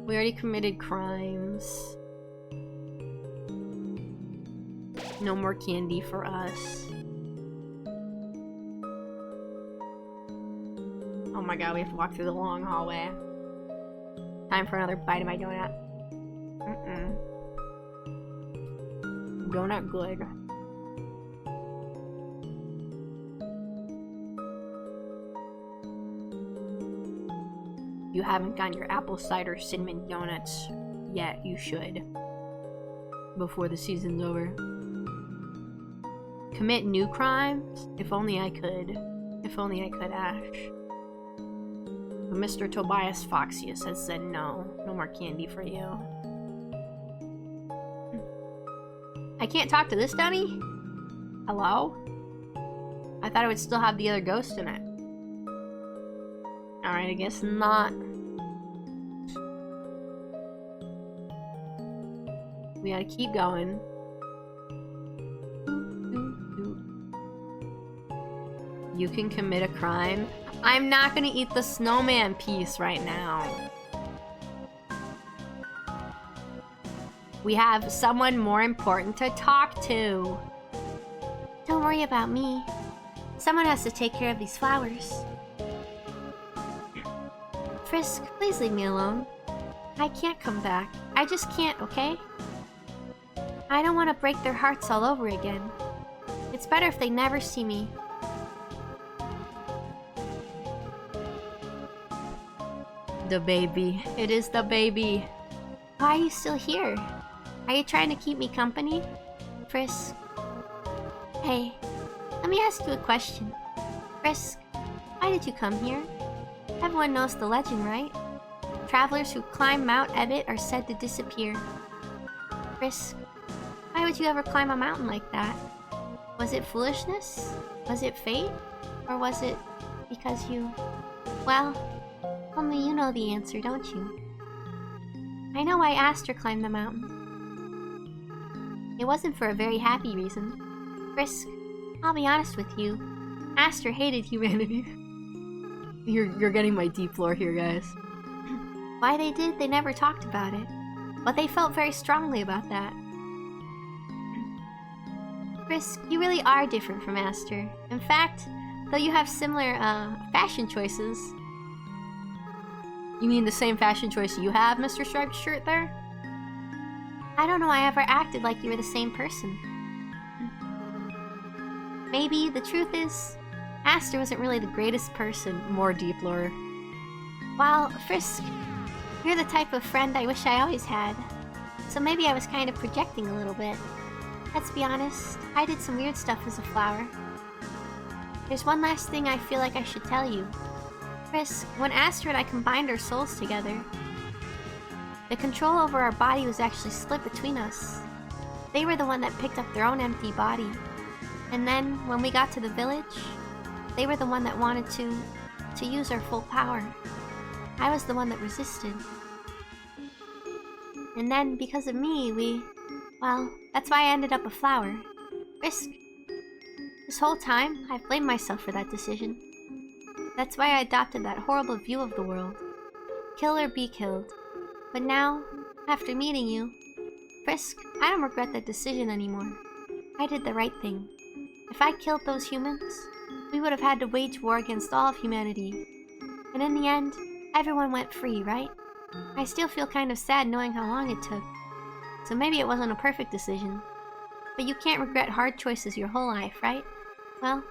We already committed crimes. No more candy for us. Oh my god, we have to walk through the long hallway. Time for another bite of my donut. Donut good. You haven't gotten your apple cider cinnamon donuts yet. You should. Before the season's over. Commit new crimes? If only I could. If only I could, Ash. But Mr. Tobias Foxius has said no. No more candy for you. I can't talk to this dummy? Hello? I thought it would still have the other ghost in it. Alright, I guess not. We gotta keep going. You can commit a crime. I'm not gonna eat the snowman piece right now. We have someone more important to talk to. Don't worry about me. Someone has to take care of these flowers. Frisk, please leave me alone. I can't come back. I just can't, okay? I don't want to break their hearts all over again. It's better if they never see me. The baby. It is the baby. Why are you still here? Are you trying to keep me company? Frisk. Hey, let me ask you a question. Frisk, why did you come here? Everyone knows the legend, right? Travelers who climb Mount Ebbet are said to disappear. Frisk, why would you ever climb a mountain like that? Was it foolishness? Was it fate? Or was it because you... Well, only you know the answer, don't you? I know why Aster climbed the mountain. It wasn't for a very happy reason. Frisk, I'll be honest with you. Aster hated humanity. You're getting my deep lore here, guys. Why they did, they never talked about it. But they felt very strongly about that. Frisk, you really are different from Aster. In fact, though you have similar, fashion choices... You mean the same fashion choice you have, Mr. Striped Shirt there? I don't know I ever acted like you were the same person. Maybe the truth is, Aster wasn't really the greatest person. More deep lore. Well, Frisk, you're the type of friend I wish I always had. So maybe I was kind of projecting a little bit. Let's be honest, I did some weird stuff as a flower. There's one last thing I feel like I should tell you. Frisk, when Aster and I combined our souls together, the control over our body was actually split between us. They were the one that picked up their own empty body. And then, when we got to the village, they were the one that wanted to use our full power. I was the one that resisted. And then, because of me, well, that's why I ended up a flower. Frisk, this whole time, I've blamed myself for that decision. That's why I adopted that horrible view of the world. Kill or be killed. But now, after meeting you, Frisk, I don't regret that decision anymore. I did the right thing. If I killed those humans, we would have had to wage war against all of humanity. And in the end, everyone went free, right? I still feel kind of sad knowing how long it took. So maybe it wasn't a perfect decision. But you can't regret hard choices your whole life, right? Well,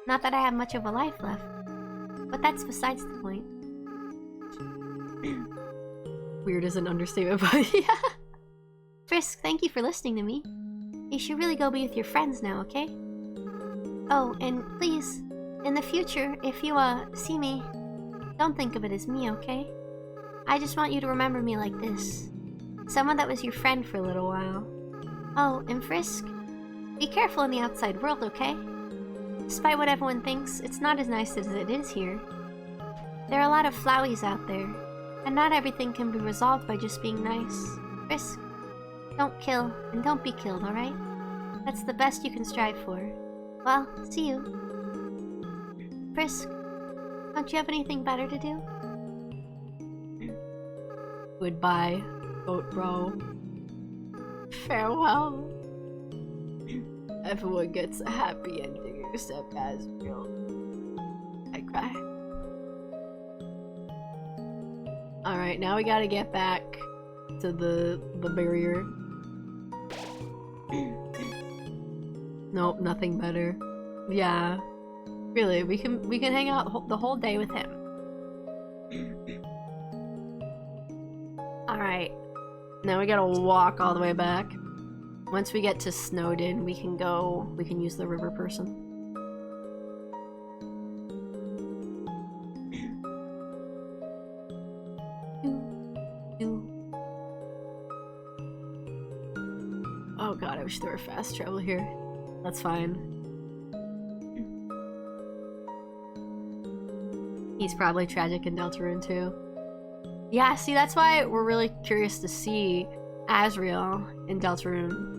not that I have much of a life left. But that's besides the point. Weird is an understatement, but yeah. Frisk, thank you for listening to me. You should really go be with your friends now, okay? Oh, and please, in the future, if you, see me, don't think of it as me, okay? I just want you to remember me like this. Someone that was your friend for a little while. Oh, and Frisk, be careful in the outside world, okay? Despite what everyone thinks, it's not as nice as it is here. There are a lot of Flowies out there, and not everything can be resolved by just being nice. Frisk, don't kill, and don't be killed, alright? That's the best you can strive for. Well, see you. Frisk, don't you have anything better to do? Goodbye, boat bro. Farewell. Everyone gets a happy ending except Asriel. I cry. Alright, now we gotta get back to the barrier. Nope, nothing better. Yeah. Really, we can hang out the whole day with him. Alright. Now we gotta walk all the way back. Once we get to Snowdin, we can use the river person. Oh god, I wish there were fast travel here. That's fine. He's probably tragic in Deltarune too. Yeah, see, that's why we're really curious to see Asriel in Deltarune.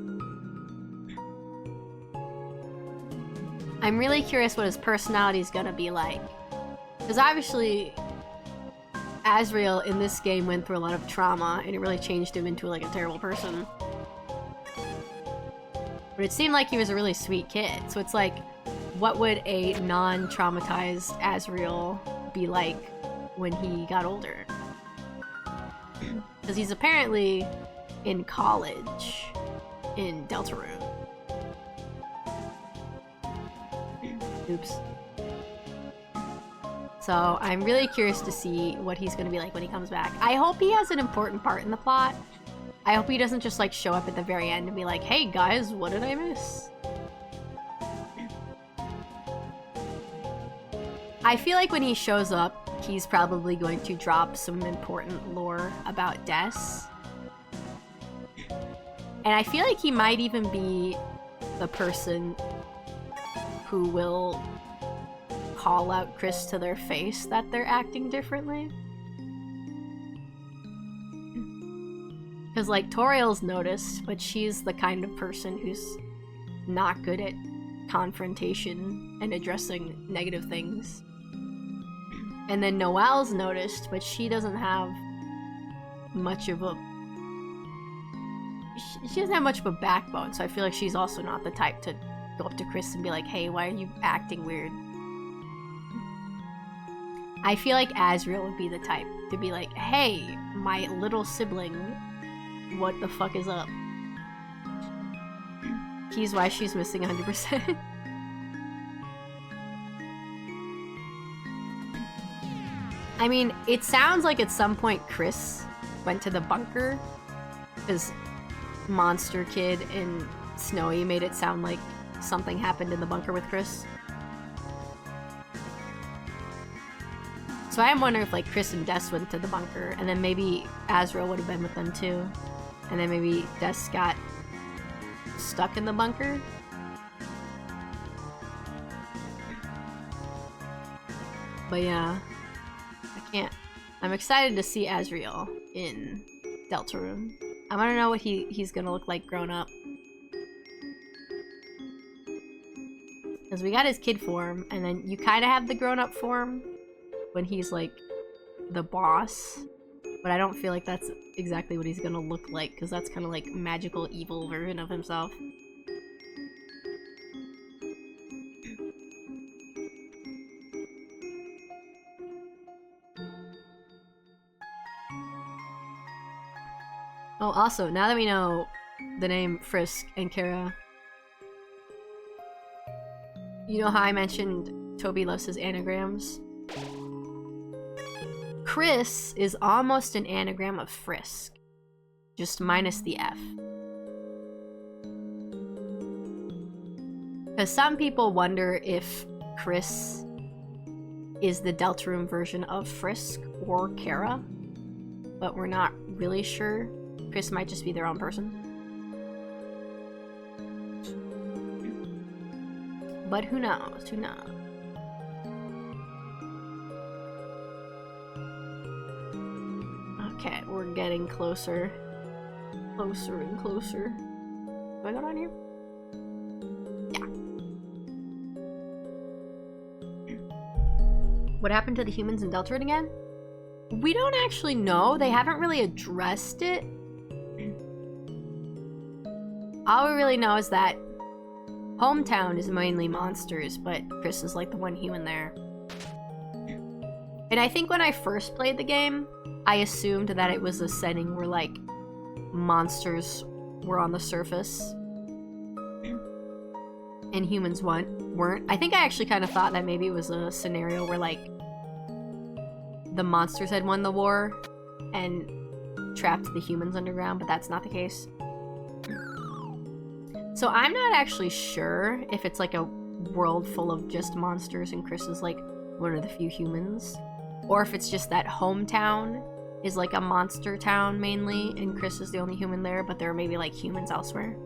I'm really curious what his personality is gonna be like. Because obviously, Asriel in this game went through a lot of trauma, and it really changed him into like a terrible person. But it seemed like he was a really sweet kid, so it's like, what would a non-traumatized Asriel be like when he got older? Because he's apparently in college in Deltarune. Oops. So I'm really curious to see what he's gonna be like when he comes back. I hope he has an important part in the plot. I hope he doesn't just like show up at the very end and be like, hey guys, what did I miss? I feel like when he shows up, he's probably going to drop some important lore about Des. And I feel like he might even be the person who will call out Chris to their face that they're acting differently. Because, like, Toriel's noticed, but she's the kind of person who's not good at confrontation and addressing negative things. And then Noelle's noticed, but she doesn't have much of a... She doesn't have much of a backbone, so I feel like she's also not the type to go up to Chris and be like, hey, why are you acting weird? I feel like Asriel would be the type to be like, hey, my little sibling, what the fuck is up? He's why she's missing 100%. I mean, it sounds like at some point Chris went to the bunker, because Monster Kid and Snowy made it sound like something happened in the bunker with Chris. So I am wondering if like Chris and Des went to the bunker, and then maybe Asriel would have been with them too. And then maybe Des got stuck in the bunker. But yeah, I can't. I'm excited to see Asriel in Deltarune. I want to know what he's gonna look like grown up. Because we got his kid form, and then you kind of have the grown up form when he's like the boss. But I don't feel like that's exactly what he's gonna look like, because that's kind of like magical evil version of himself. Oh, also, now that we know the name Frisk and Kara, you know how I mentioned Toby loves his anagrams? Chris is almost an anagram of Frisk, just minus the F. Because some people wonder if Chris is the Deltarune version of Frisk or Kara, but we're not really sure. Chris might just be their own person. But who knows? Who knows? Okay, we're getting closer. Closer and closer. Do I go down here? Yeah. What happened to the humans in Deltarune again? We don't actually know. They haven't really addressed it. All we really know is that Hometown is mainly monsters, but Chris is like the one human there. And I think when I first played the game, I assumed that it was a setting where like monsters were on the surface and humans weren't. I think I actually kind of thought that maybe it was a scenario where like the monsters had won the war and trapped the humans underground, but that's not the case. So I'm not actually sure if it's like a world full of just monsters and Chris is like one of the few humans, or if it's just that Hometown is like a monster town mainly and Chris is the only human there, but there are maybe like humans elsewhere.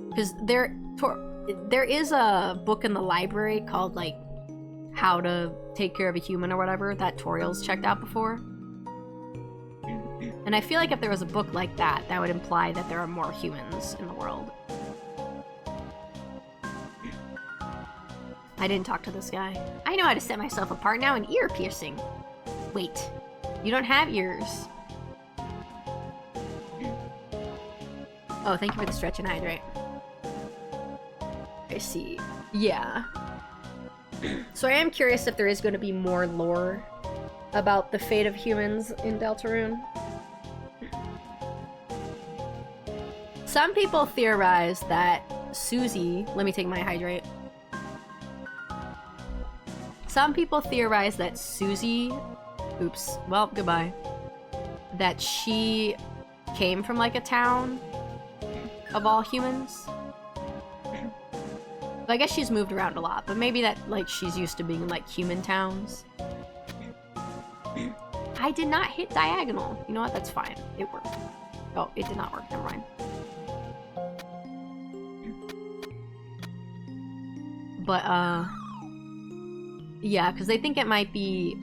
Because there is a book in the library called like How to Take Care of a Human or whatever that Toriel's checked out before. And I feel like if there was a book like that, that would imply that there are more humans in the world. I didn't talk to this guy. I know how to set myself apart now in ear piercing. Wait, you don't have ears. Oh, thank you for the stretch and hydrate. I see. Yeah. So I am curious if there is going to be more lore about the fate of humans in Deltarune. Some people theorize that Susie... Let me take my hydrate. Some people theorize that Susie... Oops. Well, goodbye. That she came from, like, a town of all humans. I guess she's moved around a lot, but maybe that, like, she's used to being in, like, human towns. I did not hit diagonal. You know what? That's fine. It worked. Oh, it did not work. Never mind. But, yeah, because they think it might be...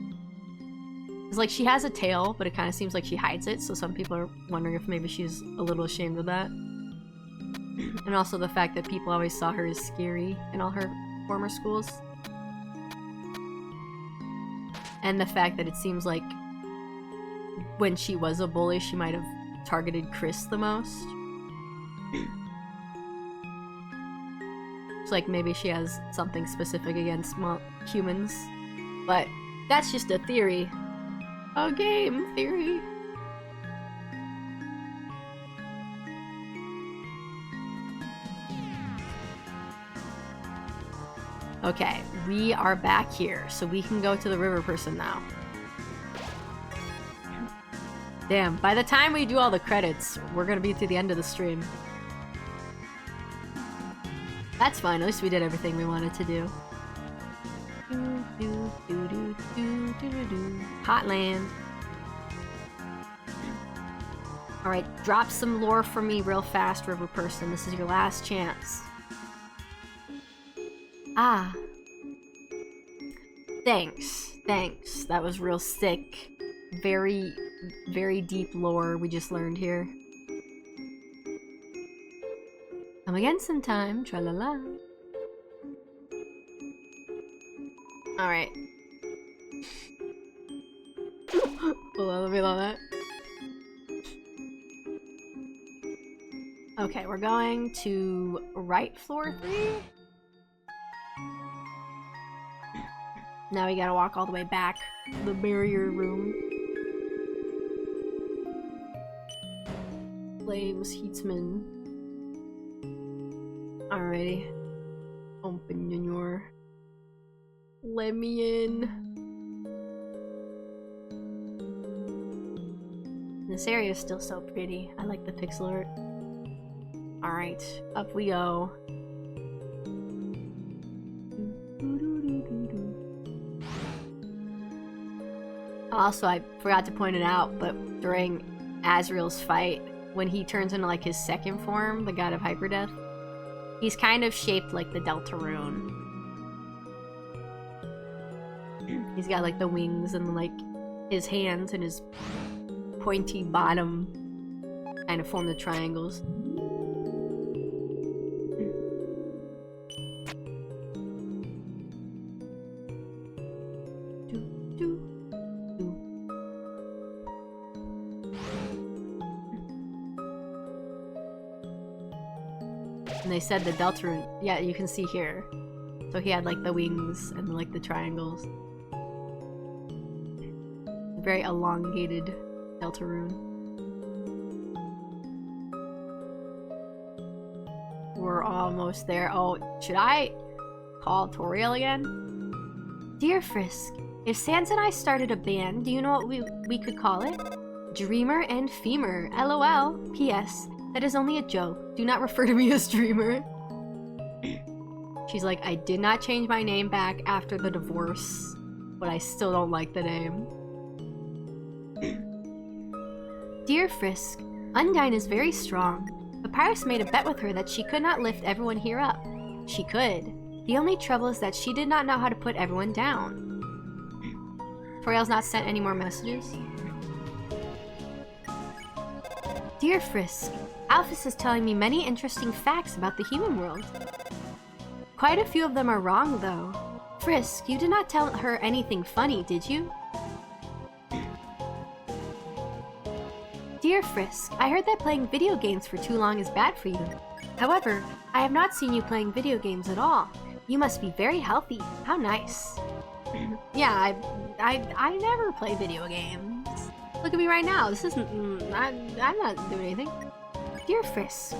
It's like she has a tail, but it kind of seems like she hides it, so some people are wondering if maybe she's a little ashamed of that. And also the fact that people always saw her as scary in all her former schools. And the fact that it seems like when she was a bully, she might have targeted Chris the most. It's like maybe she has something specific against humans. But that's just a theory. A game theory. Okay, we are back here, so we can go to the river person now. Damn, by the time we do all the credits, we're gonna be to the end of the stream. That's fine, at least we did everything we wanted to do. Hotland. Alright, drop some lore for me real fast, river person. This is your last chance. Ah. Thanks. Thanks. That was real sick. Very, very deep lore we just learned here. Come again sometime. Tra-la-la. Alright. Hold on, let me allow that. Okay, we're going to right floor 3. Now we gotta walk all the way back to the barrier room. Flames, Heatsman. Alrighty. Open your... Let me in. This area is still so pretty. I like the pixel art. Alright, up we go. Also, I forgot to point it out, but during Azrael's fight, when he turns into like his second form, the god of hyperdeath, he's kind of shaped like the Deltarune. He's got like the wings and like his hands and his pointy bottom kind of form the triangles. And they said the Deltarune, yeah, you can see here. So he had like the wings and like the triangles. Very elongated Deltarune. We're almost there. Oh, should I call Toriel again? Dear Frisk, if Sans and I started a band, do you know what we could call it? Dreamer and Femur. LOL. P.S. That is only a joke. Do not refer to me as Dreamer. She's like, I did not change my name back after the divorce, but I still don't like the name. Dear Frisk, Undyne is very strong. Papyrus made a bet with her that she could not lift everyone here up. She could. The only trouble is that she did not know how to put everyone down. Toriel's not sent any more messages. Dear Frisk, Alphys is telling me many interesting facts about the human world. Quite a few of them are wrong, though. Frisk, you did not tell her anything funny, did you? Dear Frisk, I heard that playing video games for too long is bad for you. However, I have not seen you playing video games at all. You must be very healthy. How nice. Yeah, I never play video games. Look at me right now. This isn't... I'm not doing anything. Dear Frisk,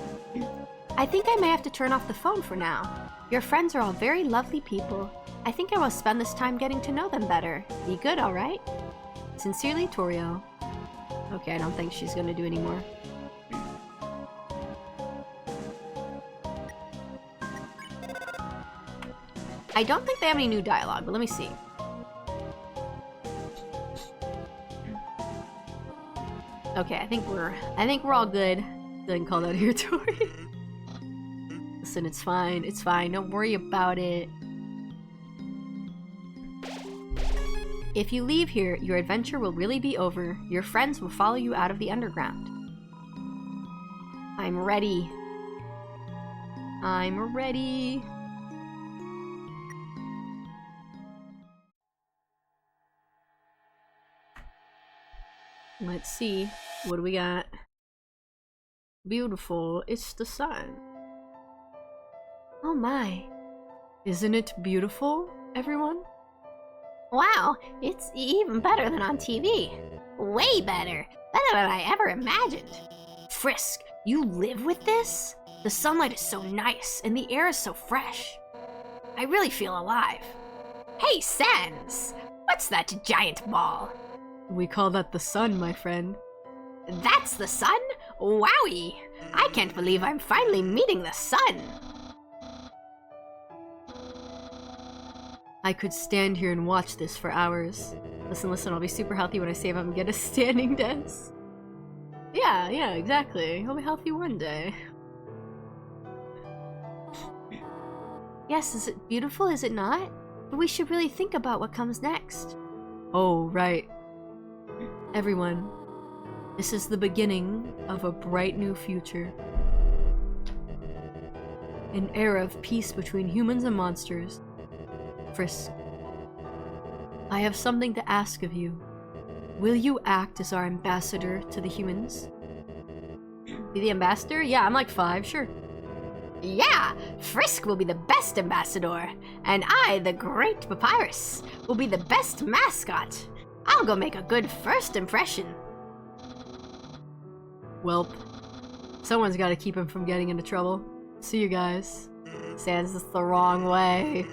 I think I may have to turn off the phone for now. Your friends are all very lovely people. I think I will spend this time getting to know them better. Be good, alright? Sincerely, Toriel. Okay, I don't think she's gonna do any more. I don't think they have any new dialogue, but let me see. Okay, I think we're all good. Then call that here, Tori. Listen, it's fine. It's fine. Don't worry about it. If you leave here, your adventure will really be over. Your friends will follow you out of the underground. I'm ready. I'm ready. Let's see. What do we got? Beautiful. It's the sun. Oh my. Isn't it beautiful, everyone? Wow, it's even better than on TV. Way better. Better than I ever imagined. Frisk, you live with this? The sunlight is so nice, and the air is so fresh. I really feel alive. Hey, Sans! What's that giant ball? We call that the sun, my friend. That's the sun? Wowie! I can't believe I'm finally meeting the sun. I could stand here and watch this for hours. Listen, I'll be super healthy when I save up and get a standing desk. Yeah, exactly. I'll be healthy one day. Yes, is it beautiful, is it not? But we should really think about what comes next. Oh, right. Everyone, this is the beginning of a bright new future. An era of peace between humans and monsters. Frisk, I have something to ask of you. Will you act as our ambassador to the humans? Be the ambassador? Yeah, I'm like 5, sure. Yeah, Frisk will be the best ambassador, and I, the great Papyrus, will be the best mascot. I'll go make a good first impression. Welp, someone's got to keep him from getting into trouble. See you guys. Sans this the wrong way.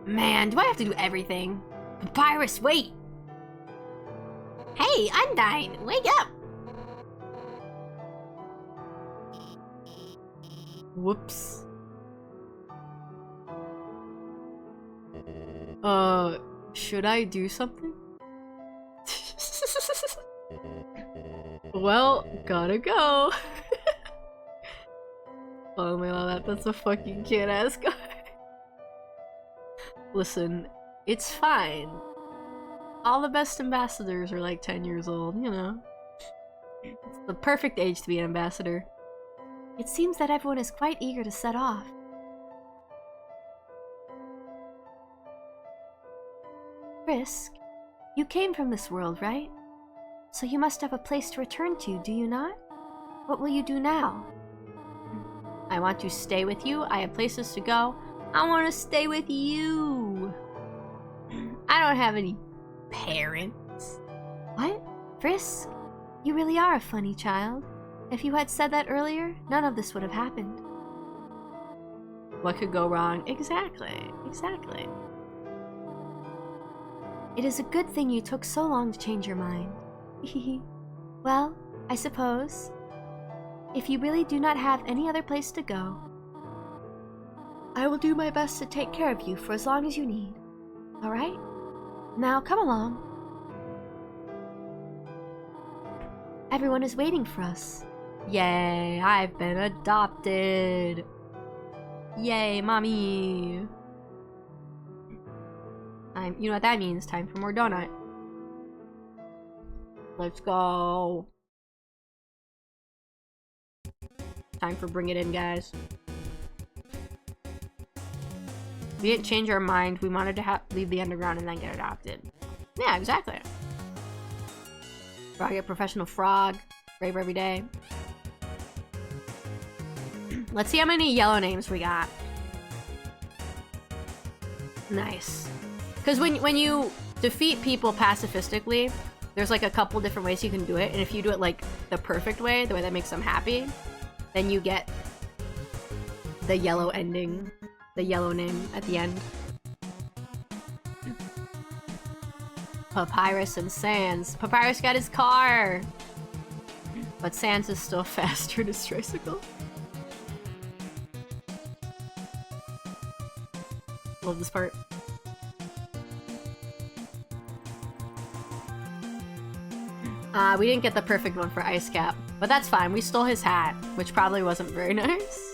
Man, do I have to do everything? Papyrus, wait! Hey, Undyne, wake up! Whoops. Should I do something? Well, gotta go. Oh my god, that's a fucking kid-ass guy. Listen, it's fine. All the best ambassadors are like 10 years old, you know. It's the perfect age to be an ambassador. It seems that everyone is quite eager to set off. Frisk, you came from this world, right? So you must have a place to return to, do you not? What will you do now? I want to stay with you. I have places to go. I want to stay with you. I don't have any parents. What? Frisk? You really are a funny child. If you had said that earlier, none of this would have happened. What could go wrong? Exactly. Exactly. It is a good thing you took so long to change your mind. Well, I suppose. If you really do not have any other place to go, I will do my best to take care of you for as long as you need. Alright? Now come along. Everyone is waiting for us. Yay, I've been adopted. Yay, mommy. You know what that means. Time for more donut. Let's go. Time for bring it in, guys. We didn't change our mind. We wanted to leave the underground and then get adopted. Yeah, exactly. Frog, a professional frog. Brave every day. Let's see how many yellow names we got. Nice. Because when you defeat people pacifistically, there's like a couple different ways you can do it, and if you do it like the perfect way, the way that makes them happy, then you get the yellow ending, the yellow name at the end. Papyrus and Sans. Papyrus got his car! But Sans is still faster to his tricycle. Love this part. We didn't get the perfect one for Ice Cap, but that's fine. We stole his hat, which probably wasn't very nice.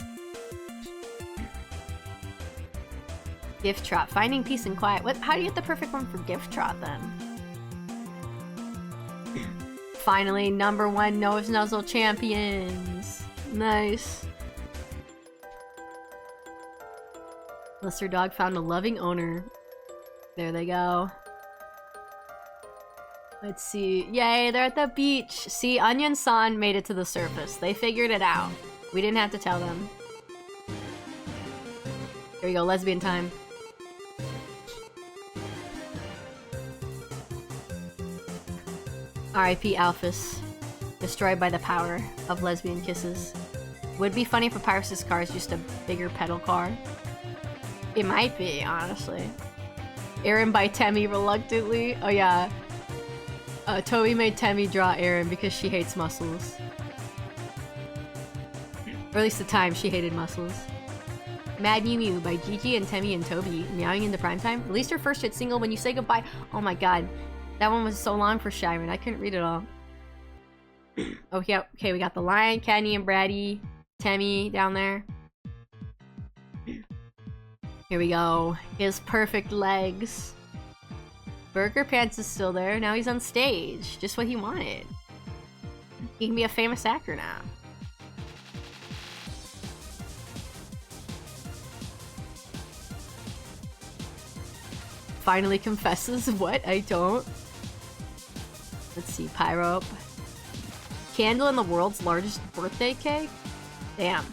Gift Trot. Finding peace and quiet. What? How do you get the perfect one for Gift Trot, then? Finally, #1 Nose Nuzzle champions. Nice. Lister Dog found a loving owner. There they go. Let's see. Yay, they're at the beach. See, Onion-san made it to the surface. They figured it out. We didn't have to tell them. Here we go, lesbian time. R.I.P. Alphys. Destroyed by the power of lesbian kisses. Would be funny if Papyrus's car is just a bigger pedal car. It might be, honestly. Aaron by Temmie reluctantly. Oh yeah. Toby made Temmie draw Aaron because she hates muscles. Or at least the time she hated muscles. Mad Mew Mew by Gigi and Temmie and Toby. Meowing into primetime. Released her first hit single When You Say Goodbye. Oh my god. That one was so long for Shiren. I couldn't read it all. Oh yeah. Okay, we got the Lion, Kenny, and Brady. Temmie down there. Here we go. His perfect legs. Burger Pants is still there. Now he's on stage. Just what he wanted. He can be a famous actor now. Finally confesses. What? I don't. Let's see. Pyro. Candle in the world's largest birthday cake? Damn.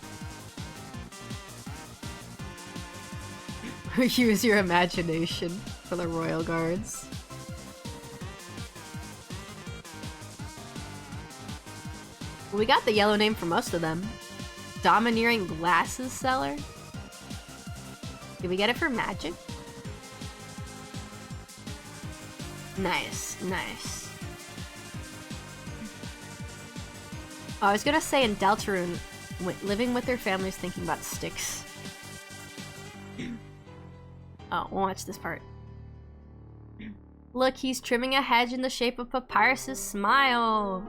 Use your imagination for the royal guards. Well, we got the yellow name for most of them. Domineering glasses seller? Did we get it for magic? Nice, nice. Oh, I was gonna say in Deltarune, living with their families thinking about sticks. Oh, we'll watch this part. Look, he's trimming a hedge in the shape of Papyrus's smile.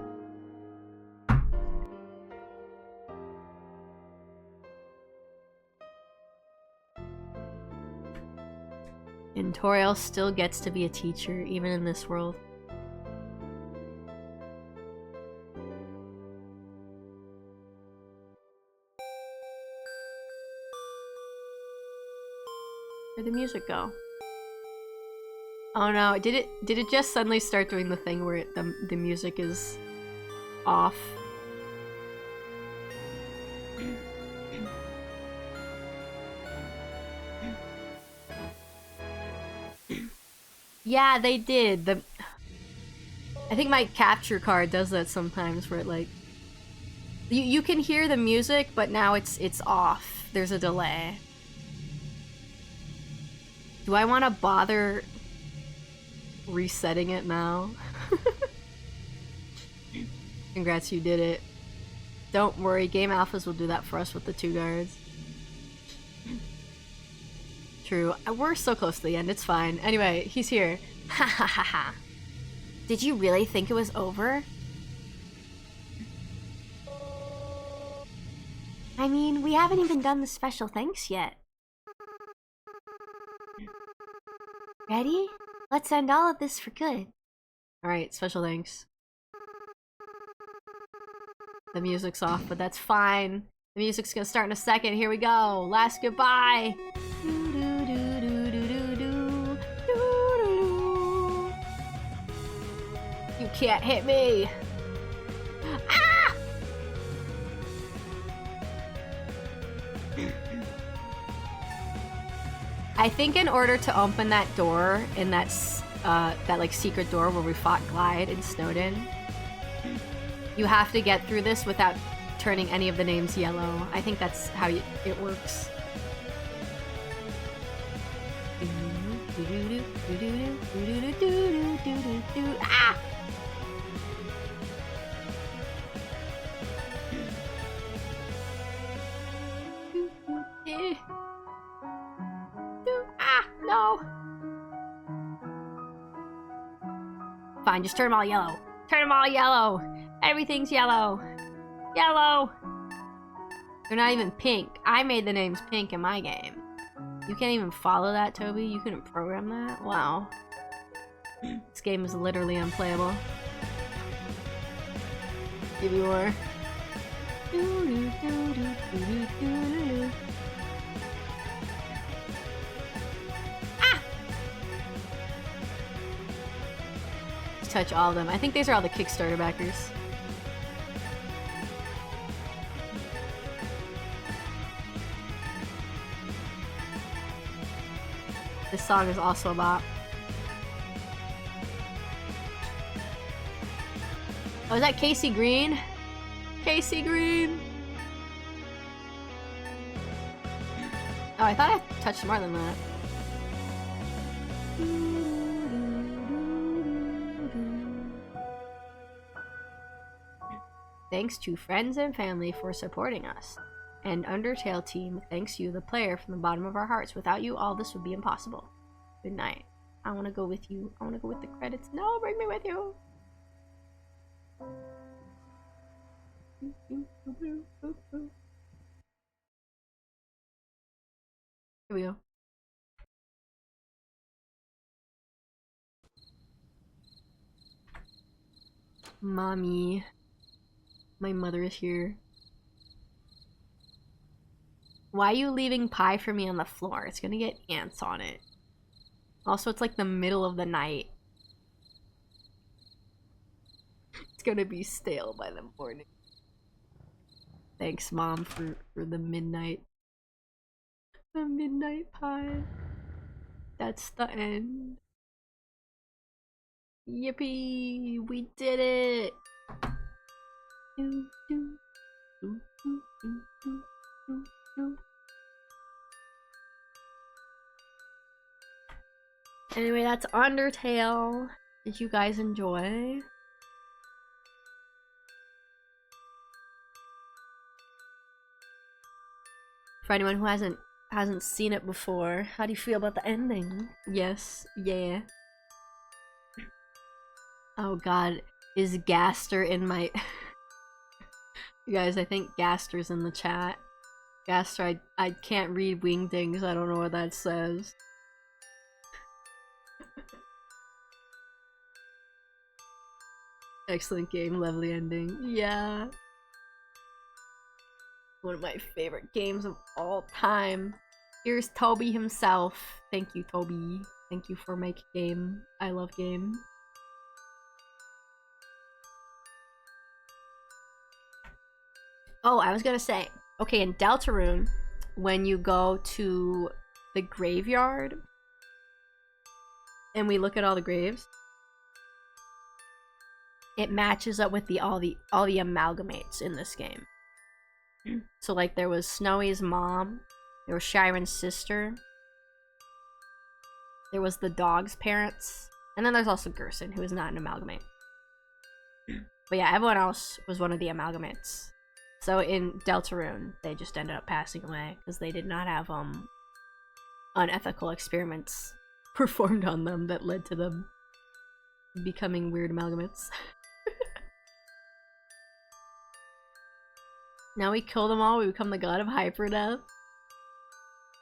And Toriel still gets to be a teacher, even in this world. Where'd the music go? Oh no, did it just suddenly start doing the thing where the music is off? Yeah, they did. I think my capture card does that sometimes, where it like you can hear the music, but now it's off. There's a delay. Do I want to bother resetting it now? Congrats, you did it. Don't worry, Game Alphas will do that for us with the 2 guards. True. We're so close to the end, it's fine. Anyway, he's here. Ha ha ha ha. Did you really think it was over? I mean, we haven't even done the special thanks yet. Ready? Let's end all of this for good. Alright, special thanks. The music's off, but that's fine. The music's gonna start in a second. Here we go. Last goodbye. You can't hit me. Ah! I think in order to open that door in that like secret door where we fought Glide in Snowdin, you have to get through this without turning any of the names yellow. I think that's how it works. Ah! Ah, no! Fine, just turn them all yellow. Turn them all yellow! Everything's yellow! Yellow! They're not even pink. I made the names pink in my game. You can't even follow that, Toby? You couldn't program that? Wow. This game is literally unplayable. Give me more. Ah! Just touch all of them. I think these are all the Kickstarter backers. This song is also a bop. Oh, is that Casey Green? Casey Green! Oh, I thought I touched more than that. Thanks to friends and family for supporting us. And Undertale team thanks you, the player, from the bottom of our hearts. Without you, all this would be impossible. Good night. I want to go with you. I want to go with the credits. No, bring me with you! Here we go. Mommy. My mother is here. Why are you leaving pie for me on the floor? It's gonna get ants on it. Also, it's like the middle of the night. It's gonna be stale by the morning. Thanks, Mom, for the midnight. The midnight pie. That's the end. Yippee! We did it! Anyway, that's Undertale. Did you guys enjoy? For anyone who hasn't seen it before, how do you feel about the ending? Yes, yeah. Oh god, is Gaster in my... You guys, I think Gaster's in the chat. Gaster, I can't read Wingdings, I don't know what that says. Excellent game, lovely ending. Yeah. One of my favorite games of all time. Here's Toby himself. Thank you, Toby. Thank you for making game. I love game. Oh, I was gonna say, okay, in Deltarune, when you go to the graveyard and we look at all the graves, it matches up with all the amalgamates in this game. So like there was Snowy's mom, there was Shiren's sister, there was the dog's parents, and then there's also Gerson, who is not an amalgamate. But yeah, everyone else was one of the amalgamates. So in Deltarune, they just ended up passing away because they did not have unethical experiments performed on them that led to them becoming weird amalgamates. Now we kill them all, we become the god of hyperdeath.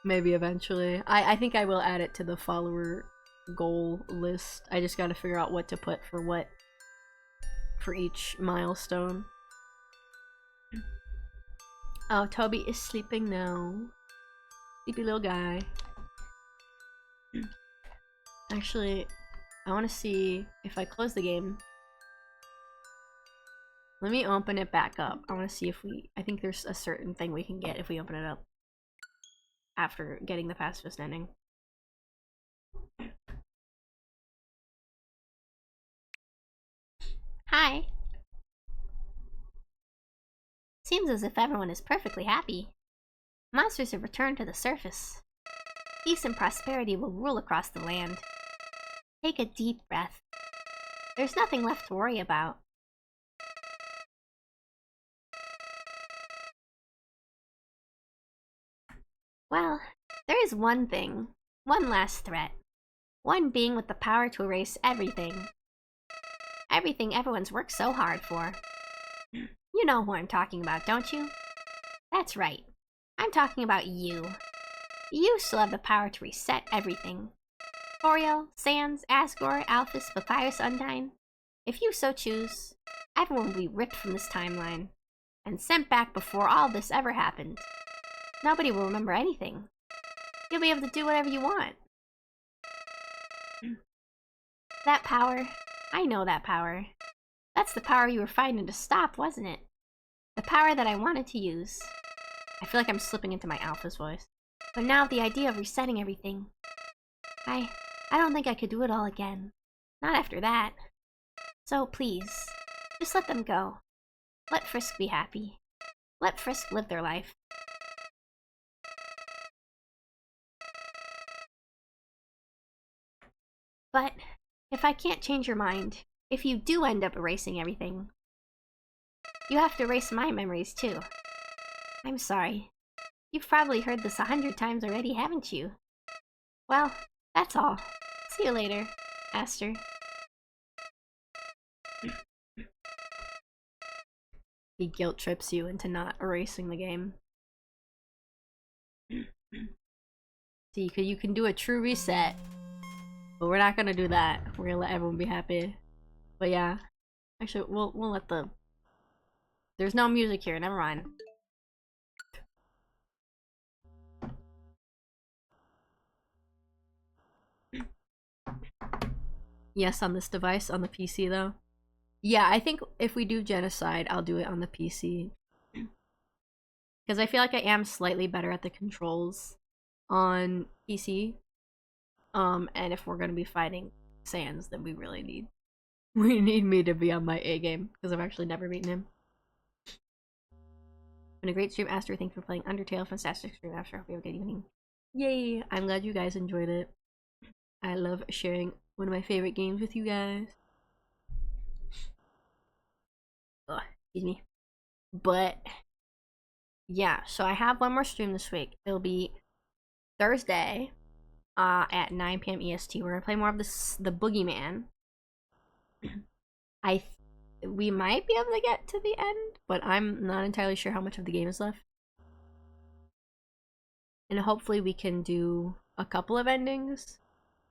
Maybe eventually. I think I will add it to the follower goal list. I just gotta figure out what to put for what for each milestone. Oh, Toby is sleeping now. Sleepy little guy. Actually, I want to see if I close the game. Let me open it back up. I want to see if I think there's a certain thing we can get if we open it up after getting the pacifist ending. Hi. Seems as if everyone is perfectly happy. Monsters have returned to the surface. Peace and prosperity will rule across the land. Take a deep breath. There's nothing left to worry about. Well, there is one thing. One last threat. One being with the power to erase everything. Everything everyone's worked so hard for. You know who I'm talking about, don't you? That's right. I'm talking about you. You still have the power to reset everything. Oriel, Sans, Asgore, Alphys, Papyrus, Undyne. If you so choose, everyone will be ripped from this timeline and sent back before all this ever happened. Nobody will remember anything. You'll be able to do whatever you want. That power, I know that power. That's the power you were fighting to stop, wasn't it? The power that I wanted to use. I feel like I'm slipping into my Alpha's voice. But now the idea of resetting everything. I don't think I could do it all again. Not after that. So please, just let them go. Let Frisk be happy. Let Frisk live their life. But if I can't change your mind, if you do end up erasing everything, you have to erase my memories too. I'm sorry. You've probably heard this 100 times already, haven't you? Well, that's all. See you later, Aster. He guilt trips you into not erasing the game. See, you can do a true reset, but we're not gonna do that. We're gonna let everyone be happy. But yeah, actually, we'll let the. There's no music here. Never mind. Yes, on this device, on the PC though. Yeah, I think if we do genocide, I'll do it on the PC. Because I feel like I am slightly better at the controls on PC. And if we're gonna be fighting Sans, then we really need me to be on my A game, because I've actually never beaten him. Been a great stream, Aster. Thanks for playing Undertale. Fantastic stream, Aster. Hope you have a good evening. Yay! I'm glad you guys enjoyed it. I love sharing one of my favorite games with you guys. Ugh, excuse me. But yeah, so I have one more stream this week. It'll be Thursday at 9 p.m. EST. We're gonna play more of the Boogeyman. We might be able to get to the end, but I'm not entirely sure how much of the game is left. And hopefully we can do a couple of endings,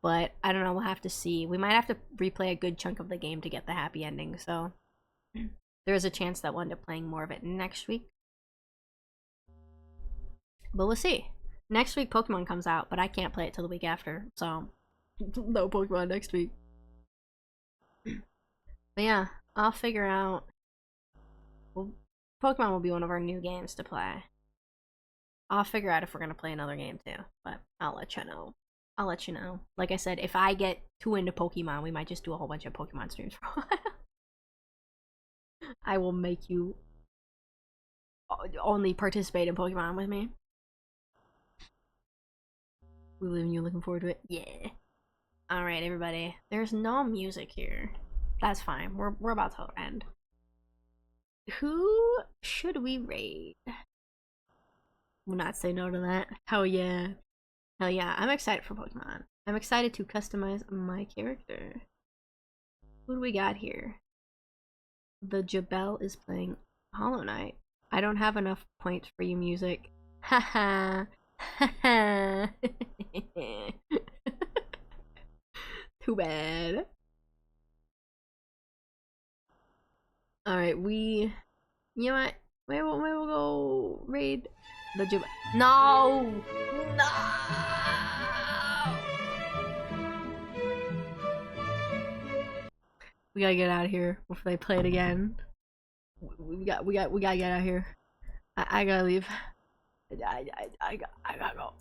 but I don't know, we'll have to see. We might have to replay a good chunk of the game to get the happy ending, so There is a chance that we'll end up playing more of it next week. But we'll see. Next week Pokemon comes out, but I can't play it till the week after, so no Pokemon next week. But yeah, I'll figure out. Well, Pokemon will be one of our new games to play. I'll figure out if we're gonna play another game too, but I'll let you know. I'll let you know. Like I said, if I get too into Pokemon, we might just do a whole bunch of Pokemon streams for a while. I will make you only participate in Pokemon with me. You looking forward to it? Yeah. Alright, everybody. There's no music here. That's fine. We're about to end. Who should we raid? Will not say no to that. Hell yeah. Hell yeah. I'm excited for Pokemon. I'm excited to customize my character. Who do we got here? The Jabel is playing Hollow Knight. I don't have enough points for you, music. Haha. Haha. Too bad. Alright, you know what? Maybe we'll go raid the Jabel. No! No! We gotta get out of here before they play it again. We gotta get out of here. I gotta leave. I gotta go. I gotta go.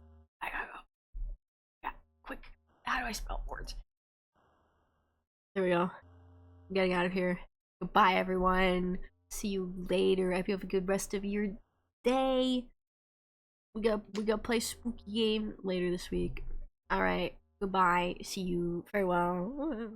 Yeah, quick. How do I spell words? There we go. I'm getting out of here. Goodbye, everyone. See you later. I hope you have a good rest of your day. We gotta play a spooky game later this week. Alright. Goodbye. See you. Farewell.